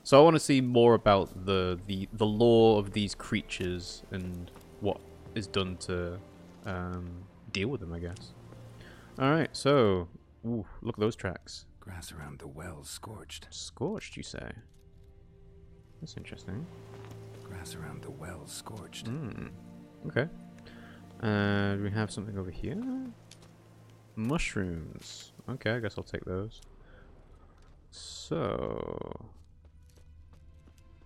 So I want to see more about the lore of these creatures and what is done to deal with them, I guess. Alright, so, ooh, look at those tracks. Grass around the well scorched. Scorched, you say? That's interesting. Grass around the well scorched. Okay. Do we have something over here? Mushrooms. Okay, I guess I'll take those. So,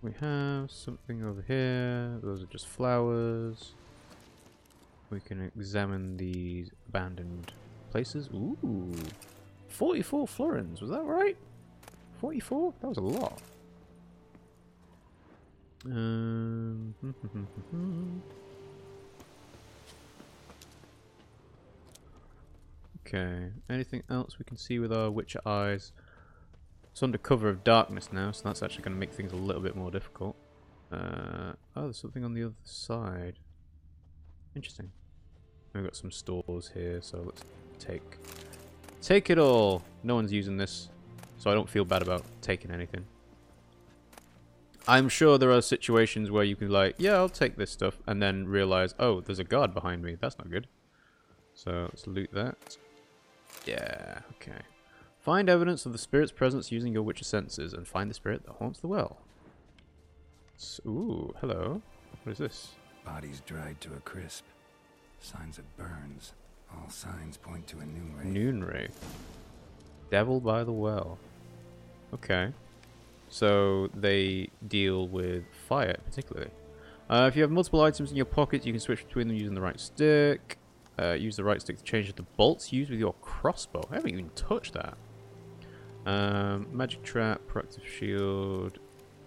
we have something over here. Those are just flowers. We can examine these abandoned places. Ooh, 44 florins. Was that right? 44? That was a lot. Okay, anything else we can see with our Witcher eyes? It's under cover of darkness now, so that's actually going to make things a little bit more difficult. Oh, there's something on the other side. Interesting. We've got some stores here, so let's take it all. No one's using this, so I don't feel bad about taking anything. I'm sure there are situations where you can like, yeah, I'll take this stuff, and then realize, oh, there's a guard behind me. That's not good. So let's loot that. Yeah, okay. Find evidence of the spirit's presence using your witcher senses, and find the spirit that haunts the well. Ooh, hello. What is this? Bodies dried to a crisp. Signs of burns. All signs point to a noon wraith. Noon wraith. Devil by the well. Okay. So they deal with fire particularly. If you have multiple items in your pockets, you can switch between them using the right stick. Use the right stick to change the bolts used with your crossbow. I haven't even touched that. Magic trap, proactive shield.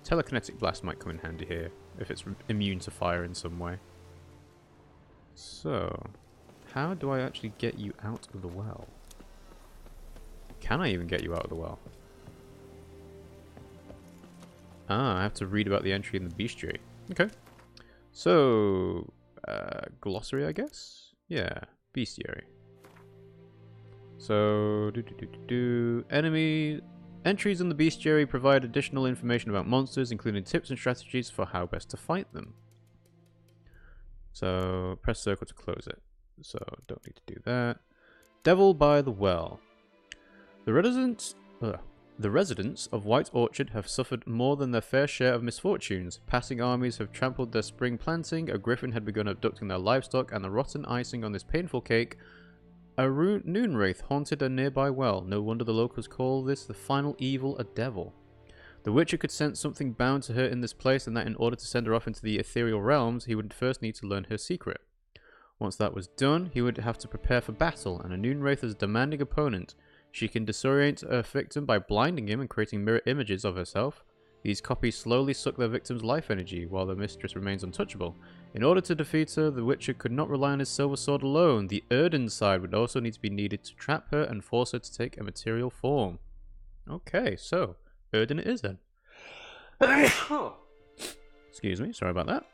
Telekinetic blast might come in handy here if it's immune to fire in some way. So, how do I actually get you out of the well? Can I even get you out of the well? Ah, I have to read about the entry in the bestiary. Okay. So, glossary, I guess? Yeah, bestiary. So, entries in the bestiary provide additional information about monsters, including tips and strategies for how best to fight them. So, press circle to close it. So, don't need to do that. Devil by the well. The residents of White Orchard have suffered more than their fair share of misfortunes. Passing armies have trampled their spring planting, a griffin had begun abducting their livestock, and the rotten icing on this painful cake, a noon wraith haunted a nearby well. No wonder the locals call this the final evil, a devil. The Witcher could sense something bound to her in this place, and that in order to send her off into the ethereal realms, he would first need to learn her secret. Once that was done, he would have to prepare for battle, and a noon wraith is a demanding opponent. She can disorient her victim by blinding him and creating mirror images of herself. These copies slowly suck their victim's life energy, while their mistress remains untouchable. In order to defeat her, the Witcher could not rely on his silver sword alone. The Erden side would also need to be needed to trap her and force her to take a material form. Okay, so, Erden it is then. Excuse me, sorry about that.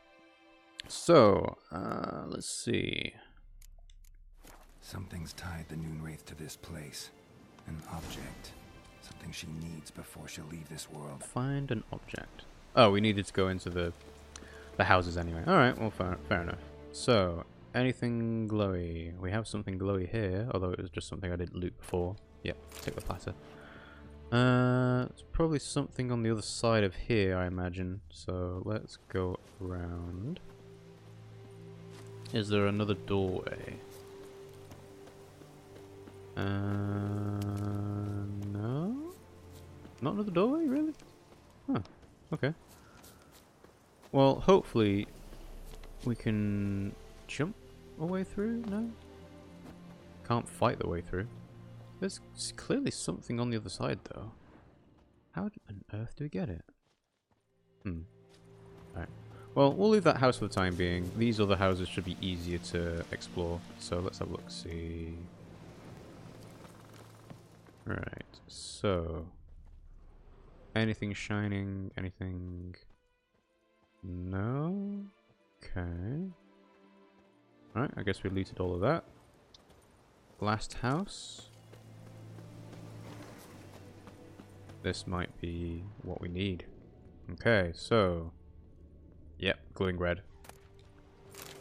So, let's see. Something's tied the noon wraith to this place. An object. Something she needs before she'll leave this world. Find an object. Oh, we needed to go into the houses anyway. Alright, well, fair enough. So, anything glowy? We have something glowy here, although it was just something I didn't loot before. Yep, take the platter. It's probably something on the other side of here, I imagine. So, let's go around. Is there another doorway? No? Not another doorway, really? Huh, okay. Well, hopefully we can jump our way through? No? Can't fight the way through. There's clearly something on the other side, though. How on earth do we get it? Alright. Well, we'll leave that house for the time being. These other houses should be easier to explore. So let's have a look, see. Right, so anything shining? Anything? No? Okay. Alright, I guess we looted all of that. Last house. This might be what we need. Okay, so yep, glowing red.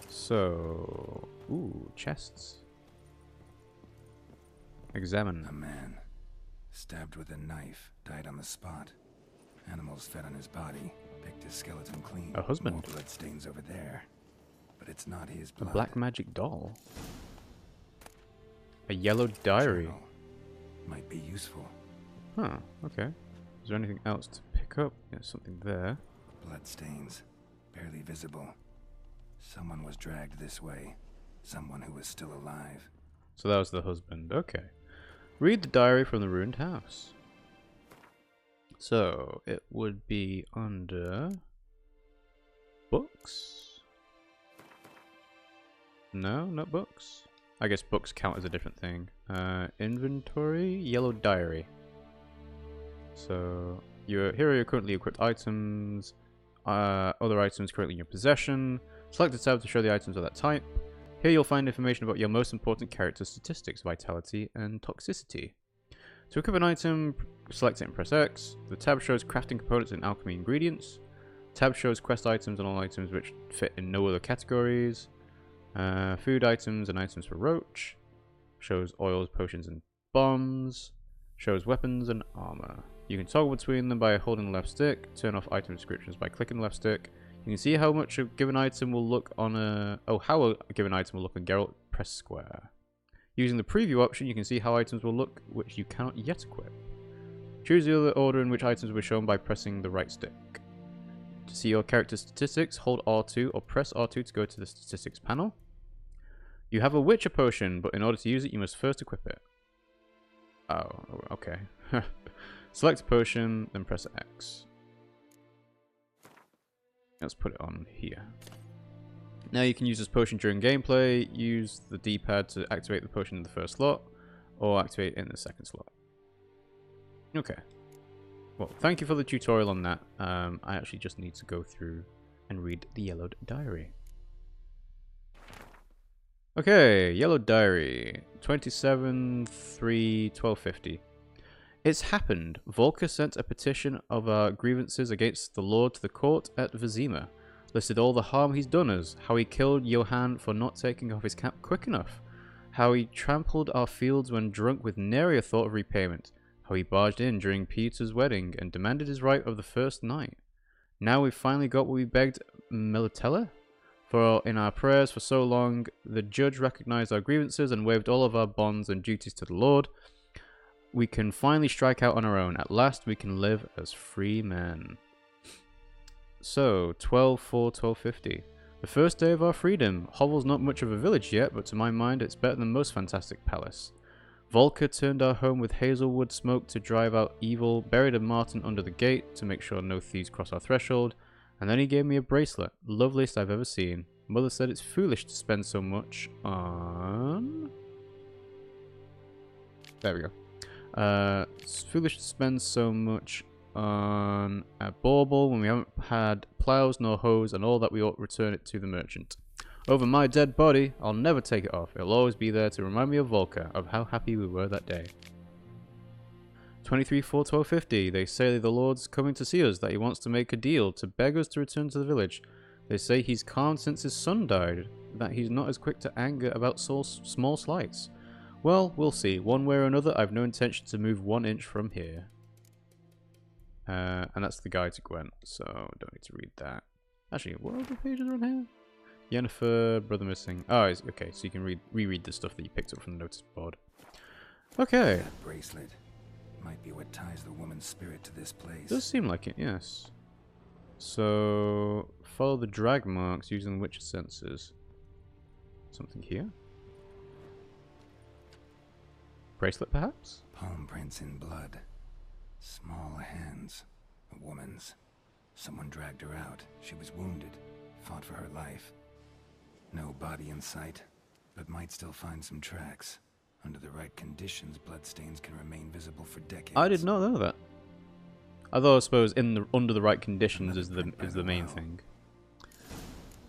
So, ooh, chests. Examine. A man. Stabbed with a knife, died on the spot. Animals fed on his body, picked his skeleton clean. A husband. More blood stains over there. But it's not his blood. A black magic doll. A yellow diary. Journal. Might be useful. Huh, okay. Is there anything else to pick up? Yeah, something there. Blood stains. Barely visible. Someone was dragged this way. Someone who was still alive. So that was the husband. Okay. Read the diary from the ruined house. So, it would be under books? No, not books. I guess books count as a different thing. Inventory, yellow diary. So, here are your currently equipped items. Other items currently in your possession. Select the tab to show the items of that type. Here you'll find information about your most important character statistics, vitality, and toxicity. To equip an item, select it and press X. The tab shows crafting components and alchemy ingredients. tab shows quest items and all items which fit in no other categories. Food items and items for Roach. Shows oils, potions, and bombs. Shows weapons and armor. You can toggle between them by holding the left stick. Turn off item descriptions by clicking the left stick. You can see how much a given item will look on how a given item will look on Geralt. Press square. Using the preview option, you can see how items will look which you cannot yet equip. Choose the other order in which items will be shown by pressing the right stick. To see your character's statistics, hold R2 or press R2 to go to the statistics panel. You have a Witcher potion, but in order to use it, you must first equip it. Oh, okay. Select a potion, then press X. Let's put it on here. Now you can use this potion during gameplay. Use the D-pad to activate the potion in the first slot, or activate it in the second slot. Okay. Well, thank you for the tutorial on that. I actually just need to go through and read the Yellowed Diary. Okay, Yellowed Diary, 27/3/1250. It's happened. Volker sent a petition of our grievances against the Lord to the court at Vizima. Listed all the harm he's done us, how he killed Johann for not taking off his cap quick enough, how he trampled our fields when drunk with nary a thought of repayment, how he barged in during Peter's wedding and demanded his right of the first night. Now we've finally got what we begged Militella for in our prayers for so long. The judge recognized our grievances and waived all of our bonds and duties to the Lord. We can finally strike out on our own. At last we can live as free men. So, 12/4/1250. The first day of our freedom. Hovel's not much of a village yet, but to my mind it's better than most fantastic palace. Volker turned our home with hazelwood smoke to drive out evil, buried a marten under the gate to make sure no thieves cross our threshold, and then he gave me a bracelet, loveliest I've ever seen. Mother said it's foolish to spend so much on... There we go. It's foolish to spend so much on a bauble when we haven't had plows nor hoes, and all that we ought return it to the merchant. Over my dead body, I'll never take it off. It'll always be there to remind me of Volker, of how happy we were that day. 23/4/1250. They say the Lord's coming to see us, that he wants to make a deal, to beg us to return to the village. They say he's calm since his son died, that he's not as quick to anger about small slights. Well, we'll see. One way or another, I've no intention to move 1 inch from here. And that's the guide to Gwent, so don't need to read that. Actually, what other pages are on here? Yennefer, brother missing. Oh, okay, so you can reread the stuff that you picked up from the notice board. Okay. That bracelet might be what ties the woman's spirit to this place. Does seem like it, yes. So, follow the drag marks using the Witcher senses. Something here? Bracelet, perhaps? Palm prints in blood. Small hands. A woman's. Someone dragged her out. She was wounded. Fought for her life. No body in sight, but might still find some tracks. Under the right conditions, bloodstains can remain visible for decades. I did not know that. Although I suppose under the right conditions is the main thing.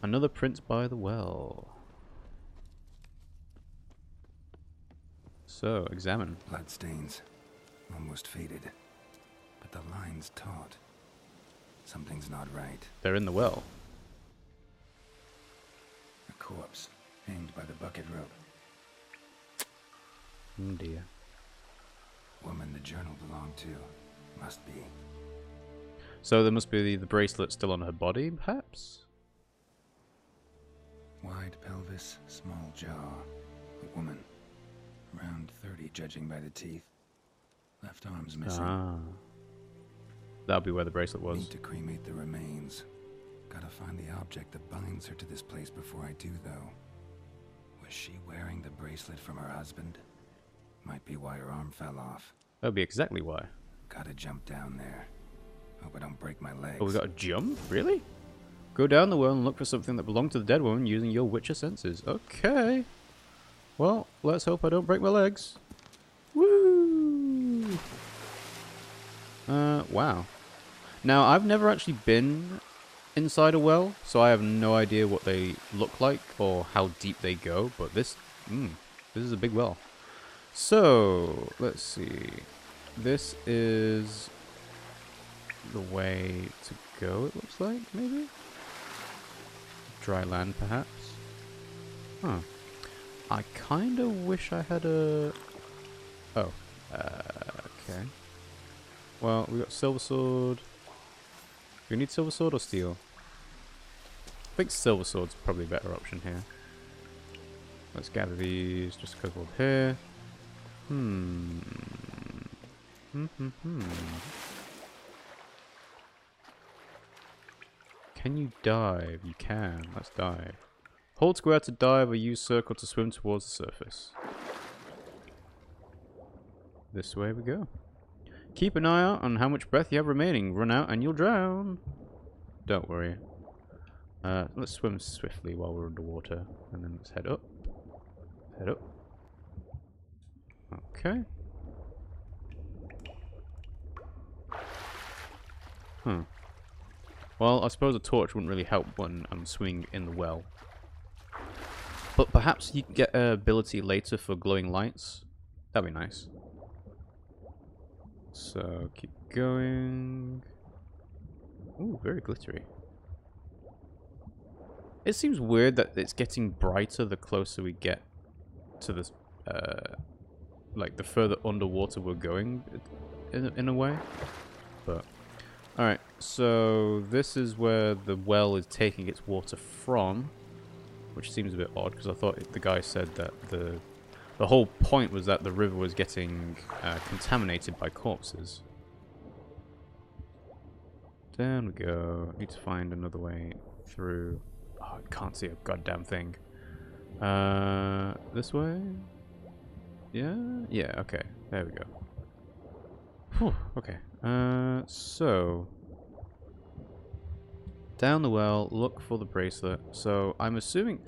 Another print by the well. So, examine. Bloodstains. Almost faded. But the line's taut. Something's not right. They're in the well. A corpse, hanged by the bucket rope. Oh dear. Woman the journal belonged to. Must be. So there must be the bracelet still on her body, perhaps? Wide pelvis, small jaw. A woman. Around 30, judging by the teeth. Left arm's missing. Ah. That'll be where the bracelet was. Need to cremate the remains. Gotta find the object that binds her to this place before I do, though. Was she wearing the bracelet from her husband? Might be why her arm fell off. That'll be exactly why. Gotta jump down there. Hope I don't break my legs. Oh, we got a jump? Really? Go down the well and look for something that belonged to the dead woman using your Witcher senses. Okay. Well, let's hope I don't break my legs. Woo! Wow. Now, I've never actually been inside a well, so I have no idea what they look like or how deep they go, but this is a big well. So, let's see. This is the way to go, it looks like, maybe? Dry land, perhaps? Huh. I kinda wish I had a... Oh. Okay. Well, we got silver sword. Do we need silver sword or steel? I think silver sword's probably a better option here. Let's gather these just because we're here. Can you dive? You can. Let's dive. Hold square to dive or use circle to swim towards the surface. This way we go. Keep an eye out on how much breath you have remaining. Run out and you'll drown. Don't worry. Let's swim swiftly while we're underwater. And then let's head up. Head up. Okay. Huh. Well, I suppose a torch wouldn't really help when I'm swimming in the well. But perhaps you can get an ability later for glowing lights. That'd be nice. So, keep going. Ooh, very glittery. It seems weird that it's getting brighter the closer we get to this, like the further underwater we're going, in a way. But, alright, so this is where the well is taking its water from, which seems a bit odd because I thought the guy said that the whole point was that the river was getting contaminated by corpses. Down we go. Need to find another way through. Oh, I can't see a goddamn thing. This way? Yeah? Yeah, okay. There we go. Whew, okay. So... Down the well, look for the bracelet. So, I'm assuming...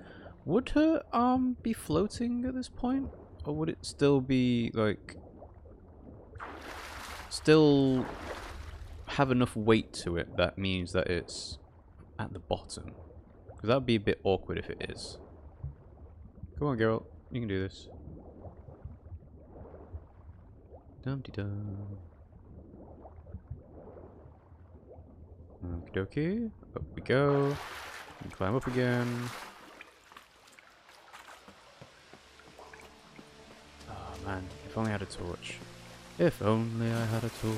Would her arm be floating at this point? Or would it still be, like... Still have enough weight to it that means that it's at the bottom? Because that would be a bit awkward if it is. Come on, Geralt. You can do this. Dum-de-dum. Okie dokie. Up we go. And climb up again. Oh man, if only I had a torch. If only I had a torch.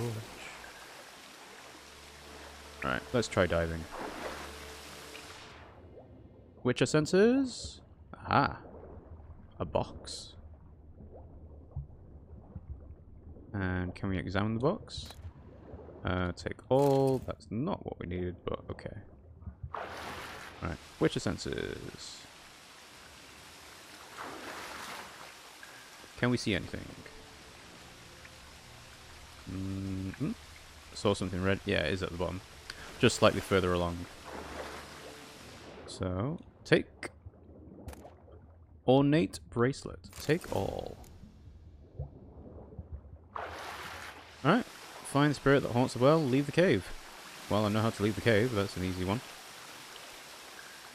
Alright, let's try diving. Witcher sensors? Aha. A box. And can we examine the box? Take all. That's not what we needed, but okay. Alright, Witcher sensors. Can we see anything? Saw something red. Yeah, it is at the bottom. Just slightly further along. So, take ornate bracelet. Take all. Alright. Find the spirit that haunts the well. Leave the cave. Well, I know how to leave the cave. That's an easy one.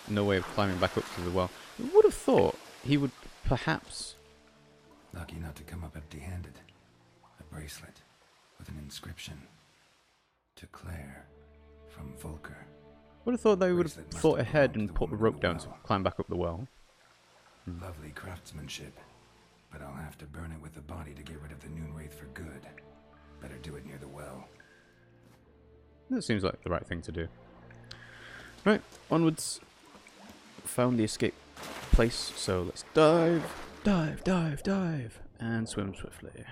No way of climbing back up to the well. I would have thought he would perhaps... Lucky not to come up empty-handed. A bracelet with an inscription. To Claire from Volker. Would have thought they would have thought ahead and put the rope down to climb back up the well. Lovely craftsmanship, but I'll have to burn it with the body to get rid of the Noon Wraith for good. Better do it near the well. That seems like the right thing to do. Right, onwards. Found the escape place, so let's dive, dive, dive, dive, and swim swiftly.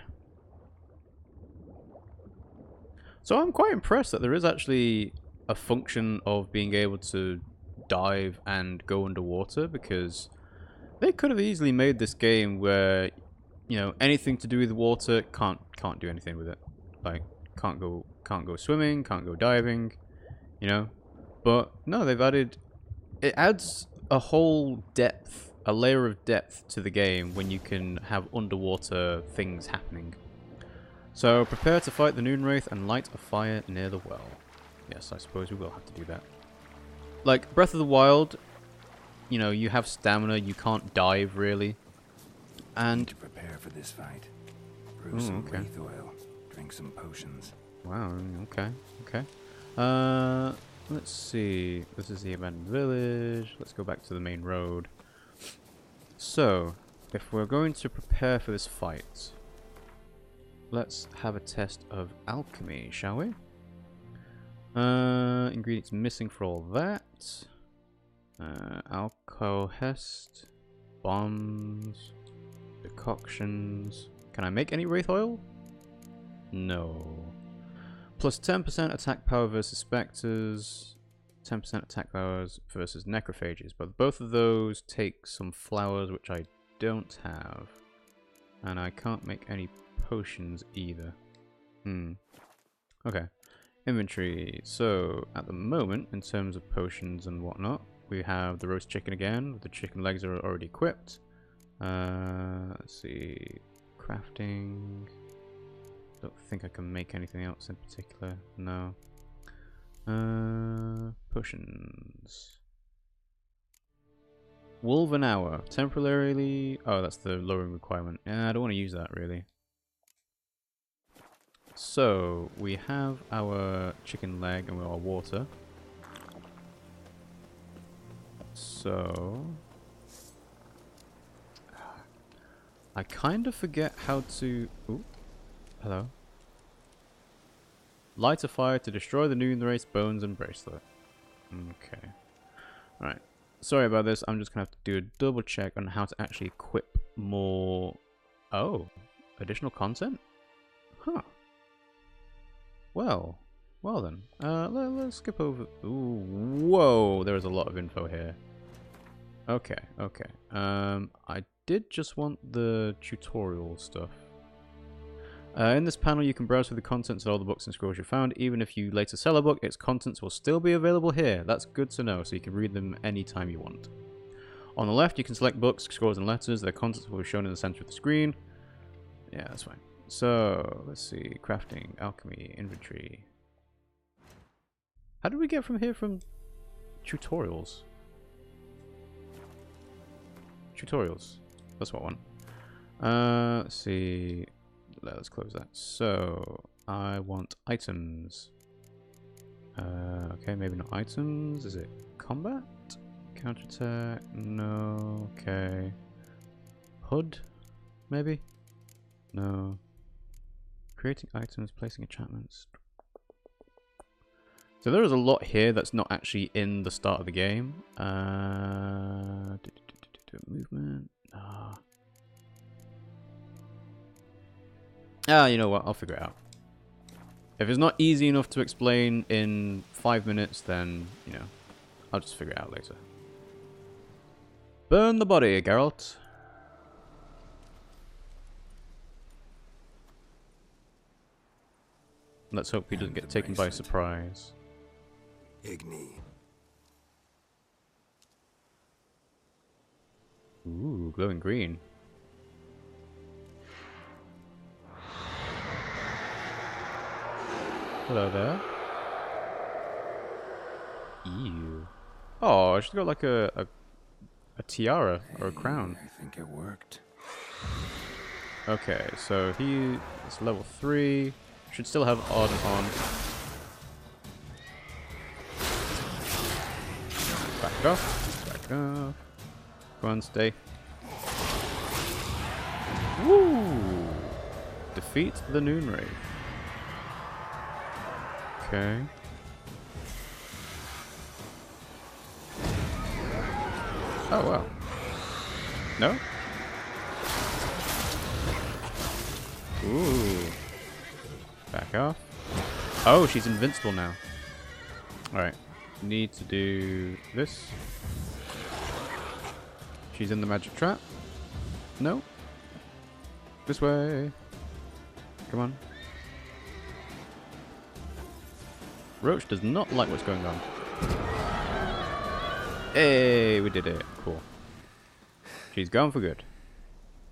So I'm quite impressed that there is actually a function of being able to dive and go underwater, because they could have easily made this game where, you know, anything to do with water can't do anything with it. Like can't go swimming, can't go diving, you know. But no, they've added, it adds a whole depth, a layer of depth to the game when you can have underwater things happening. So prepare to fight the Noon Wraith and light a fire near the well. Yes, I suppose we will have to do that. Like Breath of the Wild, you know, you have stamina, you can't dive really. And to prepare for this fight, brew some wraith oil, drink some potions. Wow, okay, okay. Let's see. This is the abandoned village. Let's go back to the main road. So, if we're going to prepare for this fight, let's have a test of alchemy, shall we? Ingredients missing for all that. Alcohest, bombs, decoctions. Can I make any wraith oil? No. Plus 10% attack power versus specters, 10% attack powers versus necrophages. But both of those take some flowers, which I don't have. And I can't make any potions either. Okay. Inventory. So, at the moment, in terms of potions and whatnot, we have the roast chicken again. The chicken legs are already equipped. Let's see. Crafting. Don't think I can make anything else in particular. No. Potions. Wolven hour. Temporarily. Oh, that's the lowering requirement. Yeah, I don't want to use that really. So, we have our chicken leg and our water. So, I kind of forget how to... Ooh, hello. Light a fire to destroy the Noon Wraith's bones and bracelet. Okay. Alright. Sorry about this, I'm just going to have to do a double check on how to actually equip more... Oh, additional content? Huh. Well then. Let's skip over... Ooh, whoa, there is a lot of info here. Okay. I did just want the tutorial stuff. In this panel, you can browse through the contents of all the books and scrolls you found. Even if you later sell a book, its contents will still be available here. That's good to know, so you can read them anytime you want. On the left, you can select books, scrolls, and letters. Their contents will be shown in the center of the screen. Yeah, that's fine. So, let's see. Crafting, alchemy, inventory. How did we get from here from tutorials? Tutorials. That's what one. Let's see. Let's close that. So, I want items. Okay, maybe not items. Is it combat? Counterattack? No. Okay. HUD? Maybe? No. Creating items, placing enchantments. So there is a lot here that's not actually in the start of the game. Movement. You know what? I'll figure it out. If it's not easy enough to explain in 5 minutes, then, you know, I'll just figure it out later. Burn the body, Geralt. Let's hope he doesn't get taken by surprise. Igni. Ooh, glowing green. Hello there. Ew. Oh, she's got like a tiara or a crown. I think it worked. Okay, so he is level 3. Should still have Ardent on. Back it off. Back it off. Go on, stay. Woo! Defeat the Noon Wraith. Okay. Oh, wow. No? Ooh. Back off. Oh, she's invincible now. Alright. Need to do this. She's in the magic trap. No. This way. Come on. Roach does not like what's going on. Hey, we did it. Cool. She's gone for good.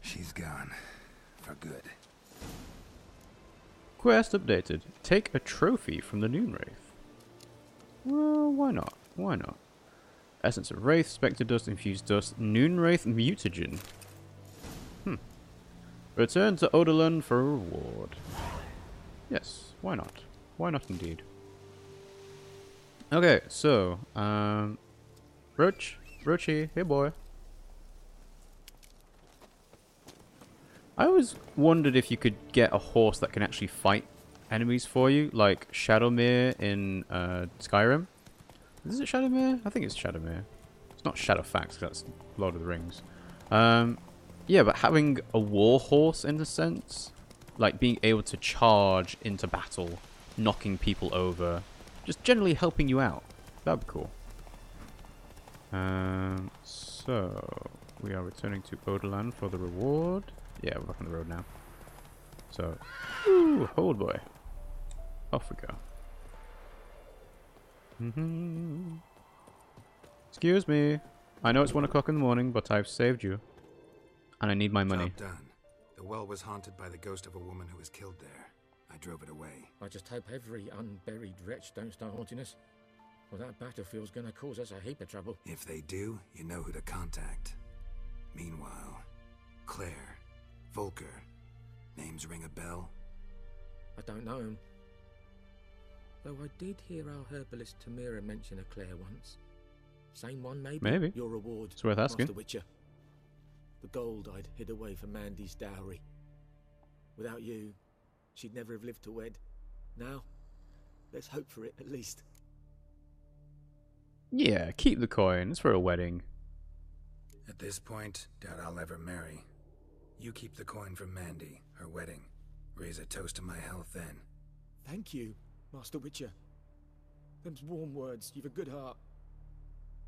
She's gone. For good. Quest updated. Take a trophy from the Noon Wraith. Well, why not? Why not? Essence of Wraith, Spectre Dust, Infused Dust, Noon Wraith Mutagen. Return to Odalon for a reward. Yes, why not? Why not indeed? Okay, so, Roachy, hey boy. I always wondered if you could get a horse that can actually fight enemies for you, like Shadowmere in Skyrim. Is it Shadowmere? I think it's Shadowmere. It's not Shadowfax, that's Lord of the Rings. Yeah, but having a war horse in a sense, like being able to charge into battle, knocking people over, just generally helping you out. That'd be cool. So we are returning to Odoland for the reward. Yeah, we're back on the road now. So, hold boy. Off we go. Excuse me. I know it's 1 o'clock in the morning, but I've saved you. And I need my money. Job done. The well was haunted by the ghost of a woman who was killed there. I drove it away. I just hope every unburied wretch don't start haunting us. Well, that battlefield's gonna cause us a heap of trouble. If they do, you know who to contact. Meanwhile, Claire, Volker, names ring a bell? I don't know him. Though I did hear our herbalist Tamira mention a Claire once. Same one, maybe? Maybe. Your reward, It's worth asking. Master Witcher. The gold I'd hid away for Mandy's dowry. Without you, she'd never have lived to wed. Now, let's hope for it, at least. Yeah, keep the coin. It's for a wedding. At this point, doubt I'll ever marry. You keep the coin from Mandy, her wedding. Raise a toast to my health then. Thank you, Master Witcher. Them's warm words, you've a good heart.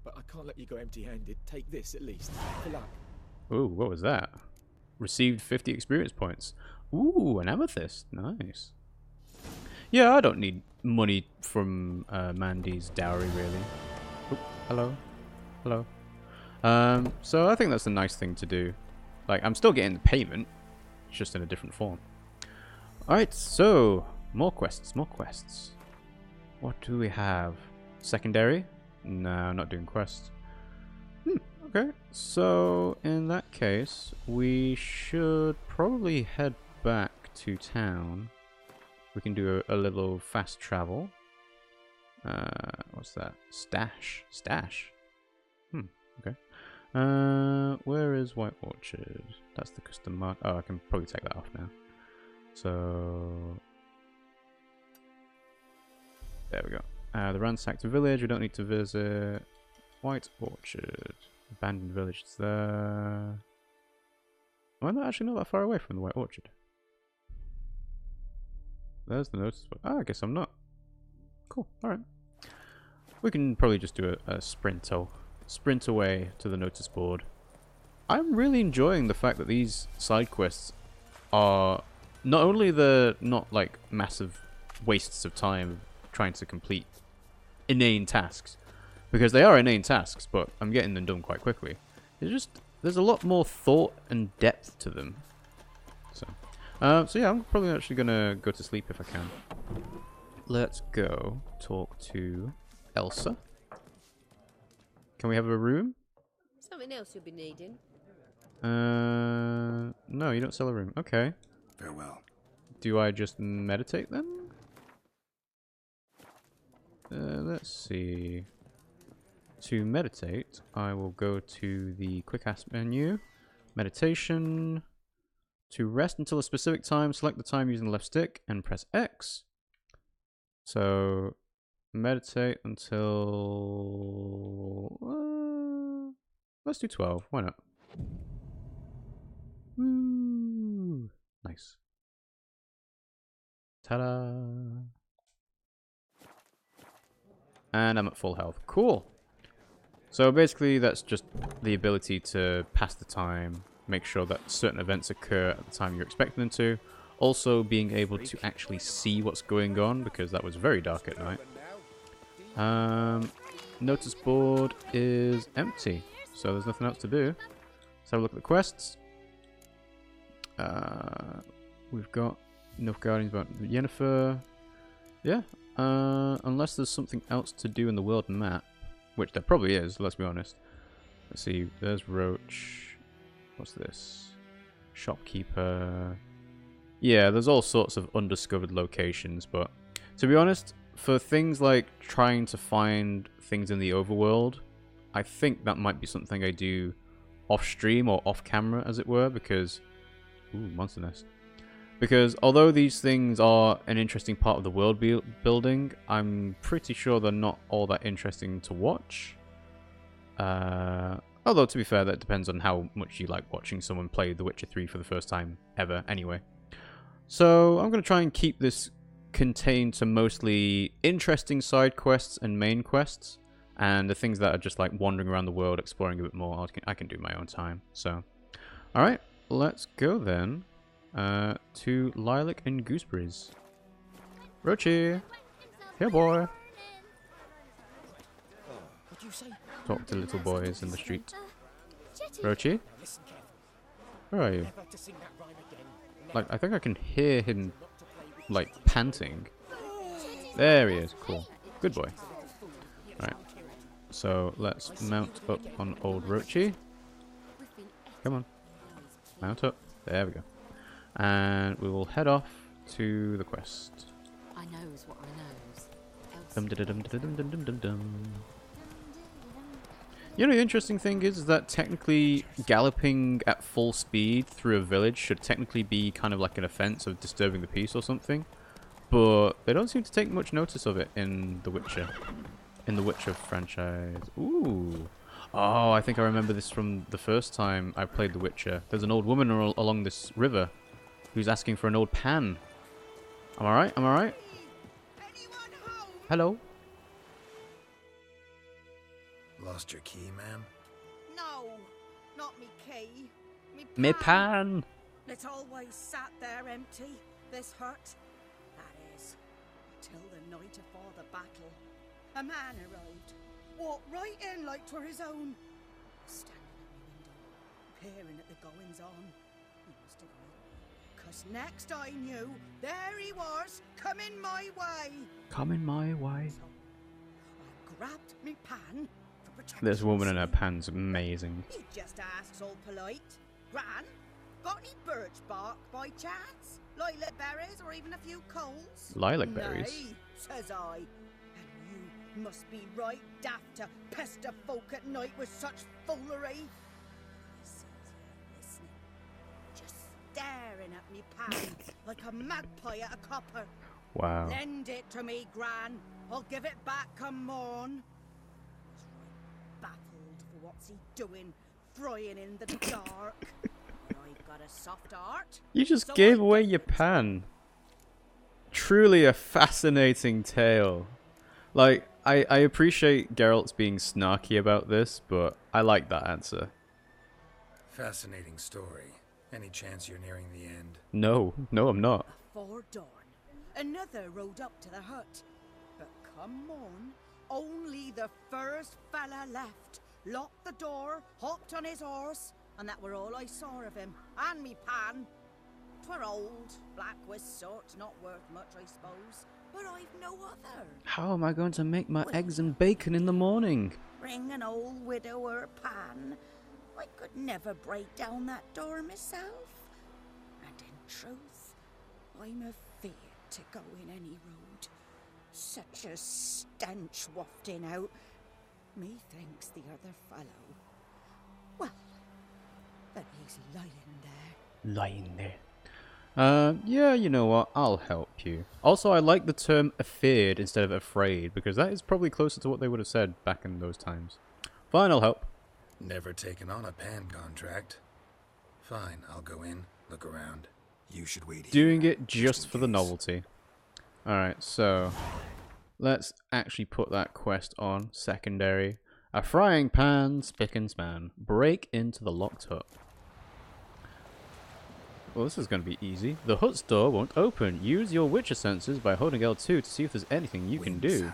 But I can't let you go empty-handed. Take this, at least. For luck. Ooh, what was that? Received 50 experience points. Ooh, an amethyst. Nice. Yeah, I don't need money from Mandy's dowry, really. Oh, hello. Hello. So I think that's a nice thing to do. Like, I'm still getting the payment, just in a different form. Alright, so, more quests, more quests. What do we have? Secondary? No, not doing quests. Okay, so in that case, we should probably head back to town. We can do a little fast travel. What's that? Stash. Okay. Where is White Orchard? That's the custom mark. Oh, I can probably take that off now. So there we go. The ransacked village. We don't need to visit. White Orchard. Abandoned village is there. Am I not actually not that far away from the White Orchard? There's the notice board. Ah, I guess I'm not. Cool. Alright. We can probably just do a sprint away to the notice board. I'm really enjoying the fact that these side quests are not only not like massive wastes of time trying to complete inane tasks, because they are inane tasks, but I'm getting them done quite quickly. There's a lot more thought and depth to them. So yeah, I'm probably actually gonna go to sleep if I can. Let's go talk to Elsa. Can we have a room? Something else you'll be needing. No, you don't sell a room. Okay. Farewell. Do I just meditate then? Let's see. To meditate, I will go to the quick ask menu. Meditation. To rest until a specific time, select the time using the left stick and press X. So, meditate until... let's do 12. Why not? Woo! Nice. Ta-da! And I'm at full health. Cool! So basically that's just the ability to pass the time, make sure that certain events occur at the time you're expecting them to. Also being able to actually see what's going on, because that was very dark at night. Notice board is empty, so there's nothing else to do. Let's have a look at the quests. We've got Nilfgaardians about Yennefer. Yeah, unless there's something else to do in the world map, which there probably is, let's be honest. Let's see, there's Roach. What's this? Shopkeeper. Yeah, there's all sorts of undiscovered locations, but to be honest, for things like trying to find things in the overworld, I think that might be something I do off stream or off camera, as it were, because... Ooh, monster nest. Because although these things are an interesting part of the world building, I'm pretty sure they're not all that interesting to watch. Although, to be fair, that depends on how much you like watching someone play The Witcher 3 for the first time ever, anyway. So, I'm going to try and keep this contained to mostly interesting side quests and main quests, and the things that are just like wandering around the world, exploring a bit more, I can do my own time. So, alright, let's go then to Lilac and Gooseberries. Rochi! Here, boy! What'd you say? Talk to little boys in the street. Rochi? Where are you? Like, I think I can hear him, like, panting. There he is. Cool. Good boy. Right. So, let's mount up on old Rochi. Come on. Mount up. There we go. And we will head off to the quest. I knows what I knows. Dum dum dum dum dum dum dum dum. You know, the interesting thing is that technically galloping at full speed through a village should technically be kind of like an offense of disturbing the peace or something. But they don't seem to take much notice of it in The Witcher. In the Witcher franchise. Ooh. Oh, I think I remember this from the first time I played The Witcher. There's an old woman along this river who's asking for an old pan. Am I right? Am I right? Hello? Lost your key, ma'am? No, not me key. Me pan! It's always sat there empty, this hut. That is, till the night afore the battle. A man arrived, walked right in like 'twere his own. Standing at my window, peering at the goings on. He must have known, 'cause next I knew, there he was, coming my way. Coming my way. So I grabbed me pan. This woman and her pan's amazing. He just asks all polite, Gran, got any birch bark by chance? Lilac berries or even a few coals? Lilac berries? Nay, says I. And you must be right daft to pester folk at night with such foolery. He sits here listening, just staring at me pan like a magpie at a copper. Wow. Lend it to me, Gran. I'll give it back come morn. Baffled for what's he doing, frying in the dark. I got a soft heart. You just gave away your pan. Truly a fascinating tale. Like, I appreciate Geralt's being snarky about this, but I like that answer. Fascinating story. Any chance you're nearing the end? No, I'm not. Before dawn, another rode up to the hut. But come on, only the first fella left. Locked the door, hopped on his horse, and that were all I saw of him. And me pan. 'Twere old, black with sort, not worth much, I suppose. But I've no other. How am I going to make my eggs and bacon in the morning? Bring an old widower pan. I could never break down that door myself. And in truth, I'm afeard to go in any road. Such a stench wafting out. Methinks the other fellow. Well, that he's lying there. Lying there. Yeah, you know what? I'll help you. Also, I like the term afeard instead of afraid, because that is probably closer to what they would have said back in those times. Fine, I'll help. Never taken on a pan contract. Fine, I'll go in, look around. You should wait here. Doing it just for the novelty. Alright, so let's actually put that quest on. Secondary. A frying pan, spick and span. Break into the locked hut. Well, this is going to be easy. The hut's door won't open. Use your Witcher senses by holding L2 to see if there's anything you can do.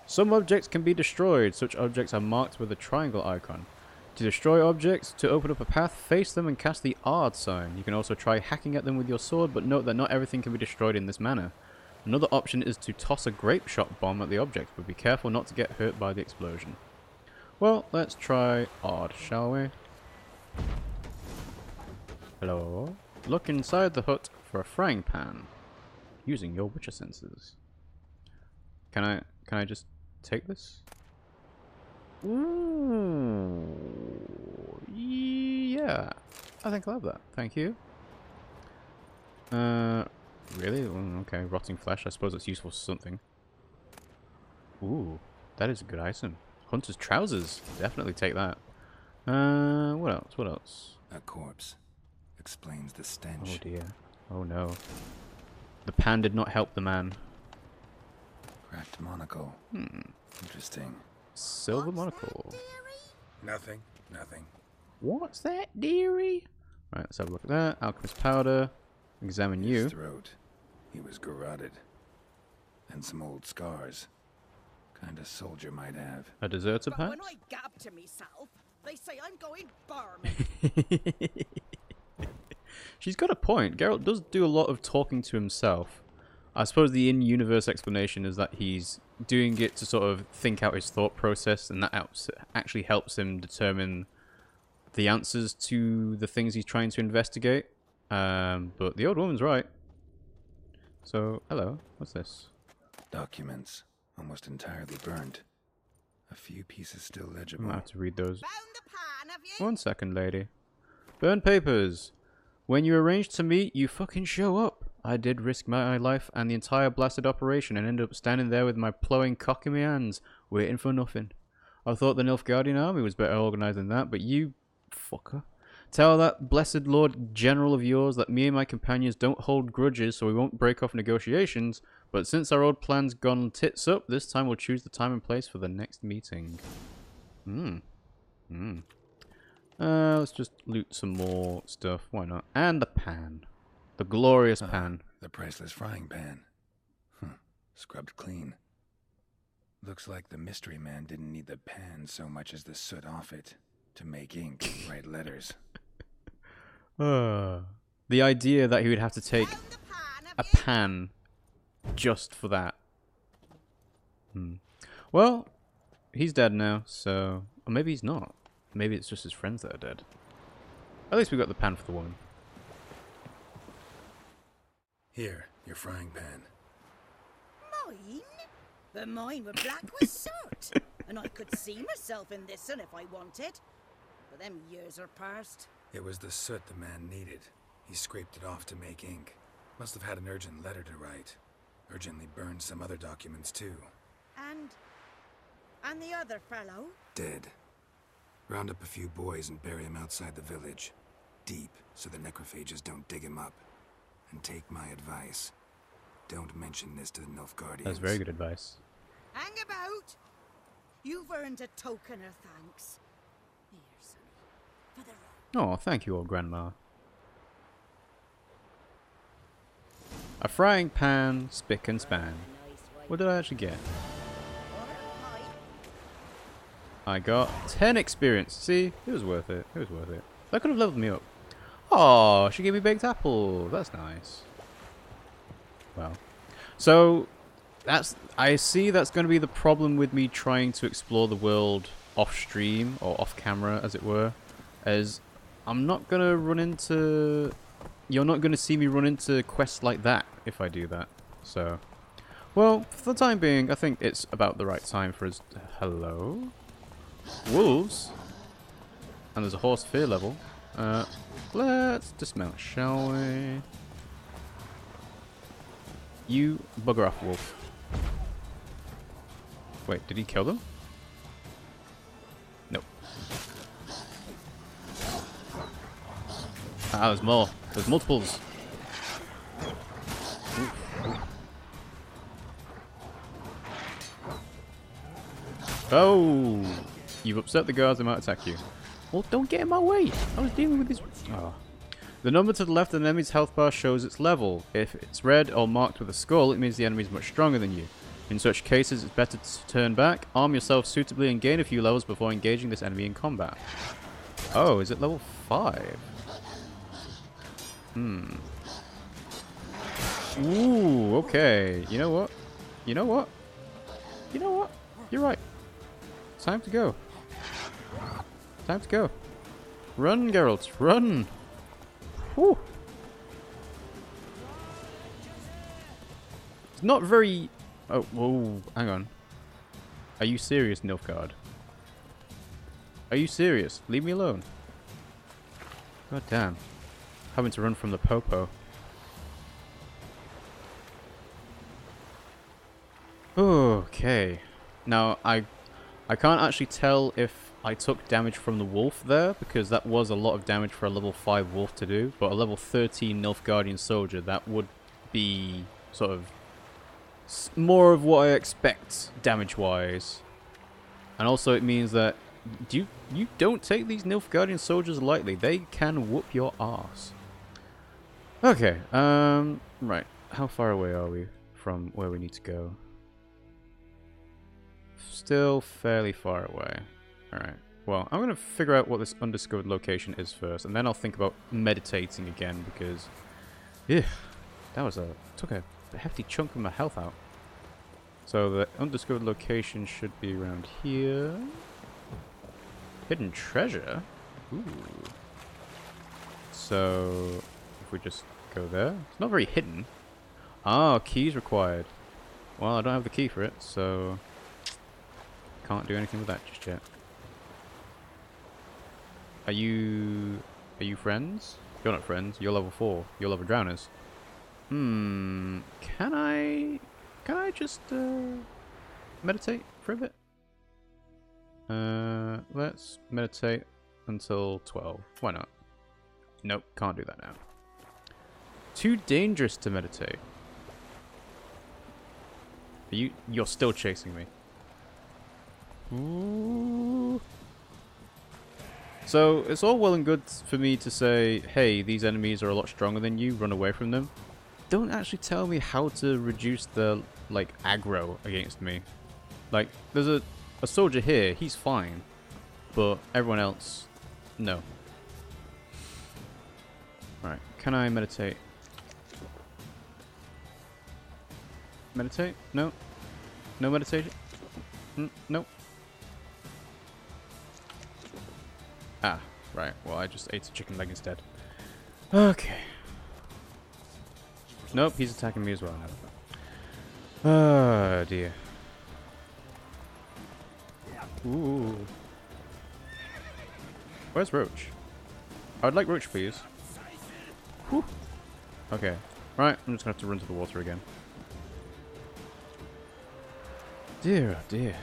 Some objects can be destroyed. Such objects are marked with a triangle icon. To destroy objects, to open up a path, face them and cast the Ard sign. You can also try hacking at them with your sword, but note that not everything can be destroyed in this manner. Another option is to toss a grape shot bomb at the object, but be careful not to get hurt by the explosion. Well, let's try Ard, shall we? Hello? Look inside the hut for a frying pan, using your Witcher senses. Can I just take this? Ooh, yeah. I think I'll have that. Thank you. Really? Okay, rotting flesh. I suppose it's useful for something. Ooh, that is a good item. Hunter's trousers. Definitely take that. What else? What else? A corpse. Explains the stench. Oh dear. Oh no. The pan did not help the man. Cracked monocle. Interesting. Silver monocle. Nothing. Nothing. What's that, dearie? Right, let's have a look at that. Alchemist powder. Examine His you. throat. He was garroted. And some old scars. Kind of soldier might have. A deserter, But perhaps? when I gab to myself, they say I'm going barman. She's got a point. Geralt does do a lot of talking to himself. I suppose the in-universe explanation is that he's doing it to sort of think out his thought process, and that actually helps him determine the answers to the things he's trying to investigate. But the old woman's right. So, hello. What's this? Documents. Almost entirely burned. A few pieces still I'm legible. gonna have to read those. Found the pan, have you? 1 second, lady. Burned papers. When you arranged to meet, you fucking show up. I did risk my life and the entire blasted operation and ended up standing there with my plowing cock in my hands, waiting for nothing. I thought the Nilfgaardian army was better organized than that, but you... fucker. Tell that blessed Lord General of yours that me and my companions don't hold grudges, so we won't break off negotiations, but since our old plan's gone tits up, this time we'll choose the time and place for the next meeting. Let's just loot some more stuff. Why not? And the pan. The glorious pan. The priceless frying pan. Scrubbed clean. Looks like the mystery man didn't need the pan so much as the soot off it to make ink and write letters. The idea that he would have to take a pan just for that. Well, he's dead now, so... Or maybe he's not. Maybe it's just his friends that are dead. At least we got the pan for the woman. Here, your frying pan. Mine? But mine were black with soot. And I could see myself in this one if I wanted. But them years are past. It was the soot the man needed. He scraped it off to make ink. Must have had an urgent letter to write. Urgently burned some other documents too. And the other fellow? Dead. Round up a few boys and bury him outside the village. Deep, so the necrophages don't dig him up. And take my advice. Don't mention this to the Nilfgaardians. That's very good advice. Hang about! You've earned a token of thanks. Here, sonny. For the road. Oh, thank you, old grandma. A frying pan, spick and span. What did I actually get? I got 10 experience. See? It was worth it. It was worth it. That could have leveled me up. Oh, she gave me baked apple. That's nice. Well. So, I see that's going to be the problem with me trying to explore the world off stream, or off camera, as it were. As I'm not going to run into... You're not going to see me run into quests like that if I do that. So, well, for the time being, I think it's about the right time for us. Hello? Wolves? And there's a horse fear level. Let's dismount, shall we? You bugger off, wolf. Wait, did he kill them? Nope. Ah, there's more. There's multiples. Oh! You've upset the guards, they might attack you. Well, don't get in my way! I was dealing with this... Oh. The number to the left of the enemy's health bar shows its level. If it's red or marked with a skull, it means the enemy is much stronger than you. In such cases, it's better to turn back, arm yourself suitably, and gain a few levels before engaging this enemy in combat. Oh, is it level 5? Ooh, okay. You know what? You know what? You know what? You're right. Time to go. Time to go. Run, Geralt, run! Whew. It's not very Oh, whoa, hang on. Are you serious, Nilfgaard? Are you serious? Leave me alone. God damn. Having to run from the popo. Okay. Now, I can't actually tell if I took damage from the wolf there, because that was a lot of damage for a level 5 wolf to do, but a level 13 Nilfgaardian soldier, that would be sort of more of what I expect damage-wise. And also it means that you don't take these Nilfgaardian soldiers lightly. They can whoop your ass. Okay, right. How far away are we from where we need to go? Still fairly far away. Alright. Well, I'm going to figure out what this undiscovered location is first, and then I'll think about meditating again, because... yeah, that was took a hefty chunk of my health out. So the undiscovered location should be around here. Hidden treasure? Ooh. So, if we just go there. It's not very hidden. Ah, keys required. Well, I don't have the key for it, so... can't do anything with that just yet. Are you friends? You're not friends. You're level 4. You're level drowners. Can I just meditate for a bit? Let's meditate until 12. Why not? Nope, can't do that now. Too dangerous to meditate. You're still chasing me. Ooh. So, it's all well and good for me to say, hey, these enemies are a lot stronger than you, run away from them. Don't actually tell me how to reduce the, like, aggro against me. Like, there's a soldier here, he's fine. But everyone else, no. Right, can I meditate? Meditate? No. No meditation? Nope. Ah, right. Well, I just ate a chicken leg instead. Okay. Nope, he's attacking me as well now. Oh, dear. Ooh. Where's Roach? I would like Roach, please. Whew. Okay. Right, I'm just going to have to run to the water again. Dear, oh dear.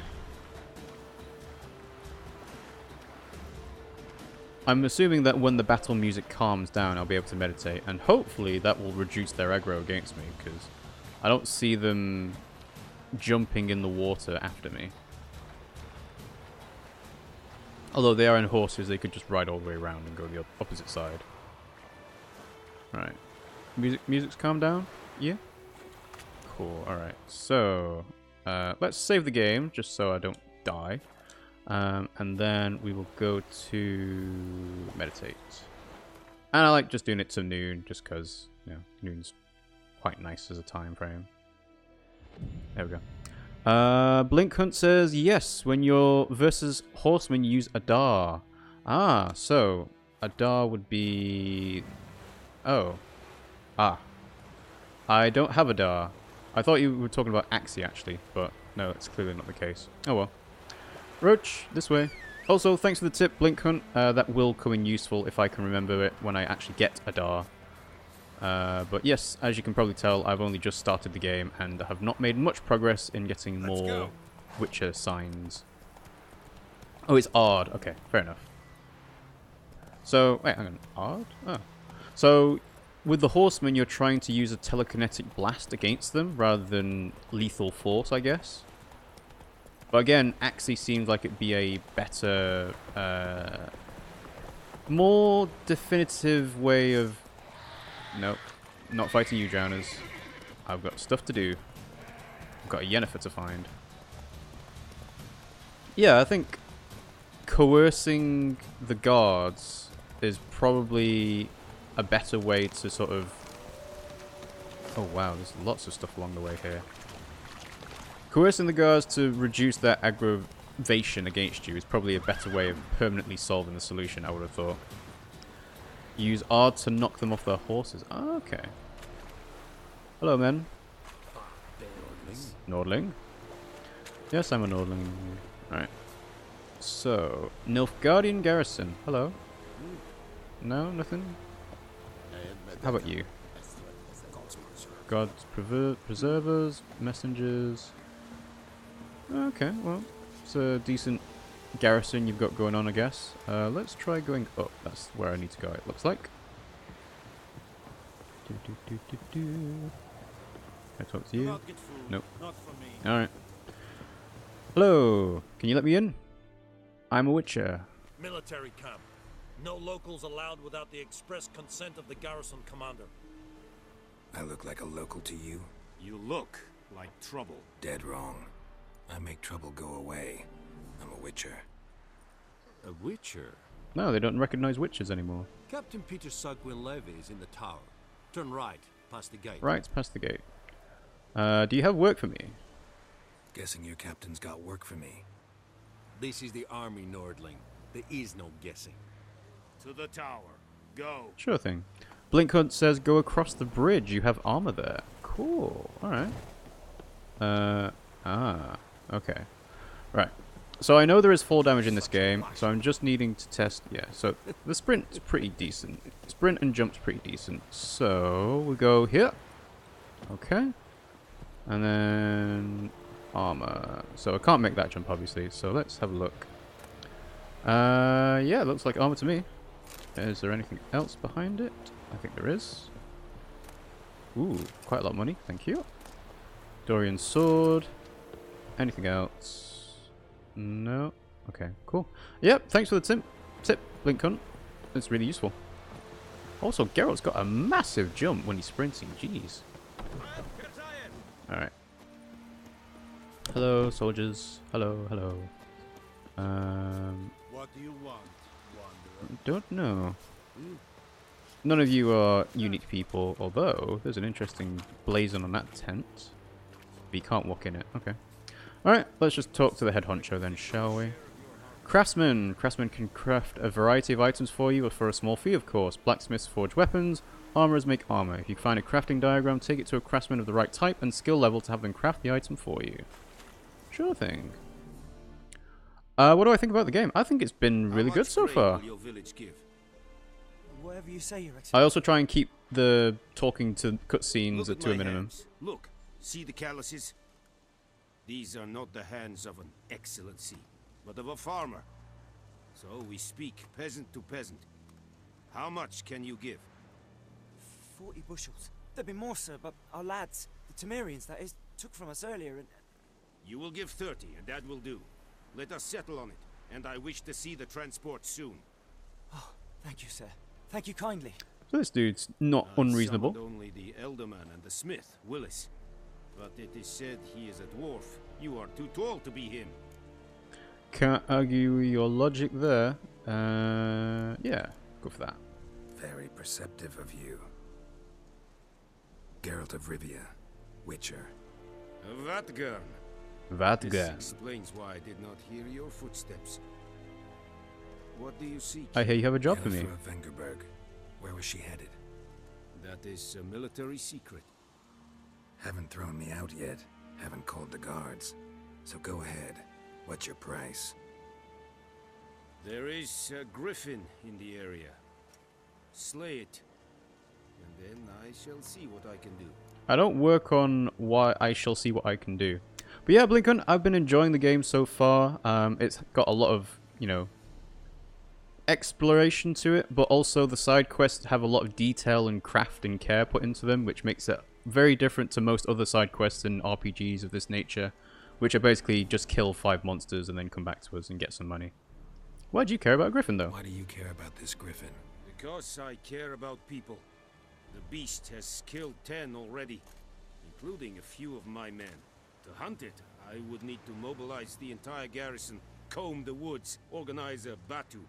I'm assuming that when the battle music calms down, I'll be able to meditate, and hopefully that will reduce their aggro against me, because I don't see them jumping in the water after me. Although they are in horses, they could just ride all the way around and go the opposite side. Right. Music's calmed down? Yeah? Cool, alright. So, let's save the game, just so I don't die. And then we will go to meditate. And I like just doing it to noon, just because, you know, noon's quite nice as a time frame. There we go. Blink Hunt says, yes, when you're versus horsemen, use Adar. Ah, so Adar would be... oh. Ah. I don't have Adar. I thought you were talking about Axie, actually, but no, that's clearly not the case. Oh well. Roach, this way. Also, thanks for the tip, Blink Hunt. That will come in useful if I can remember it when I actually get Adar. But yes, as you can probably tell, I've only just started the game and have not made much progress in getting more Witcher signs. Oh, it's Ard. Okay, fair enough. So, wait, hang on. Ard? Oh. So, with the horsemen, you're trying to use a telekinetic blast against them rather than lethal force, I guess. But again, Axie seems like it'd be a better, more definitive way of... nope, not fighting you, Drowners. I've got stuff to do. I've got a Yennefer to find. Yeah, I think coercing the guards is probably a better way to sort of... oh wow, there's lots of stuff along the way here. Coercing the guards to reduce their aggravation against you is probably a better way of permanently solving the solution, I would have thought. Use Ard to knock them off their horses. Oh, okay. Hello, men. Nordling? Yes, I'm a Nordling. Alright. So, Nilfgaardian Garrison. Hello. No, nothing? How about you? Gods, preservers, messengers. Okay, well, it's a decent garrison you've got going on, I guess. Let's try going up. That's where I need to go, it looks like. Can I talk to you? Nope. Alright. Hello! Can you let me in? I'm a witcher. Military camp. No locals allowed without the express consent of the garrison commander. I look like a local to you? You look like trouble. Dead wrong. I make trouble go away. I'm a witcher. A witcher? No, they don't recognize witches anymore. Captain Peter Sagwin Levy is in the tower. Turn right, past the gate. Right, past the gate. Do you have work for me? Guessing your captain's got work for me. This is the army, Nordling. There is no guessing. To the tower. Go. Sure thing. Blinkhunt says go across the bridge. You have armor there. Cool. Alright. Okay. Right. So I know there is fall damage in this game, so I'm just needing to test... Yeah, so the sprint's pretty decent. Sprint and jump's pretty decent. So we go here. Okay. And then... armor. So I can't make that jump, obviously, so let's have a look. Yeah, it looks like armor to me. Is there anything else behind it? I think there is. Ooh, quite a lot of money, thank you. Dorian sword. Anything else? No. Okay, cool. Yep, thanks for the tip, Blinkhunt. It's really useful. Also, Geralt's got a massive jump when he's sprinting, jeez. Alright. Hello, soldiers. Hello, hello. What do you want, wanderer? Don't know. None of you are unique people, although there's an interesting blazon on that tent. But you can't walk in it. Okay. Alright, let's just talk to the head honcho then, shall we? Craftsman. Craftsman can craft a variety of items for you, or for a small fee, of course. Blacksmiths forge weapons. Armorers make armor. If you find a crafting diagram, take it to a craftsman of the right type and skill level to have them craft the item for you. Sure thing. What do I think about the game? I think it's been really good so far. Whatever you say, Your Excellency. I also try and keep the talking to cutscenes to a minimum. Hands. Look, see the calluses? These are not the hands of an excellency, but of a farmer. So we speak peasant to peasant. How much can you give? 40 bushels. There'd be more, sir, but our lads, the Temerians, that is, took from us earlier and... You will give 30, and that will do. Let us settle on it, and I wish to see the transport soon. Oh, thank you, sir. Thank you kindly. So this dude's not unreasonable. Only the elderman and the smith, Willis. But it is said he is a dwarf. You are too tall to be him. Can't argue your logic there. Yeah, go for that. Very perceptive of you. Geralt of Rivia, Witcher. Vatgern. Vatgern. This explains why I did not hear your footsteps. What do you seek? I hear you have a job for me. Yennefer of Vengerberg. Where was she headed? That is a military secret. Haven't thrown me out yet. Haven't called the guards. So go ahead. What's your price? There is a griffin in the area. Slay it. And then I shall see what I can do. I don't work on why I shall see what I can do. But yeah, Blinkhunt, I've been enjoying the game so far. It's got a lot of, you know, exploration to it, but also the side quests have a lot of detail and craft and care put into them, which makes it very different to most other side quests in RPGs of this nature, which are basically just kill 5 monsters and then come back to us and get some money. Why do you care about a griffin, though? Why do you care about this griffin? Because I care about people. The beast has killed 10 already, including a few of my men. To hunt it, I would need to mobilize the entire garrison, comb the woods, organize a batu.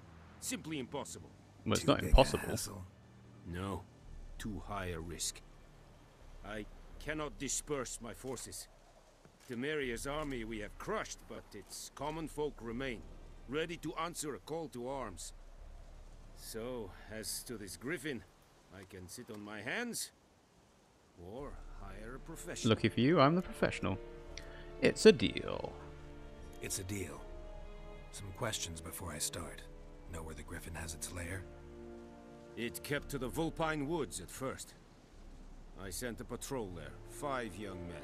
Simply impossible. Well, it's not impossible. No, too high a risk. I cannot disperse my forces. Temeria's army we have crushed, but its common folk remain, ready to answer a call to arms. So, as to this griffin, I can sit on my hands, or hire a professional. Lucky for you, I'm the professional. It's a deal. It's a deal. Some questions before I start. Know where the griffin has its lair? It kept to the Vulpine Woods at first. I sent a patrol there, 5 young men.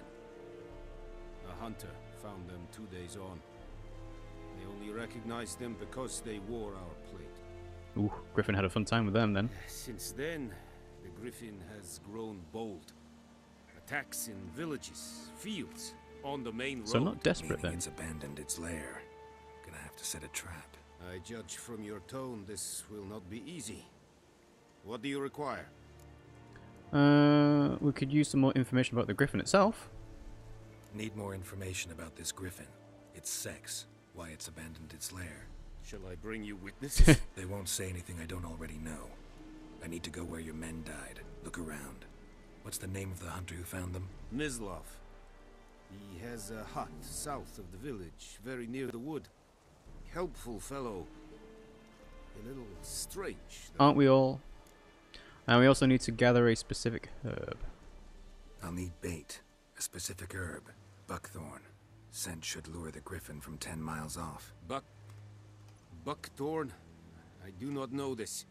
A hunter found them 2 days on. They only recognized them because they wore our plate. Ooh, Griffin had a fun time with them then. Since then, the griffin has grown bold. Attacks in villages, fields, on the main road. So not desperate then. It's abandoned its lair. Gonna have to set a trap. I judge from your tone this will not be easy. What do you require? We could use some more information about the griffin itself. Need more information about this griffin. Its sex, why it's abandoned its lair. Shall I bring you witnesses? They won't say anything I don't already know. I need to go where your men died. Look around. What's the name of the hunter who found them? Mislav. He has a hut south of the village, very near the wood. Helpful fellow. A little strange, though. Aren't we all? And we also need to gather a specific herb. I'll need bait. A specific herb. Buckthorn. Scent should lure the griffin from 10 miles off. Buckthorn? I do not know this.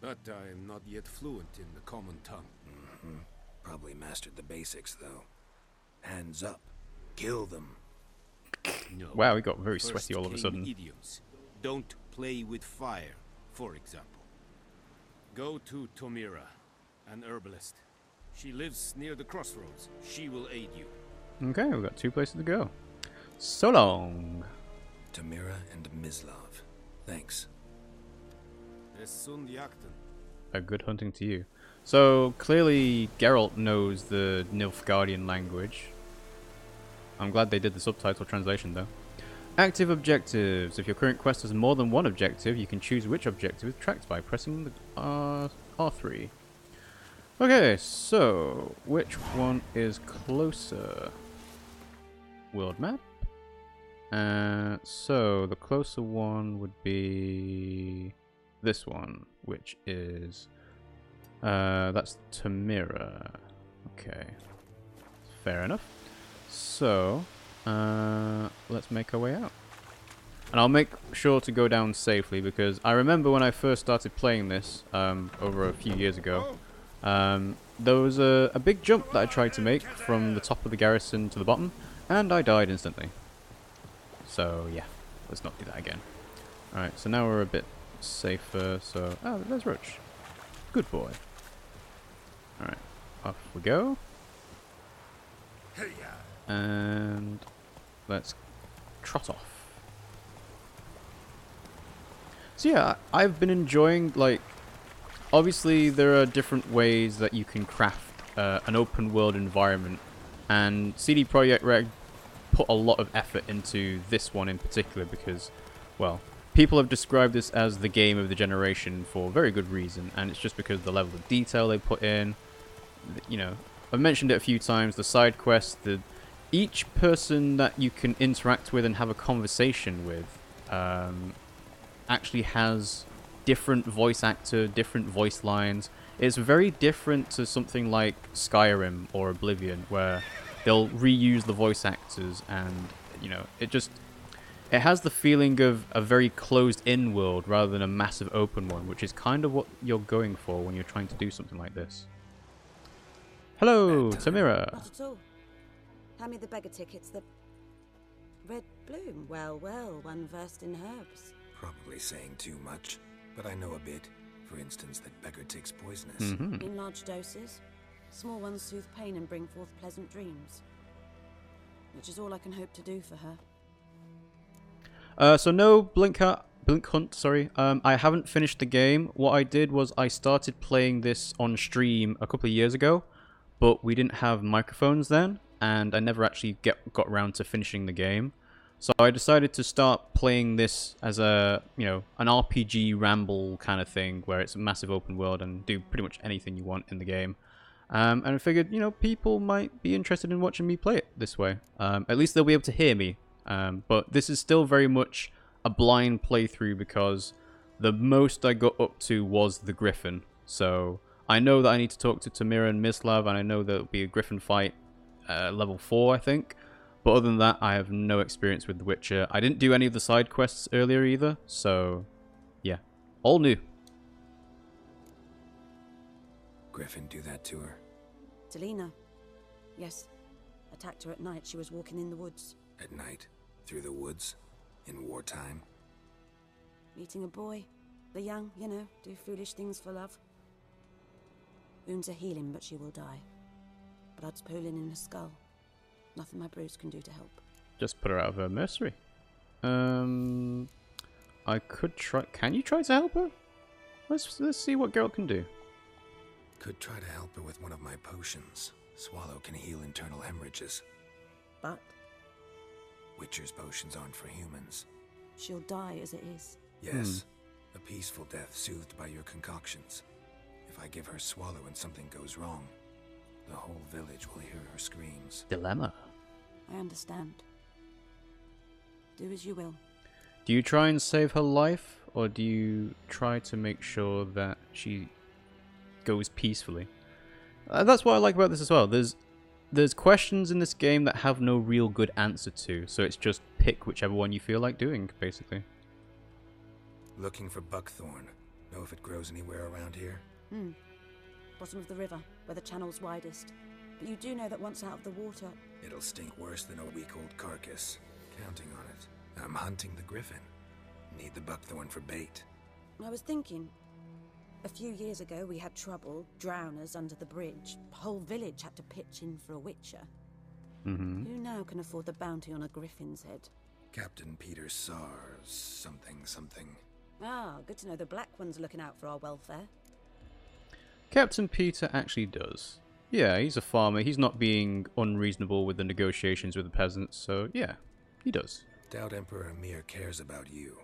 But I am not yet fluent in the common tongue. Probably mastered the basics, though. Hands up. Kill them. No. Wow, we got very First sweaty all of a came sudden. Idioms. Don't play with fire, for example. Go to Tomira, an herbalist. She lives near the crossroads. She will aid you. Okay, we've got 2 places to go. So long. Tamira and Mislav. Thanks. A good hunting to you. So, clearly Geralt knows the Nilfgaardian language. I'm glad they did the subtitle translation though. Active objectives. If your current quest has more than one objective, you can choose which objective is tracked by pressing the R3. Okay, so which one is closer? World map. So the closer one would be this one, which is that's Tamira. Okay, fair enough. So let's make our way out, and I'll make sure to go down safely because I remember when I first started playing this over a few years ago. There was a big jump that I tried to make from the top of the garrison to the bottom, and I died instantly. So yeah, let's not do that again. Alright, so now we're a bit safer, so... Oh, there's Roach. Good boy. Alright, off we go. And let's trot off. So yeah, I've been enjoying, like... Obviously, there are different ways that you can craft an open world environment, and CD Projekt Red put a lot of effort into this one in particular because, well, people have described this as the game of the generation for very good reason, and it's just because of the level of detail they put in. You know, I've mentioned it a few times, the side quests, each person that you can interact with and have a conversation with actually has different voice actor, different voice lines. It's very different to something like Skyrim or Oblivion, where they'll reuse the voice actors, and you know, it has the feeling of a very closed-in world rather than a massive open one, which is kind of what you're going for when you're trying to do something like this. Hello, Tamira. Not at all. Hand me the beggar tickets. The red bloom. Well, well, one versed in herbs. Probably saying too much, but I know a bit. For instance, that beggar tick's poisonous. In large doses. Small ones soothe pain and bring forth pleasant dreams. Which is all I can hope to do for her. So no Blink Hunt, sorry. I haven't finished the game. What I did was I started playing this on stream a couple of years ago, but we didn't have microphones then, and I never actually got around to finishing the game. So I decided to start playing this as a, you know, an RPG ramble kind of thing, where it's a massive open world and do pretty much anything you want in the game. And I figured, you know, people might be interested in watching me play it this way. At least they'll be able to hear me. But this is still very much a blind playthrough because the most I got up to was the Griffin. So I know that I need to talk to Tamira and Mislav, and I know there'll be a Griffin fight level 4, I think. But other than that, I have no experience with The Witcher. I didn't do any of the side quests earlier either, so yeah. All new. Griffin do that to her? Delina. Yes. Attacked her at night. She was walking in the woods. At night? Through the woods? In wartime? Meeting a boy. The young, you know, do foolish things for love. Wounds are healing, but she will die. Blood's pooling in her skull. Nothing my brews can do to help. Just put her out of her mercery. I could try. Can you try to help her? Let's see what Geralt can do. Could try to help her with one of my potions. Swallow can heal internal hemorrhages. But Witcher's potions aren't for humans. she'll die as it is. Yes. A peaceful death soothed by your concoctions. If I give her Swallow and something goes wrong, the whole village will hear her screams. Dilemma. I understand. Do as you will. Do you try and save her life, or do you try to make sure that she goes peacefully? That's what I like about this as well. There's questions in this game that have no real good answer to, so it's just pick whichever one you feel like doing, basically. Looking for buckthorn. Know if it grows anywhere around here? Bottom of the river, where the channel's widest. But you do know that once out of the water... It'll stink worse than a week-old carcass. Counting on it. I'm hunting the griffin. Need the buckthorn for bait. I was thinking... A few years ago we had trouble, drowners under the bridge. The whole village had to pitch in for a witcher. Who now can afford the bounty on a griffin's head? Captain Peter Sars, something. Ah, good to know the Black One's looking out for our welfare. Captain Peter actually does. Yeah, he's a farmer. He's not being unreasonable with the negotiations with the peasants, so yeah, he does. Doubt Emperor Emir cares about you,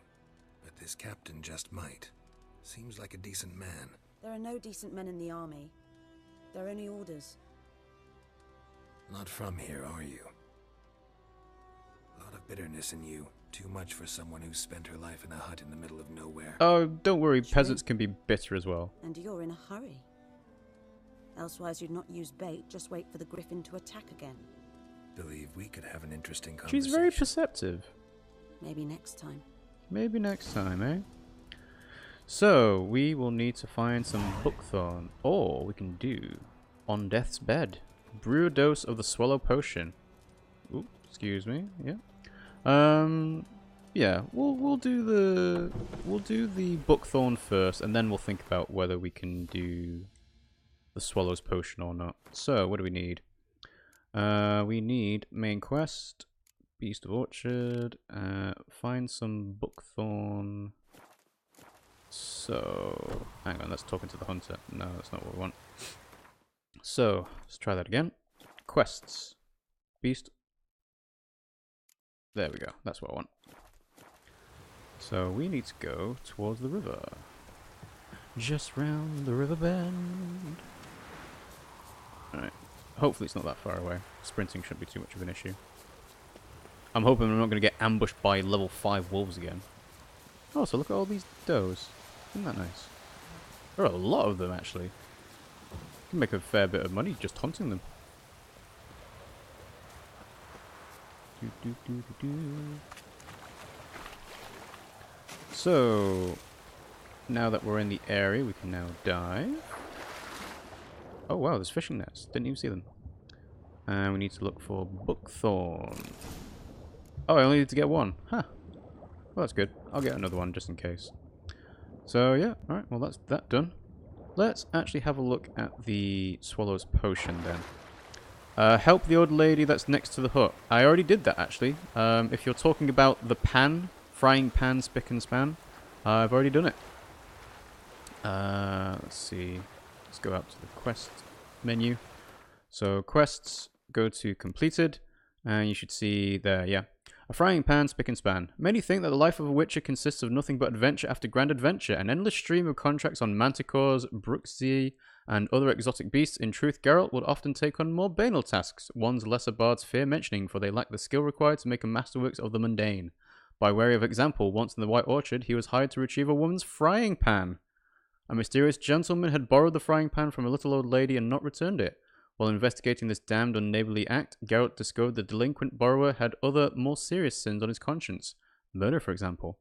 but this captain just might. Seems like a decent man. There are no decent men in the army. They're only orders. Not from here, are you? A lot of bitterness in you. Too much for someone who spent her life in a hut in the middle of nowhere. Oh, don't worry, peasants can be bitter as well. And you're in a hurry. Elsewise you'd not use bait, just wait for the griffin to attack again. Believe we could have an interesting conversation. She's very perceptive. Maybe next time. Maybe next time, eh? So, we will need to find some buckthorn, or we can do On Death's Bed. Brew a dose of the Swallow Potion. Ooh, excuse me, yeah. Yeah, we'll do the buckthorn first, and then we'll think about whether we can do the Swallow's Potion or not. So, what do we need? We need main quest, Beast of Orchard, find some buckthorn. So, hang on, that's talking to the hunter. No, that's not what we want. So, let's try that again. Quests. Beast. There we go, that's what I want. So, we need to go towards the river. Just round the river bend. Alright. Hopefully it's not that far away. Sprinting shouldn't be too much of an issue. I'm hoping I'm not going to get ambushed by level 5 wolves again. Oh, so look at all these does. Isn't that nice? There are a lot of them, actually. You can make a fair bit of money just hunting them. So, now that we're in the area, we can now dive. Oh wow, there's fishing nets. Didn't even see them. And we need to look for buckthorn. Oh, I only need to get one. Huh. Well, that's good. I'll get another one just in case. So, yeah. Alright, well, that's that done. Let's actually have a look at the Swallow's Potion, then. Help the old lady that's next to the hut. I already did that, actually. If you're talking about the pan, frying pan, spick and span, I've already done it. Let's see. Let's go up to the quest menu. So, quests, go to completed, and you should see there, yeah. A frying pan, spick and span. Many think that the life of a witcher consists of nothing but adventure after grand adventure, an endless stream of contracts on manticores, bruxi, and other exotic beasts. In truth, Geralt would often take on more banal tasks, ones lesser bards fear mentioning, for they lack the skill required to make a masterworks of the mundane. By way of example, once in the White Orchard, he was hired to retrieve a woman's frying pan. A mysterious gentleman had borrowed the frying pan from a little old lady and not returned it. While investigating this damned unneighborly act, Geralt discovered the delinquent borrower had other, more serious sins on his conscience. Murder, for example.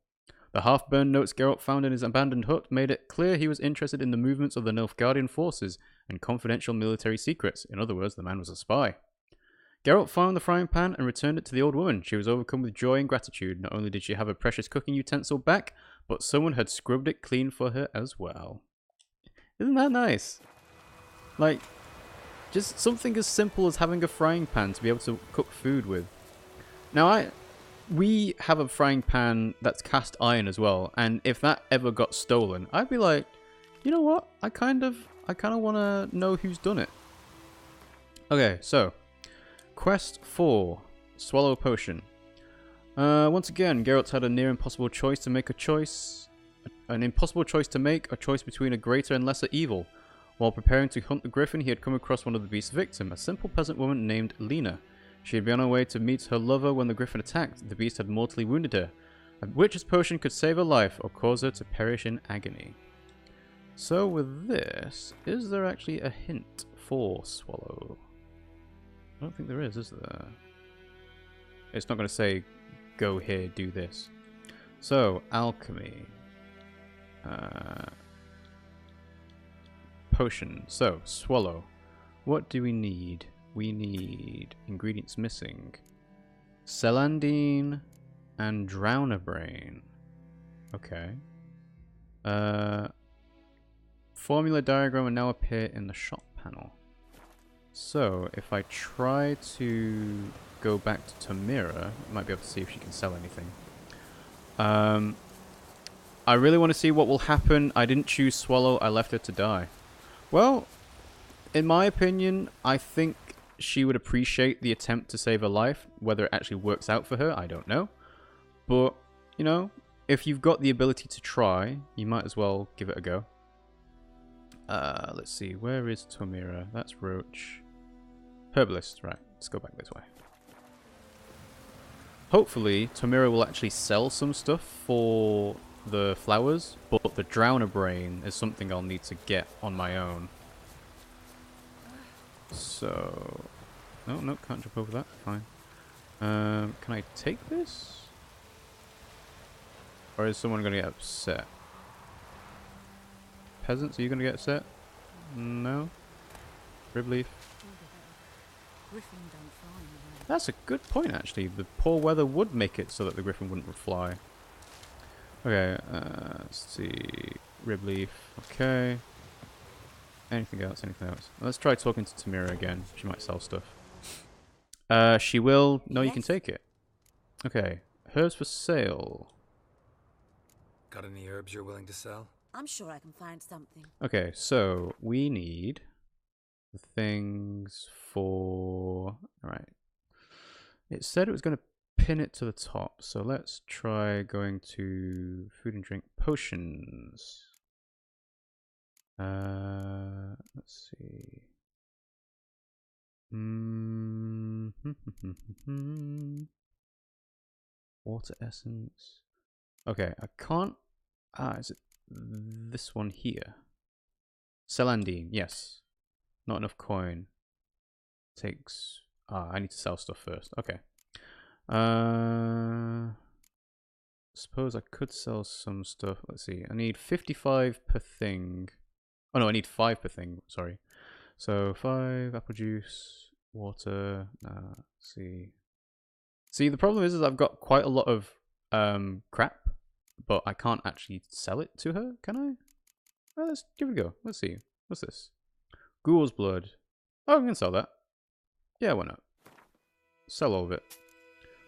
The half-burned notes Geralt found in his abandoned hut made it clear he was interested in the movements of the Nilfgaardian forces and confidential military secrets. In other words, the man was a spy. Geralt found the frying pan and returned it to the old woman. She was overcome with joy and gratitude. Not only did she have her precious cooking utensil back, but someone had scrubbed it clean for her as well. Isn't that nice? Like, just something as simple as having a frying pan to be able to cook food with. Now, we have a frying pan that's cast iron as well, and if that ever got stolen, I'd be like, you know what? I kind of want to know who's done it. Okay, so quest 4, swallow a potion. Once again, Geralt had a near impossible choice to make a choice between a greater and lesser evil. While preparing to hunt the griffin, he had come across one of the beast's victims, a simple peasant woman named Lena. She had been on her way to meet her lover when the griffin attacked. The beast had mortally wounded her. A witch's potion could save her life or cause her to perish in agony. So with this, is there actually a hint for swallow? I don't think there is there? It's not going to say, go here, do this. So, alchemy. Potion. So, swallow. What do we need? We need ingredients missing. Celandine and Drownerbrain. Okay. Formula diagram will now appear in the shop panel. So, if I try to go back to Tamira, I might be able to see if she can sell anything. I really want to see what will happen. I didn't choose swallow, I left her to die. Well, in my opinion, I think she would appreciate the attempt to save her life. Whether it actually works out for her, I don't know. But, you know, if you've got the ability to try, you might as well give it a go. Let's see, where is Tamira? That's Roach. Herbalist, right, let's go back this way. Hopefully, Tamira will actually sell some stuff for the flowers, but the Drownerbrain is something I'll need to get on my own. So, no, can't jump over that. Fine. Can I take this? Or is someone going to get upset? Peasants, are you going to get upset? No. Ribleaf. That's a good point, actually. The poor weather would make it so that the griffin wouldn't fly. Okay, let's see. Ribleaf. Okay. Anything else? Anything else? Let's try talking to Tamira again. She might sell stuff. She will. No, you can take it. Okay. Herbs for sale. Got any herbs you're willing to sell? I'm sure I can find something. Okay, so we need the things for... Alright. It said it was going to pin it to the top, so let's try going to food and drink potions. Let's see. Water essence. Okay, I can't... is it this one here? Celandine, yes. Not enough coin. Takes... I need to sell stuff first. Okay. Suppose I could sell some stuff. Let's see. I need 55 per thing. Oh no, I need 5 per thing. Sorry. So 5 apple juice, water. Let's see. See, the problem is I've got quite a lot of crap, but I can't actually sell it to her. Can I? Well, let's give it a go. Let's see. What's this? Ghoul's blood. Oh, I can sell that. Yeah, why not? Sell all of it.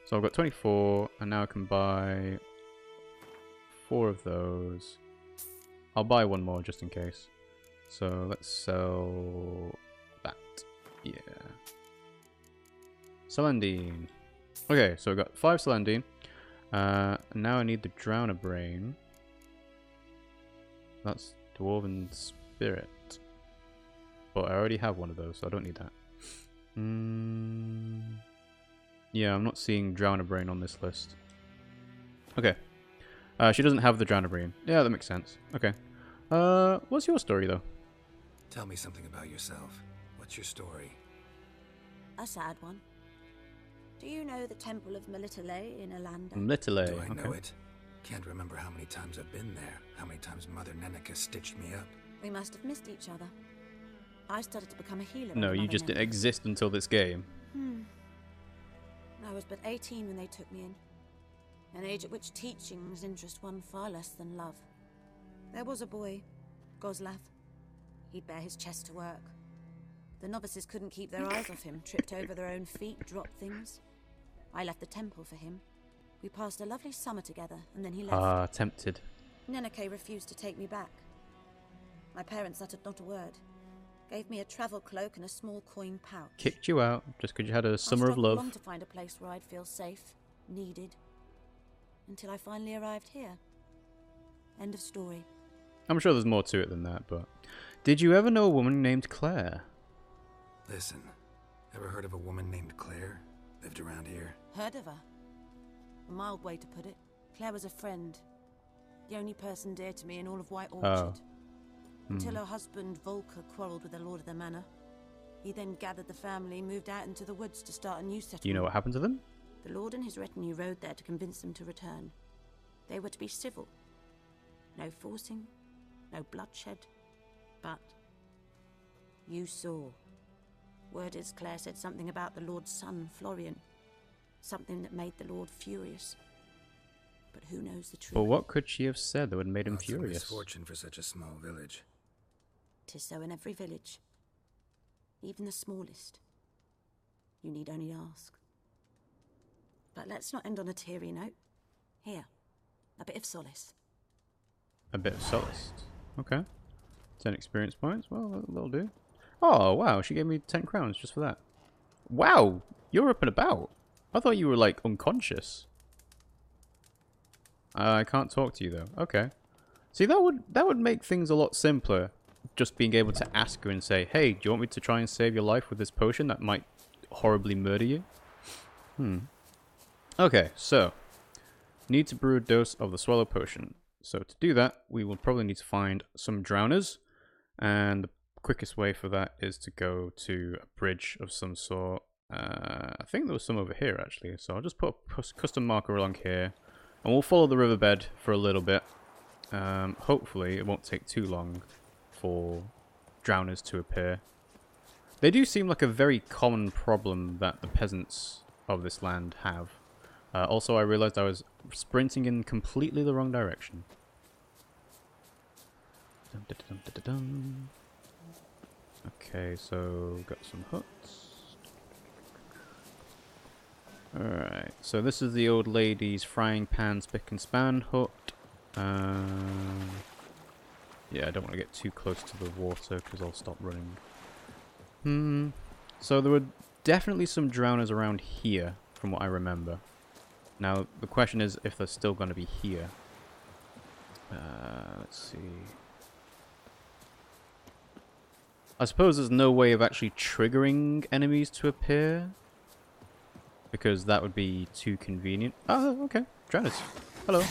So I've got 24, and now I can buy 4 of those. I'll buy one more just in case. So let's sell that. Yeah. Celandine. Okay, so I've got 5 Celandine. Now I need the Drownerbrain. That's Dwarven Spirit. But I already have one of those, so I don't need that. Yeah, I'm not seeing Drownerbrain on this list. Okay. She doesn't have the Drownerbrain. Yeah, that makes sense. Okay. What's your story, though? Tell me something about yourself. What's your story? A sad one. Do you know the Temple of Melitele in Alanda? Melitele, Do I okay. know it? Can't remember how many times I've been there. How many times Mother Nenica stitched me up. We must have missed each other. I started to become a healer. No, under you Mother just didn't Nenica. exist until this game. I was but 18 when they took me in. An age at which teachings interest one far less than love. There was a boy, Goslav. He'd bare his chest to work. The novices couldn't keep their eyes off him, tripped over their own feet, dropped things. I left the temple for him. We passed a lovely summer together, and then he left. Ah, tempted. Neneke refused to take me back. My parents uttered not a word. Gave me a travel cloak and a small coin pouch. Kicked you out just because you had a summer of I struggled long love. to find a place where I'd feel safe, needed, until I finally arrived here. End of story. I'm sure there's more to it than that, but... Did you ever know a woman named Claire? Listen, ever heard of a woman named Claire? Lived around here? Heard of her? A mild way to put it. Claire was a friend. The only person dear to me in all of White Orchard. Until her husband, Volker, quarrelled with the lord of the manor. He then gathered the family, moved out into the woods to start a new settlement. Do you know what happened to them? The lord and his retinue rode there to convince them to return. They were to be civil. No forcing, no bloodshed. But you saw. Word is Claire said something about the lord's son, Florian. Something that made the lord furious. But who knows the truth? But what could she have said that would have made him It's a furious? misfortune for such a small village. 'Tis so in every village. Even the smallest. You need only ask. But let's not end on a teary note. Here, a bit of solace. A bit of solace. Okay. 10 experience points. Well, that'll do. Oh, wow. She gave me 10 crowns just for that. Wow. You're up and about. I thought you were, like, unconscious. I can't talk to you, though. Okay. See, that would make things a lot simpler. Just being able to ask her and say, hey, do you want me to try and save your life with this potion that might horribly murder you? Okay, so. Need to brew a dose of the swallow potion. So to do that, we will probably need to find some drowners. And the quickest way for that is to go to a bridge of some sort. I think there was some over here, actually. So I'll just put a custom marker along here. And we'll follow the riverbed for a little bit. Hopefully, it won't take too long for drowners to appear. They do seem like a very common problem that the peasants of this land have. Also, I realized I was sprinting in completely the wrong direction. Okay, so got some huts. Alright, so this is the old lady's frying pan, spick and span hut. Yeah, I don't want to get too close to the water because I'll stop running. So there were definitely some drowners around here, from what I remember. Now, the question is if they're still going to be here. Let's see. I suppose there's no way of actually triggering enemies to appear. Because that would be too convenient. Oh, okay. Drowners. Hello.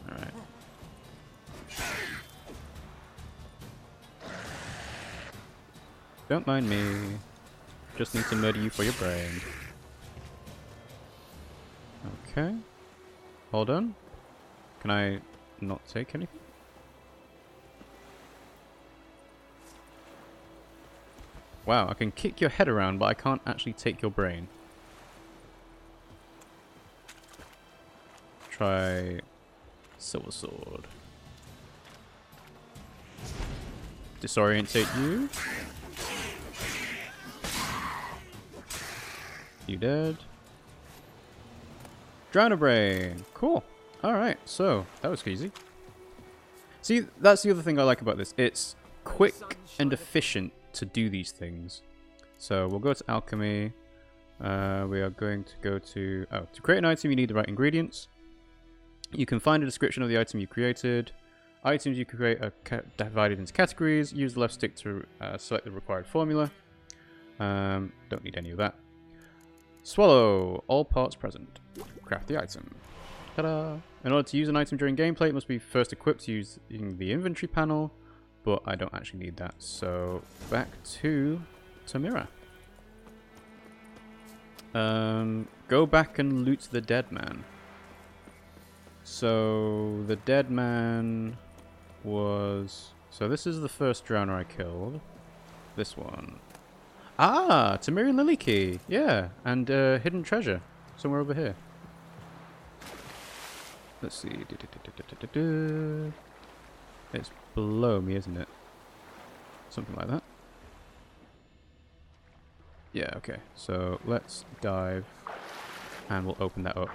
Alright. Don't mind me. Just need to murder you for your brain. Okay. Hold on. Can I not take anything? Wow, I can kick your head around, but I can't actually take your brain. Try Silver Sword. Disorientate you. You dead. Drowner Brain. Cool. Alright, so that was easy. See, that's the other thing I like about this. It's quick and efficient to do these things. So we'll go to alchemy. We are going to go to create an item you need the right ingredients. You can find a description of the item you created. Items you create are divided into categories. Use the left stick to select the required formula. Don't need any of that. Swallow. All parts present. Craft the item. Ta-da! In order to use an item during gameplay, it must be first equipped using the inventory panel. But I don't actually need that. So back to Tamira. Go back and loot the dead man. So the dead man was... So this is the first drowner I killed. This one. Ah! Tamiri Lily Key! Yeah, and hidden treasure. Somewhere over here. Let's see. It's below me, isn't it? Something like that. Yeah, okay. So let's dive and we'll open that up.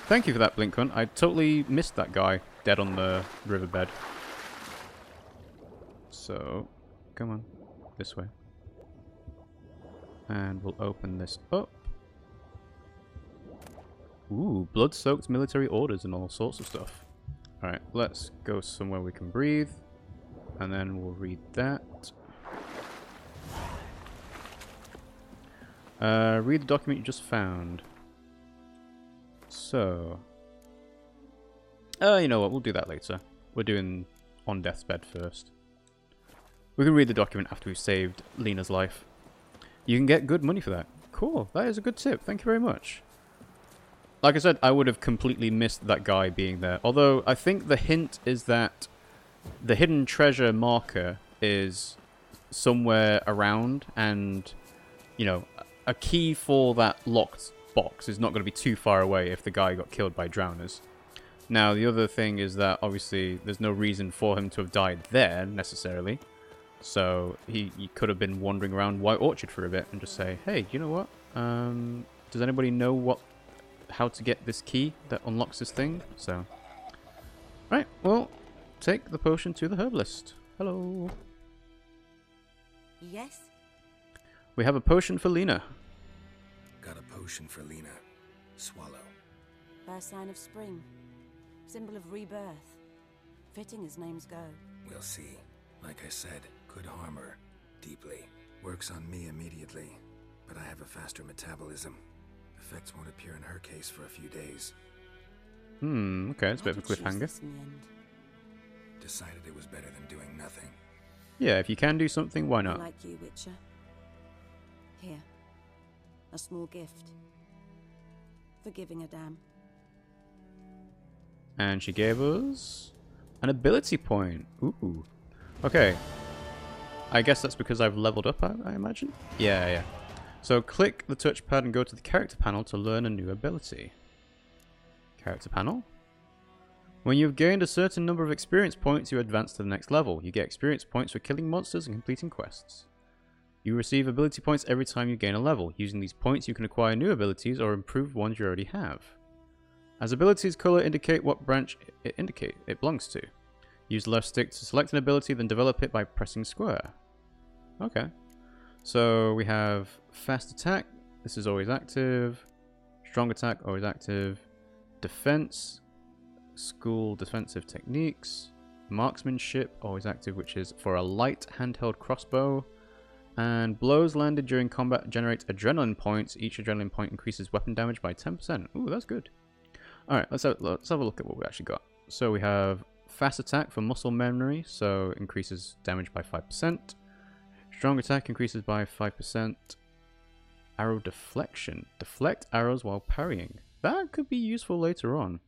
Thank you for that, Blink Hunt. I totally missed that guy dead on the riverbed. So, come on. This way. And we'll open this up. Ooh, blood-soaked military orders and all sorts of stuff. Alright, let's go somewhere we can breathe. And then we'll read that. Read the document you just found. So... you know what, we'll do that later. We're doing On Death's Bed first. We can read the document after we've saved Lena's life. You can get good money for that. Cool, that is a good tip. Thank you very much. Like I said, I would have completely missed that guy being there. Although, I think the hint is that the hidden treasure marker is somewhere around, and, you know, a key for that locked box is not going to be too far away if the guy got killed by drowners. Now, the other thing is that, obviously, there's no reason for him to have died there, necessarily. So, he could have been wandering around White Orchard for a bit and just say, hey, you know what? Does anybody know how to get this key that unlocks this thing? So, right, well, take the potion to the herbalist. Hello. Yes? We have a potion for Lena. Got a potion for Lena. Swallow. First sign of spring. Symbol of rebirth. Fitting as names go. We'll see. Like I said, could harm her. Deeply. Works on me immediately. But I have a faster metabolism. Effects won't appear in her case for a few days. Okay, it's a bit of a cliffhanger. Decided it was better than doing nothing. Yeah, if you can do something, why not? I like you, Witcher. Here. A small gift. For giving a damn. And she gave us an ability point. Ooh. Okay. I guess that's because I've leveled up, I imagine? Yeah. So click the touchpad and go to the character panel to learn a new ability. Character panel. When you've gained a certain number of experience points, you advance to the next level. You get experience points for killing monsters and completing quests. You receive ability points every time you gain a level. Using these points, you can acquire new abilities or improve ones you already have. As abilities color indicate what branch it belongs to. Use left stick to select an ability, then develop it by pressing square. Okay. So we have fast attack. This is always active. Strong attack, always active. Defense. School defensive techniques. Marksmanship, always active, which is for a light handheld crossbow. And blows landed during combat generate adrenaline points. Each adrenaline point increases weapon damage by 10%. Ooh, that's good. Alright, let's have a look at what we actually got. So we have fast attack for muscle memory, so increases damage by 5%. Strong attack increases by 5%. Arrow deflection. Deflect arrows while parrying. That could be useful later on.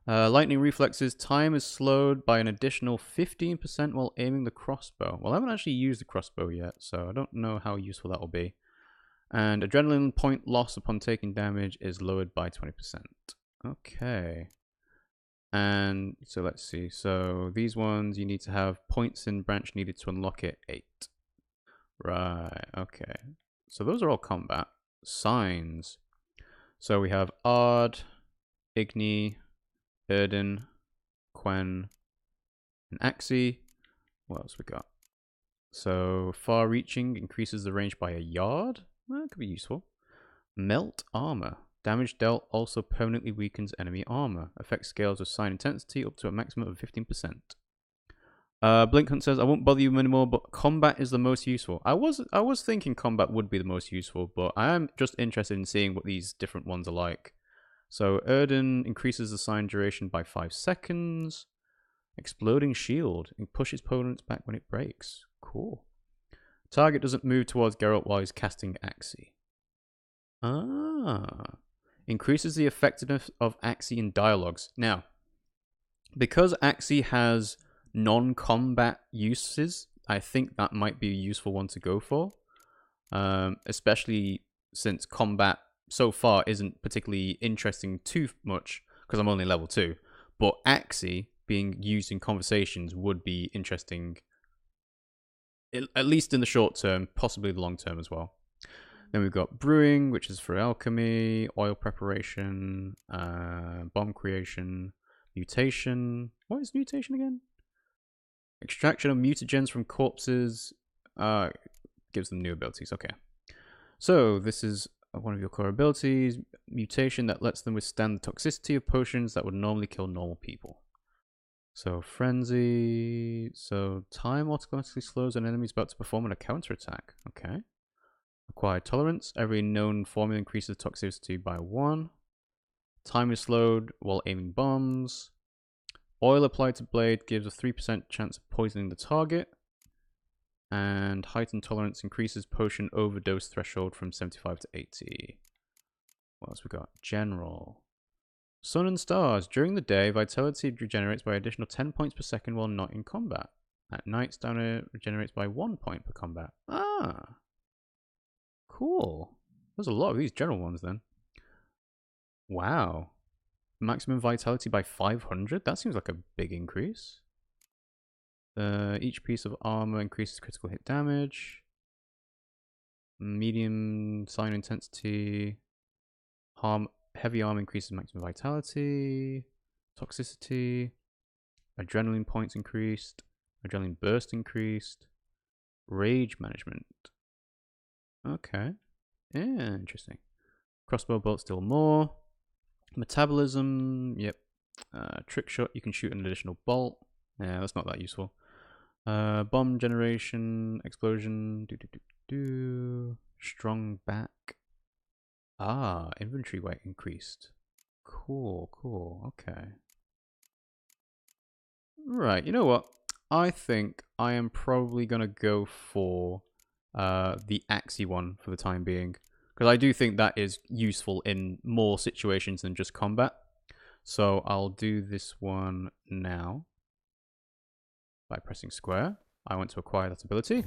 Lightning reflexes. Time is slowed by an additional 15% while aiming the crossbow. Well, I haven't actually used the crossbow yet, so I don't know how useful that will be. And adrenaline point loss upon taking damage is lowered by 20%. Okay. And so let's see. So these ones, you need to have points in branch needed to unlock it, 8. Right, okay. So those are all combat. Signs. So we have Ard, Igni, Erden, Quen, and Axi. What else we got? So far reaching increases the range by a yard. Well, that could be useful. Melt armor. Damage dealt also permanently weakens enemy armor. Effect scales with sign intensity up to a maximum of 15%. Blink Hunt says, I won't bother you anymore, but combat is the most useful. I was thinking combat would be the most useful, but I am just interested in seeing what these different ones are like. So Erden increases the sign duration by 5 seconds. Exploding shield and pushes opponents back when it breaks. Cool. Target doesn't move towards Geralt while he's casting Axii. Ah. Increases the effectiveness of Axii in dialogues. Now, because Axii has non-combat uses, I think that might be a useful one to go for. Especially since combat so far isn't particularly interesting too much, because I'm only level 2. But Axii being used in conversations would be interesting, at least in the short term, possibly the long term as well. Then we've got brewing, which is for alchemy, oil preparation, bomb creation, mutation. What is mutation again? Extraction of mutagens from corpses gives them new abilities. Okay. So this is one of your core abilities, mutation that lets them withstand the toxicity of potions that would normally kill normal people. So frenzy. So time automatically slows an enemy is about to perform a counterattack. Okay. Acquired tolerance. Every known formula increases toxicity by 1. Time is slowed while aiming bombs. Oil applied to blade gives a 3% chance of poisoning the target. And heightened tolerance increases potion overdose threshold from 75 to 80. What else we got? General. Sun and stars. During the day, vitality regenerates by additional 10 points per second while not in combat. At night, stamina regenerates by 1 point per combat. Ah. Cool. There's a lot of these general ones then. Wow. Maximum vitality by 500? That seems like a big increase. Each piece of armor increases critical hit damage. Medium sign intensity. Heavy armor increases maximum vitality. Toxicity. Adrenaline points increased. Adrenaline burst increased. Rage management. Okay. Yeah, interesting. Crossbow bolt still more. Metabolism. Yep. Trick shot. You can shoot an additional bolt. Yeah, that's not that useful. Bomb generation. Explosion. Strong back. Ah, inventory weight increased. Cool, cool. Okay. Right, you know what? I think I am probably going to go for the Axii one for the time being. Because I do think that is useful in more situations than just combat. So I'll do this one now. By pressing square. I want to acquire that ability.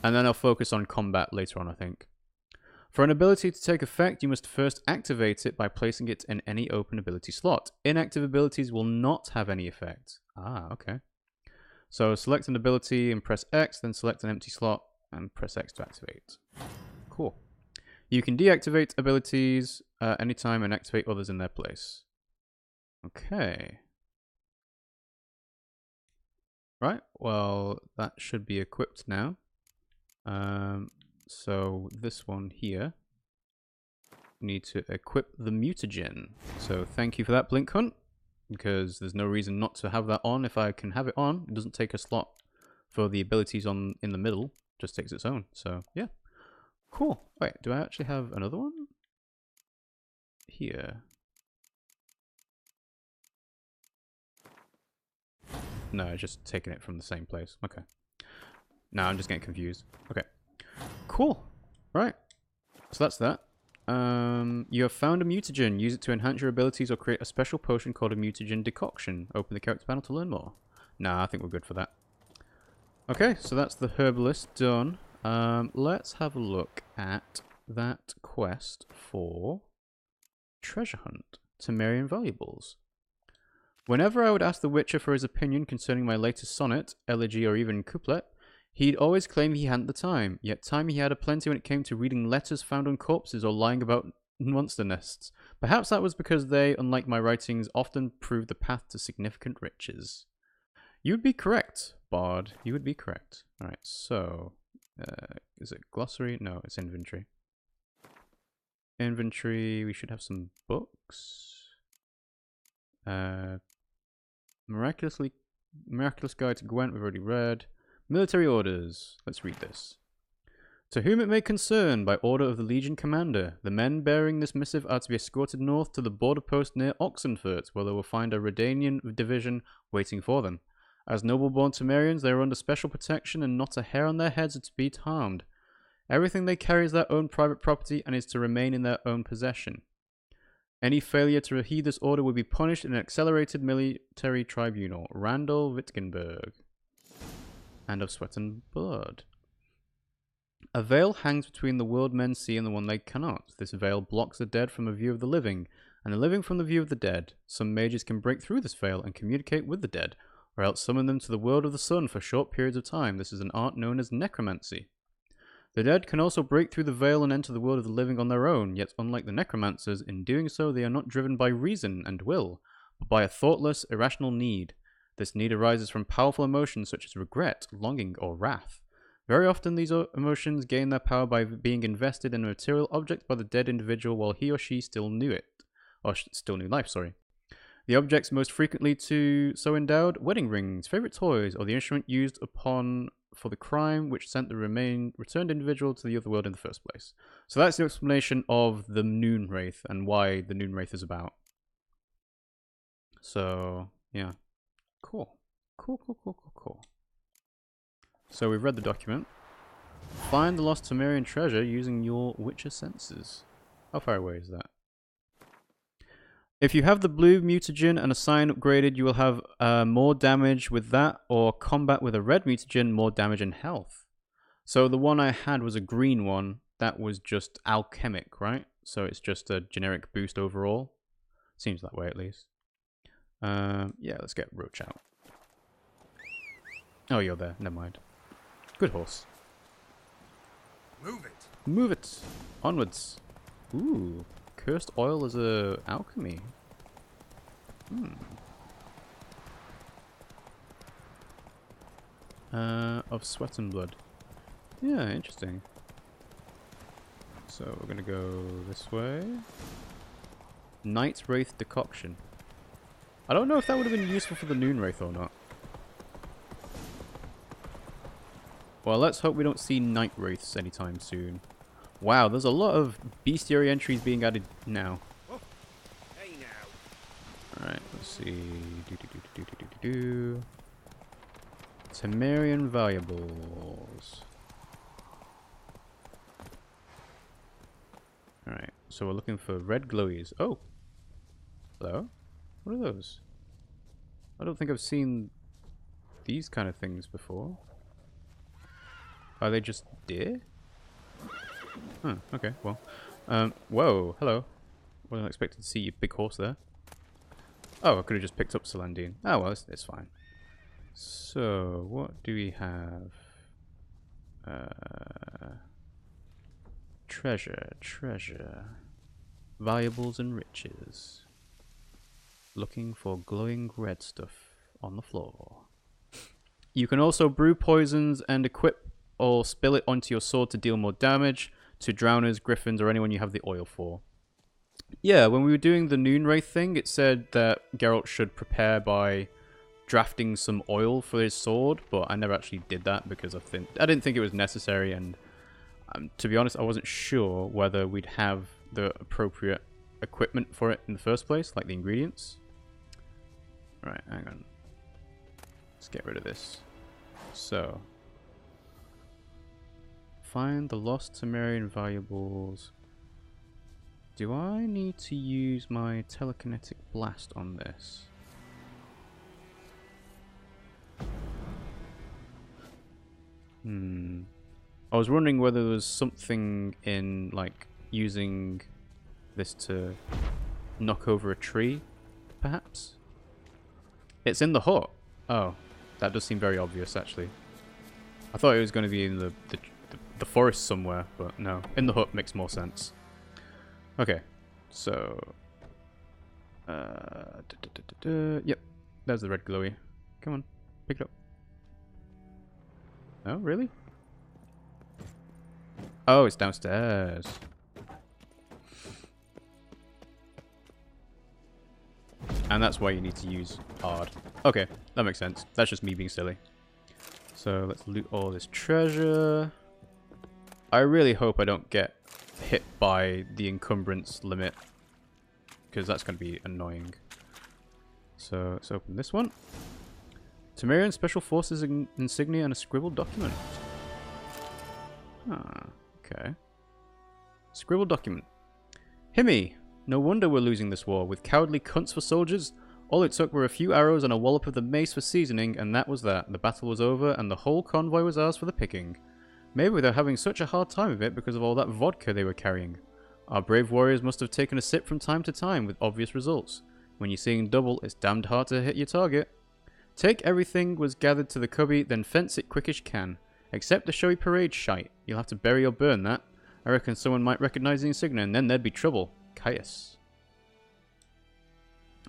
And then I'll focus on combat later on, I think. For an ability to take effect, you must first activate it by placing it in any open ability slot. Inactive abilities will not have any effect. Ah, okay. So select an ability and press X, then select an empty slot and press X to activate. Cool. You can deactivate abilities anytime and activate others in their place. Okay. Right, well, that should be equipped now. So this one here, need to equip the mutagen. So thank you for that, Blink Hunt, because there's no reason not to have that on if I can have it on. It doesn't take a slot for the abilities on in the middle, just takes its own. So yeah, cool. Wait, do I actually have another one? Here. No, just taking it from the same place. Okay. Now I'm just getting confused. Okay. Cool. Right. So that's that. You have found a mutagen. Use it to enhance your abilities or create a special potion called a mutagen decoction. Open the character panel to learn more. Nah, I think we're good for that. Okay, so that's the herbalist done. Let's have a look at that quest for treasure hunt. Temerian valuables. Whenever I would ask the Witcher for his opinion concerning my latest sonnet, elegy, or even couplet, he'd always claim he hadn't the time, yet time he had aplenty when it came to reading letters found on corpses or lying about monster nests. Perhaps that was because they, unlike my writings, often proved the path to significant riches. You would be correct, Bard. You would be correct. Alright, so... is it glossary? No, it's inventory. Inventory, we should have some books. Miraculous Guide to Gwent, we've already read. Military orders. Let's read this. To whom it may concern, by order of the Legion Commander, the men bearing this missive are to be escorted north to the border post near Oxenfurt, where they will find a Redanian division waiting for them. As noble-born Temerians, they are under special protection and not a hair on their heads is to be harmed. Everything they carry is their own private property and is to remain in their own possession. Any failure to heed this order will be punished in an accelerated military tribunal. Randall Wittgenberg. And of sweat and blood. A veil hangs between the world men see and the one they cannot. This veil blocks the dead from a view of the living, and the living from the view of the dead. Some mages can break through this veil and communicate with the dead, or else summon them to the world of the sun for short periods of time. This is an art known as necromancy. The dead can also break through the veil and enter the world of the living on their own, yet unlike the necromancers, in doing so they are not driven by reason and will, but by a thoughtless, irrational need. This need arises from powerful emotions such as regret, longing, or wrath. Very often these emotions gain their power by being invested in a material object by the dead individual while he or she still knew it. Or still knew life, sorry. The objects most frequently so endowed: wedding rings, favorite toys, or the instrument used for the crime which sent the returned individual to the other world in the first place. So that's the explanation of the Noon Wraith and why the Noon Wraith is about. So, yeah. Cool. Cool. So we've read the document. Find the lost Temerian treasure using your Witcher senses. How far away is that? If you have the blue mutagen and a sign upgraded, you will have more damage with that, or combat with a red mutagen, more damage and health. So the one I had was a green one. That was just alchemic, right? So it's just a generic boost overall. Seems that way at least. Yeah, let's get Roach out. Oh, you're there. Never mind. Good horse. Move it. Move it. Onwards. Ooh. Cursed oil as a alchemy. Of sweat and blood. Yeah, interesting. So we're gonna go this way. Night Wraith decoction. I don't know if that would have been useful for the Noon Wraith or not. Well, let's hope we don't see Night Wraiths anytime soon. Wow, there's a lot of bestiary entries being added now. Hey now. Alright, let's see. Temerian valuables. Alright, so we're looking for red glowies. Oh! Hello? What are those? I don't think I've seen these kind of things before. Are they just deer? Huh, okay, well. Whoa, hello. Wasn't expecting to see your big horse there. Oh, I could have just picked up Celandine. Oh, well, it's fine. So, what do we have? Treasure. Valuables and riches. Looking for glowing red stuff on the floor. You can also brew poisons and equip or spill it onto your sword to deal more damage to drowners, griffins, or anyone you have the oil for. Yeah, when we were doing the Noon Wraith thing, it said that Geralt should prepare by drafting some oil for his sword, but I never actually did that because I didn't think it was necessary, and to be honest, I wasn't sure whether we'd have the appropriate equipment for it in the first place, like the ingredients. Right, hang on. Let's get rid of this. So, find the lost Temerian valuables. Do I need to use my telekinetic blast on this? I was wondering whether there was something in, like, using this to knock over a tree, perhaps? It's in the hut. Oh, that does seem very obvious, actually. I thought it was going to be in the forest somewhere, but no. In the hut makes more sense. Okay, so... Yep, there's the red glowy. Come on, pick it up. Oh, really? Oh, it's downstairs. And that's why you need to use hard. Okay, that makes sense. That's just me being silly. So let's loot all this treasure. I really hope I don't get hit by the encumbrance limit, because that's going to be annoying. So let's open this one. Temerian Special Forces insignia and a scribbled document. Ah, okay. Scribbled document. Himmy! No wonder we're losing this war. With cowardly cunts for soldiers, all it took were a few arrows and a wallop of the mace for seasoning, and that was that. The battle was over, and the whole convoy was ours for the picking. Maybe they're having such a hard time of it because of all that vodka they were carrying. Our brave warriors must have taken a sip from time to time, with obvious results. When you're seeing double, it's damned hard to hit your target. Take everything was gathered to the cubby, then fence it quickish can. Except the showy parade shite. You'll have to bury or burn that. I reckon someone might recognize the insignia, and then there'd be trouble. Caius.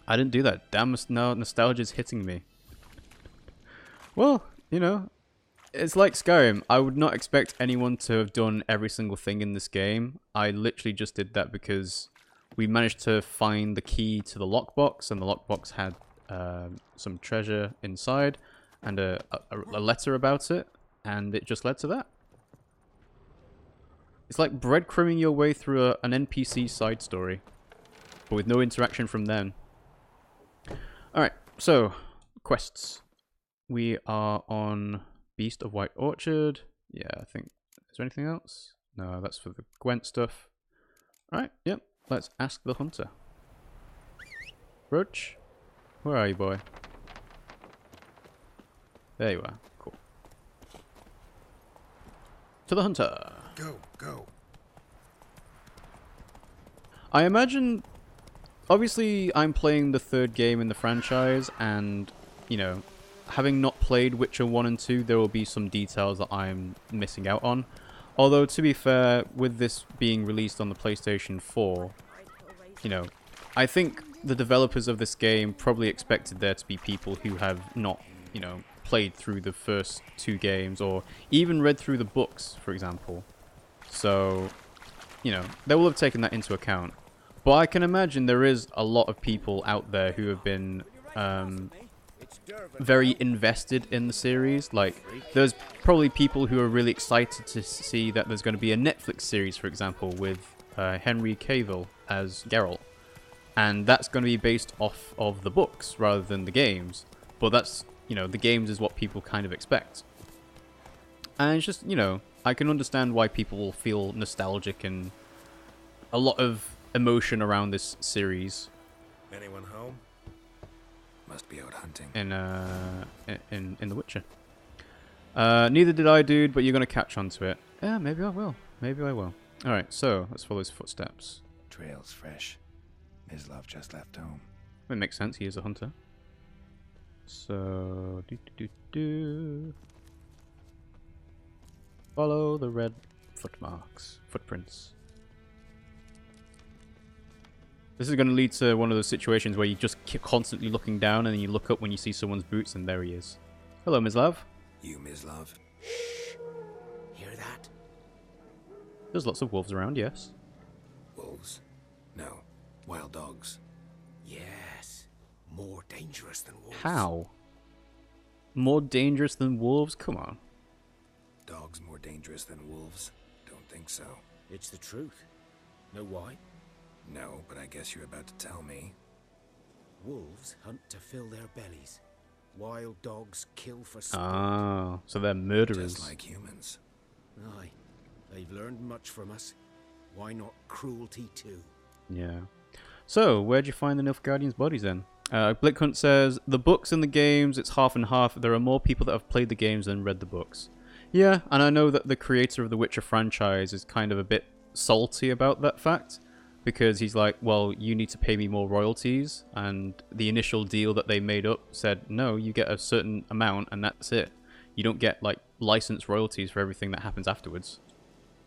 I didn't do that. Damn, nostalgia's hitting me. Well, you know, it's like Skyrim. I would not expect anyone to have done every single thing in this game. I literally just did that because we managed to find the key to the lockbox, and the lockbox had some treasure inside and a letter about it, and it just led to that. It's like breadcrumbing your way through an NPC side story, but with no interaction from them. Alright, so, quests. We are on Beast of White Orchard. Yeah, I think... Is there anything else? No, that's for the Gwent stuff. Alright, yep. Let's ask the hunter. Roach? Where are you, boy? There you are. Cool. To the hunter. Go. I imagine... Obviously, I'm playing the third game in the franchise, and, you know, having not played Witcher 1 and 2, there will be some details that I'm missing out on. Although, to be fair, with this being released on the PlayStation 4, you know, I think the developers of this game probably expected there to be people who have not, you know, played through the first two games, or even read through the books, for example. So, you know, they will have taken that into account. But I can imagine there is a lot of people out there who have been very invested in the series. Like, there's probably people who are really excited to see that there's going to be a Netflix series, for example, with Henry Cavill as Geralt. And that's going to be based off of the books rather than the games. But that's, you know, the games is what people kind of expect. And it's just, you know, I can understand why people will feel nostalgic and a lot of emotion around this series. Anyone home? Must be out hunting. In The Witcher. Neither did I, dude, but you're gonna catch on to it. Yeah, maybe I will. Maybe I will. Alright, so let's follow his footsteps. Trail's fresh. Mislav just left home. It makes sense, he is a hunter. So follow the red footprints. This is going to lead to one of those situations where you just keep constantly looking down and then you look up when you see someone's boots and there he is. Hello, Mislav. You, Mislav? Shh. Hear that? There's lots of wolves around, yes. Wolves? No. Wild dogs. Yes. More dangerous than wolves. How? More dangerous than wolves? Come on. Dogs more dangerous than wolves? Don't think so. It's the truth. Know why? No, but I guess you're about to tell me. Wolves hunt to fill their bellies. Wild dogs kill for sport. Ah, so they're murderers. Just like humans. Aye. They've learned much from us. Why not cruelty too? Yeah. So, where'd you find the Nilfgaardians' bodies then? Blickhunt says, the books and the games, it's half and half. There are more people that have played the games than read the books. Yeah, and I know that the creator of the Witcher franchise is kind of a bit salty about that fact. Because he's like, well, you need to pay me more royalties. And the initial deal that they made up said, no, you get a certain amount and that's it. You don't get, like, license royalties for everything that happens afterwards.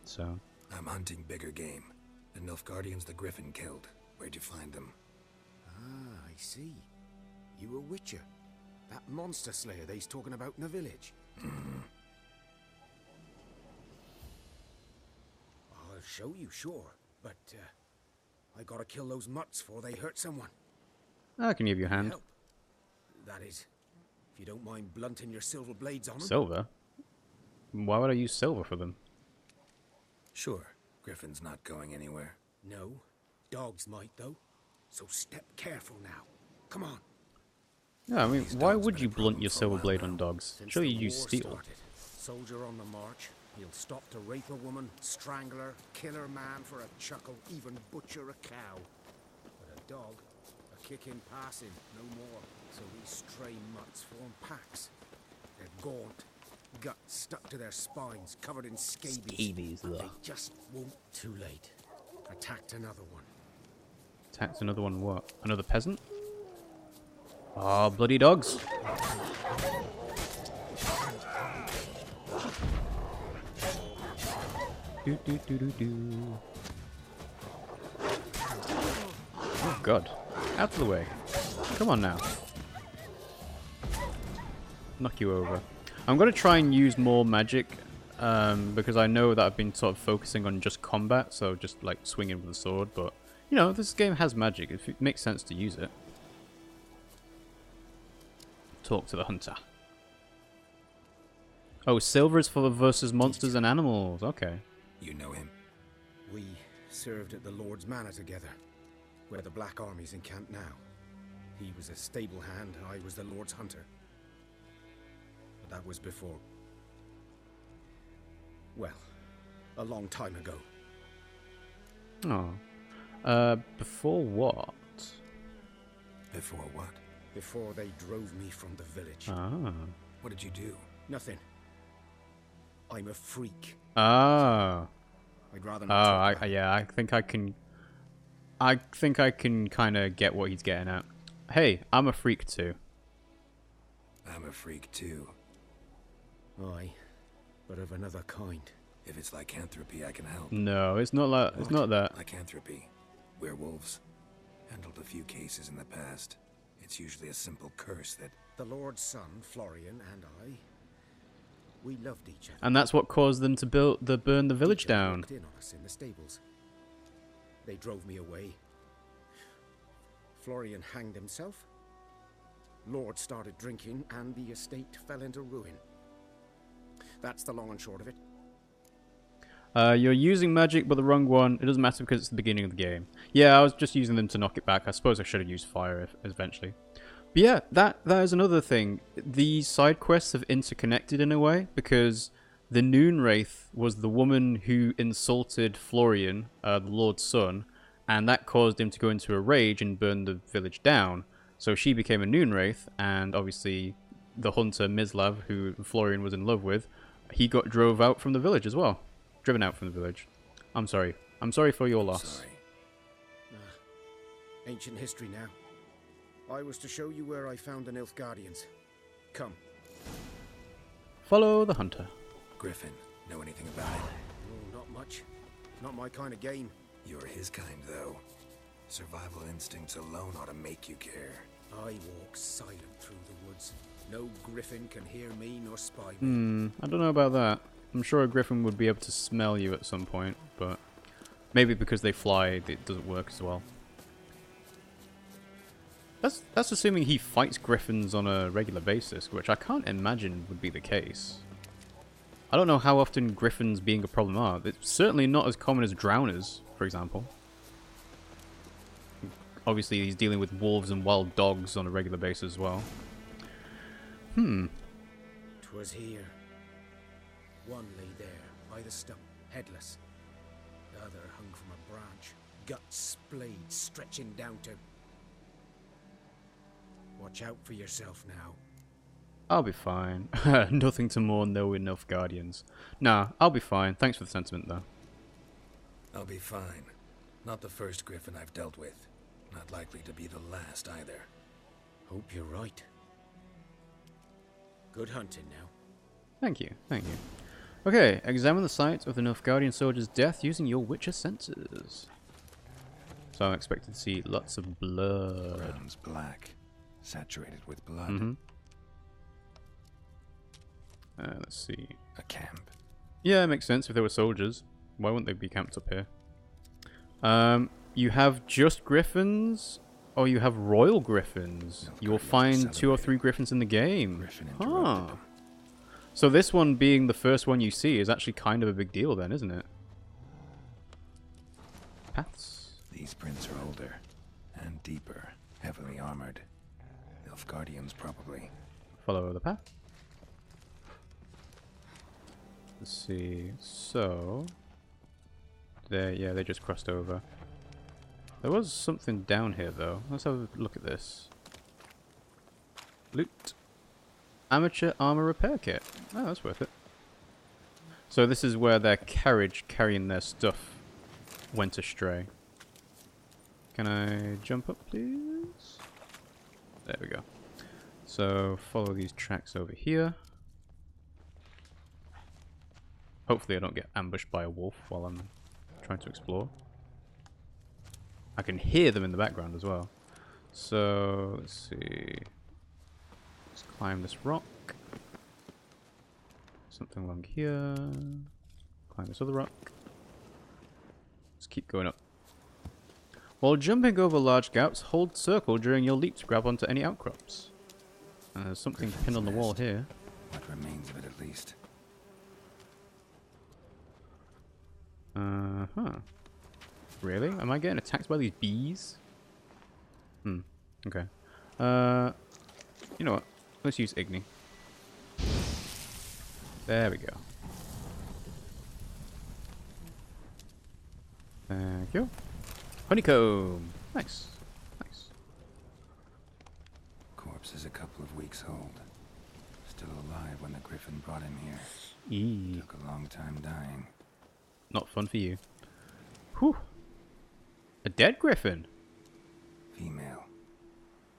So. I'm hunting bigger game. The Nilfgaardians the Griffin killed. Where'd you find them? Ah, I see. You a witcher. That monster slayer they's talking about in the village. I'll show you, sure. But, I gotta kill those mutts before they hurt someone. I can give you a hand. Help. That is, if you don't mind blunting your silver blades on them. Silver? Why would I use silver for them? Sure. Griffin's not going anywhere. No. Dogs might, though. So step careful now. Come on. Yeah, I mean, why would you blunt your silver blade on dogs? Surely you use steel. Soldier on the march. He'll stop to rape a woman, strangle her, kill her man for a chuckle, even butcher a cow. But a dog, a kick in passing, no more. So these stray mutts form packs. They're gaunt, guts stuck to their spines, covered in scabies. But they just won't. Too late. Attacked another one. Attacked another one what? Another peasant? Oh, bloody dogs. Do, do, do, do, do. Oh god. Out of the way. Come on now. Knock you over. I'm going to try and use more magic because I know that I've been sort of focusing on just combat, so just like swinging with the sword, but you know, this game has magic. It makes sense to use it. Talk to the hunter. Oh, silver is for versus monsters and animals. Okay. You know him? We served at the Lord's Manor together, where the Black Army's encamped now. He was a stable hand, I was the Lord's hunter. But that was before... well, a long time ago. Oh. Before what? Before what? Before they drove me from the village. Ah. What did you do? Nothing. I'm a freak. Ah. I'd rather not. Oh, yeah, I think I can kind of get what he's getting at. Hey, I'm a freak too. I'm a freak too. Aye, but of another kind. If it's lycanthropy, I can help. No, it's not like it's not that. Lycanthropy. Werewolves. Handled a few cases in the past. It's usually a simple curse that... The Lord's son, Florian, and I... we loved each other. And that's what caused them to burn the village down. Walked in on us in the stables. They drove me away. Florian hanged himself. Lord started drinking, and the estate fell into ruin. That's the long and short of it. You're using magic, but the wrong one. It doesn't matter because it's the beginning of the game. Yeah, I was just using them to knock it back. I suppose I should have used fire eventually. But yeah, that is another thing. These side quests have interconnected in a way, because the Noon Wraith was the woman who insulted Florian, the Lord's son, and that caused him to go into a rage and burn the village down. So she became a Noon Wraith, and obviously the hunter Mislav, who Florian was in love with, he got driven out from the village as well. Driven out from the village. I'm sorry. I'm sorry for your loss. Sorry. Ancient history now. I was to show you where I found the Nilfgaardians. Come. Follow the hunter. Griffin, know anything about it? Oh, not much. Not my kind of game. You're his kind, though. Survival instincts alone ought to make you care. I walk silent through the woods. No griffin can hear me nor spy me. I don't know about that. I'm sure a griffin would be able to smell you at some point, but maybe because they fly, it doesn't work as well. That's assuming he fights griffins on a regular basis, which I can't imagine would be the case. I don't know how often griffins being a problem are. It's certainly not as common as drowners, for example. Obviously, he's dealing with wolves and wild dogs on a regular basis as well. 'Twas here. One lay there, by the stump, headless. The other hung from a branch, guts splayed, stretching down to... Watch out for yourself now. I'll be fine. Nothing to mourn, though, with Nilfgaardians. Nah, I'll be fine. Thanks for the sentiment, though. I'll be fine. Not the first griffin I've dealt with. Not likely to be the last, either. Hope you're right. Good hunting now. Thank you, thank you. Okay, examine the site of the Nilfgaardian soldier's death using your Witcher senses. So I'm expected to see lots of blood. Ground's black, saturated with blood. Let's see. A camp. Yeah, it makes sense if they were soldiers. Why wouldn't they be camped up here? You have just griffins, or you have royal griffins. You will find 2 or 3 griffins in the game. So this one being the first one you see is actually kind of a big deal then, isn't it? Paths. These prints are older and deeper, heavily armored. Nilfgaardians, probably. Follow the path. Let's see. So they just crossed over. There was something down here though. Let's have a look at this. Loot. Amateur armor repair kit. Oh, that's worth it. So this is where their carriage carrying their stuff went astray. Can I jump up, please? There we go. So follow these tracks over here. Hopefully I don't get ambushed by a wolf while I'm trying to explore. I can hear them in the background as well. So let's see. Let's climb this rock. Something along here. Climb this other rock. Let's keep going up. While jumping over large gaps, hold circle during your leap to grab onto any outcrops. There's something pinned on the wall here. What remains of it, at least. Uh-huh. Really? Am I getting attacked by these bees? Okay. You know what? Let's use Igni. There we go. Thank you. Honeycomb! Nice. Nice. Corpse is a couple of weeks old. Still alive when the griffin brought him here. Eee. Took a long time dying. Not fun for you. Whew. A dead griffin? Female.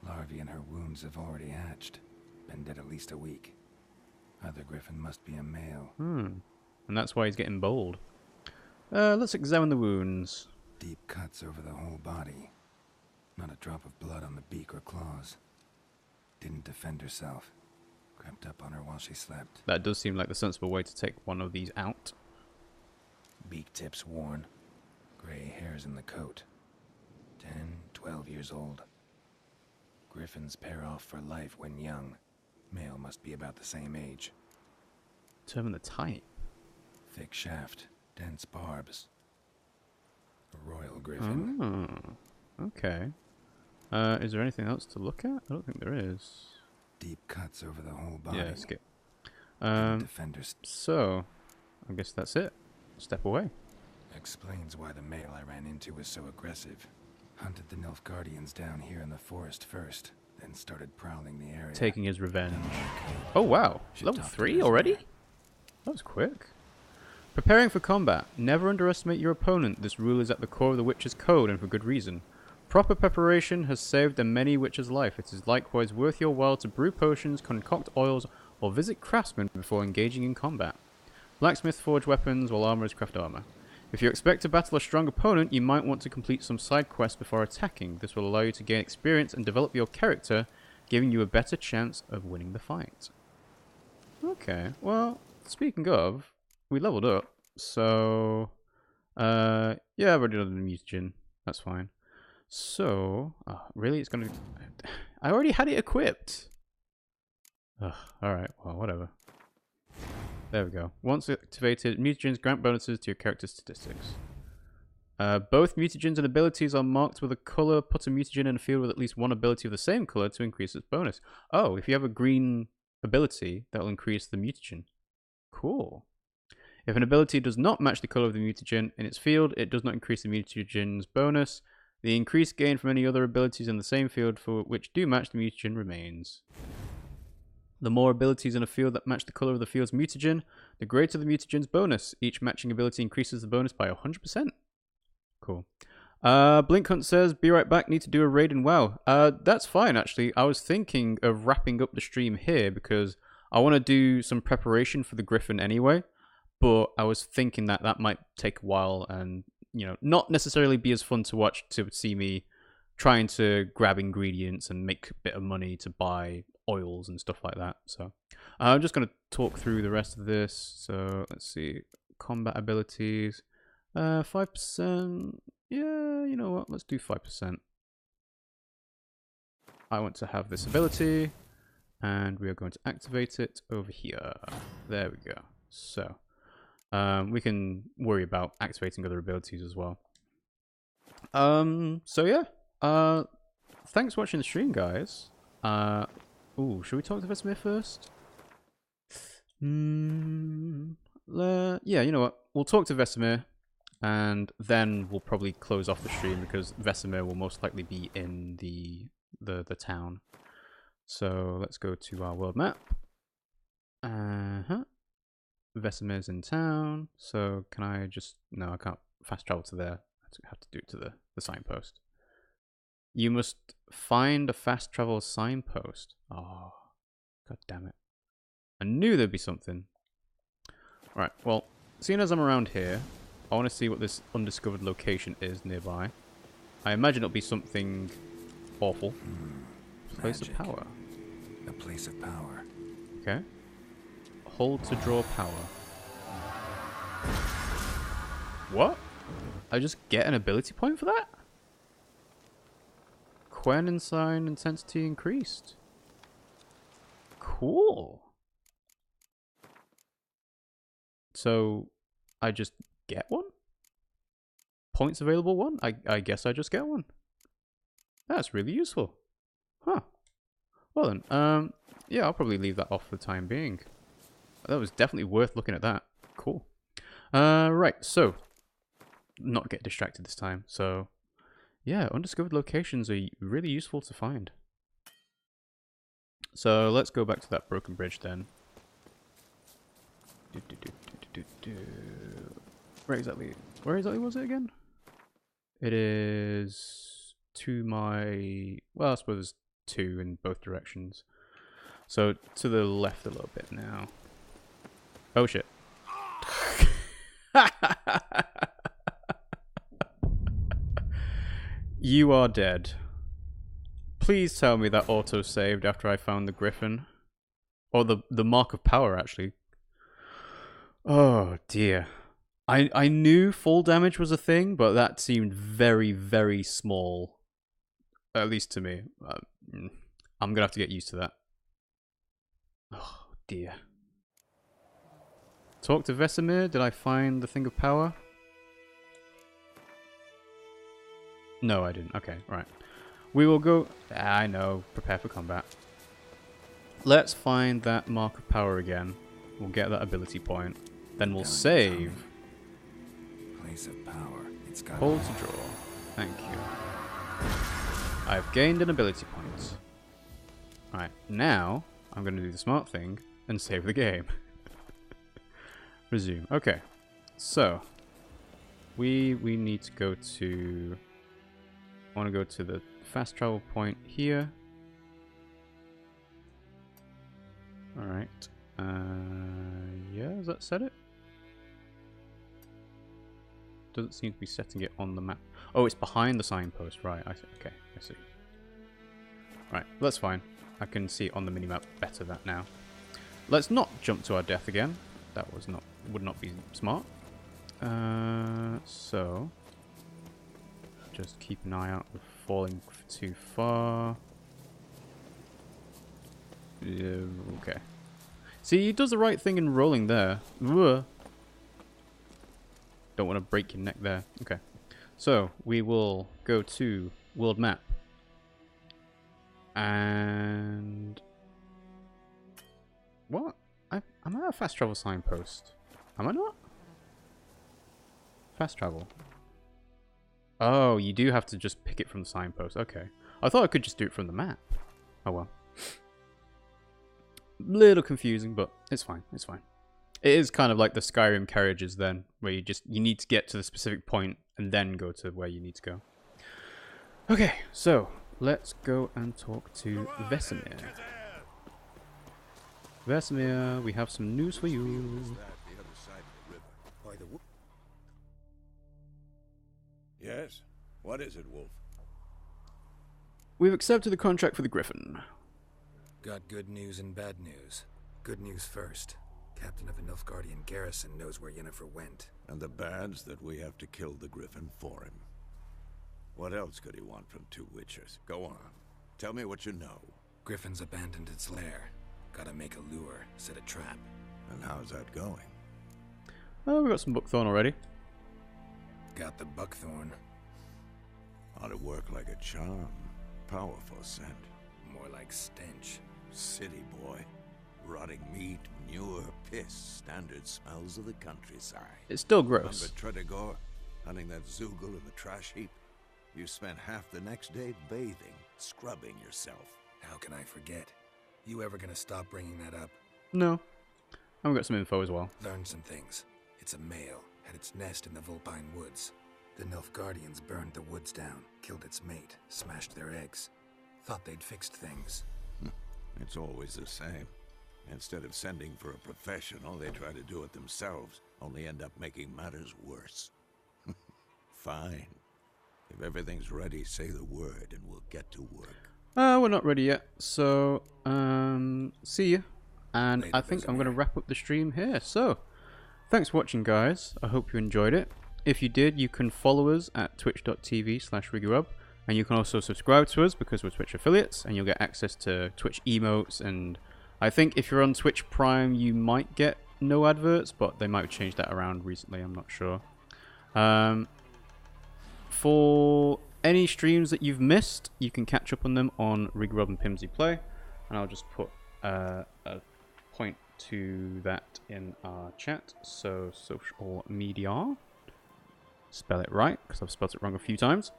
Larvae in her wounds have already hatched. Been dead at least a week. Other griffin must be a male. And that's why he's getting bold. Let's examine the wounds. Deep cuts over the whole body. Not a drop of blood on the beak or claws. Didn't defend herself. Crept up on her while she slept. That does seem like the sensible way to take one of these out. Beak tips worn. Gray hairs in the coat. 10, 12 years old. Griffins pair off for life when young. Male must be about the same age. Determine the type. Thick shaft. Dense barbs. A royal griffin. Oh, okay. Is there anything else to look at? I don't think there is. Deep cuts over the whole body. Yeah, skip. Defenders. So, I guess that's it. Step away. Explains why the male I ran into was so aggressive. Hunted the Nilfgaardians down here in the forest first, then started prowling the area. Taking his revenge. Oh wow, level 3 already? That was quick. Preparing for combat. Never underestimate your opponent. This rule is at the core of the Witcher's code, and for good reason. Proper preparation has saved a many Witcher's life. It is likewise worth your while to brew potions, concoct oils, or visit craftsmen before engaging in combat. Blacksmiths forge weapons, while armorers craft armor. If you expect to battle a strong opponent, you might want to complete some side quests before attacking. This will allow you to gain experience and develop your character, giving you a better chance of winning the fight. Okay, well, speaking of, we leveled up, so yeah, I've already done the mutagen. That's fine. So, really, it's gonna. I already had it equipped. Ugh, alright, well, whatever. There we go. Once activated, mutagens grant bonuses to your character's statistics. Both mutagens and abilities are marked with a color. Put a mutagen in a field with at least one ability of the same color to increase its bonus. Oh, if you have a green ability, that will increase the mutagen. Cool. If an ability does not match the color of the mutagen in its field, it does not increase the mutagen's bonus. The increased gain from any other abilities in the same field for which do match the mutagen remains. The more abilities in a field that match the color of the field's mutagen, the greater the mutagen's bonus. Each matching ability increases the bonus by 100%. Cool. Blink Hunt says, be right back, need to do a raid in WoW. That's fine, actually. I was thinking of wrapping up the stream here because I want to do some preparation for the Griffin anyway. But I was thinking that that might take a while and, you know, not necessarily be as fun to watch to see me trying to grab ingredients and make a bit of money to buy oils and stuff like that. So I'm just going to talk through the rest of this. So let's see. Combat abilities. 5%. Yeah, you know what? Let's do 5%. I want to have this ability. And we are going to activate it over here. There we go. So we can worry about activating other abilities as well. So yeah. Thanks for watching the stream, guys. Ooh, should we talk to Vesemir first? Yeah, you know what? We'll talk to Vesemir, and then we'll probably close off the stream because Vesemir will most likely be in the town. So let's go to our world map. Vesemir's in town. So can I just... No, I can't fast travel to there. I have to do it to the signpost. You must find a fast travel signpost. Oh, god damn it. I knew there'd be something. Right, well, seeing as I'm around here, I want to see what this undiscovered location is nearby. I imagine it'll be something awful. Place of power. A place of power. Okay. Hold to draw power. What? I just get an ability point for that? Quen Ensign intensity increased. Cool. So, I just get one? Points available one? I guess I just get one. That's really useful. Huh. Well then, yeah, I'll probably leave that off for the time being. That was definitely worth looking at that. Cool. Right, so, not get distracted this time. So, yeah, undiscovered locations are really useful to find. So, let's go back to that broken bridge then. Where exactly was it again? It is to my... Well, I suppose 2 in both directions. So, to the left a little bit now. Oh shit. You are dead. Please tell me that auto-saved after I found the griffin. Or the mark of power, actually. Oh dear. I knew full damage was a thing, but that seemed very, very small. At least to me. I'm gonna have to get used to that. Oh dear. Talk to Vesemir. Did I find the thing of power? No, I didn't. Okay, right. We will go... I know. Prepare for combat. Let's find that mark of power again. We'll get that ability point. Then we'll save. Place of power. It's got Hold to draw. Thank you. I've gained an ability point. Alright, now I'm going to do the smart thing and save the game. Resume. Okay. So, we need to go to... I want to go to the fast travel point here. Alright. Yeah, does that set it? Doesn't seem to be setting it on the map. Oh, it's behind the signpost. Right, I see. Okay, I see. Right, that's fine. I can see it on the minimap better that now. Let's not jump to our death again. That would not be smart. So just keep an eye out for falling too far. Okay. See, he does the right thing in rolling there. Ugh. Don't want to break your neck there. Okay. So, we will go to world map. And... What? I'm at a fast travel signpost. Am I not? Fast travel. Oh, you do have to just pick it from the signpost. Okay. I thought I could just do it from the map. Oh well. Little confusing, but it's fine. It's fine. It is kind of like the Skyrim carriages then, where you need to get to the specific point and then go to where you need to go. Okay, so let's go and talk to Vesemir. Vesemir, we have some news for you. Yes? What is it, Wolf? We've accepted the contract for the Griffin. Got good news and bad news. Good news first. Captain of the Nilfgaardian garrison knows where Yennefer went. And the bad's that we have to kill the Griffin for him. What else could he want from 2 witchers? Go on. Tell me what you know. Griffin's abandoned its lair. Gotta make a lure, set a trap. And how's that going? Oh, we got some buckthorn already. Got the buckthorn. Ought to work like a charm. Powerful scent. More like stench. City boy. Rotting meat, manure, piss, standard smells of the countryside. It's still gross. Remember Tredegor? Hunting that Zoogle in the trash heap? You spent half the next day bathing, scrubbing yourself. How can I forget? You ever gonna stop bringing that up? No. I've got some info as well. Learned some things. It's a male, had its nest in the Vulpine Woods. The Nilfgaardians burned the woods down, killed its mate, smashed their eggs. Thought they'd fixed things. It's always the same. Instead of sending for a professional, they try to do it themselves, only end up making matters worse. Fine. If everything's ready, say the word and we'll get to work. We're not ready yet, so see ya. And Later, I think I'm Vesemir. going to wrap up the stream here. So, thanks for watching, guys. I hope you enjoyed it. If you did, you can follow us at twitch.tv/RiggyRob, and you can also subscribe to us because we're Twitch affiliates, and you'll get access to Twitch emotes. And I think if you're on Twitch Prime, you might get no adverts, but they might have changed that around recently. I'm not sure. For any streams that you've missed, you can catch up on them on RiggyRob and Pimmsy Play, and I'll just put a point to that in our chat. So social media, spell it right because I've spelled it wrong a few times.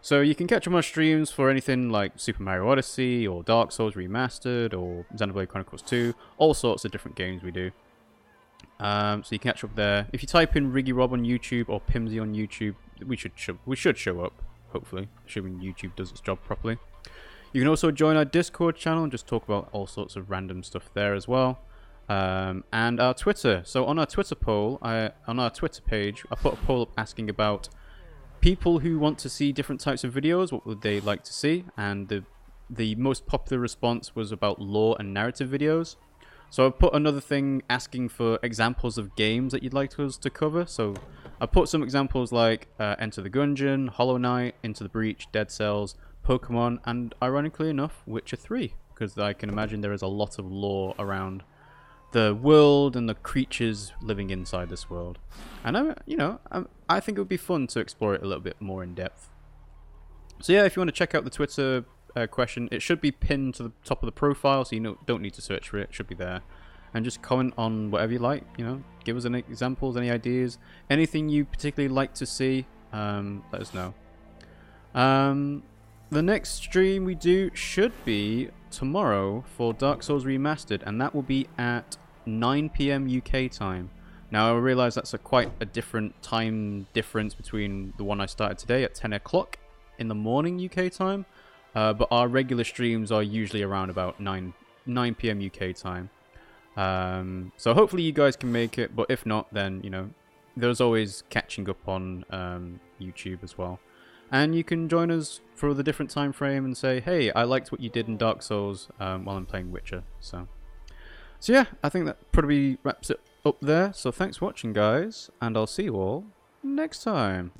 So you can catch up on our streams for anything like Super Mario Odyssey or Dark Souls Remastered or Xenoblade Chronicles 2, all sorts of different games we do. So you can catch up there. If you type in RiggyRob on YouTube or Pimmsy on YouTube, we should show up, hopefully, assuming YouTube does its job properly. You can also join our Discord channel and just talk about all sorts of random stuff there as well. And our Twitter. So on our Twitter poll, on our Twitter page, I put a poll up asking about people who want to see different types of videos. What would they like to see? And the most popular response was about lore and narrative videos. So I put another thing asking for examples of games that you'd like us to cover. So I put some examples like Enter the Gungeon, Hollow Knight, Into the Breach, Dead Cells, Pokemon, and ironically enough, Witcher 3. Because I can imagine there is a lot of lore around the world and the creatures living inside this world. And I think it would be fun to explore it a little bit more in depth. So yeah, if you want to check out the Twitter question, it should be pinned to the top of the profile, so you don't need to search for it. It should be there. And just comment on whatever you like. Give us any examples, any ideas, anything you particularly like to see. Let us know. The next stream we do should be tomorrow for Dark Souls Remastered, and that will be at 9 PM UK time. Now I realise that's quite a different time difference between the one I started today at 10 o'clock in the morning UK time. But our regular streams are usually around about 9 PM UK time. So hopefully you guys can make it, but if not, then, there's always catching up on YouTube as well. And you can join us for the different time frame and say, hey, I liked what you did in Dark Souls while I'm playing Witcher. So yeah, I think that probably wraps it up there. So thanks for watching, guys, and I'll see you all next time.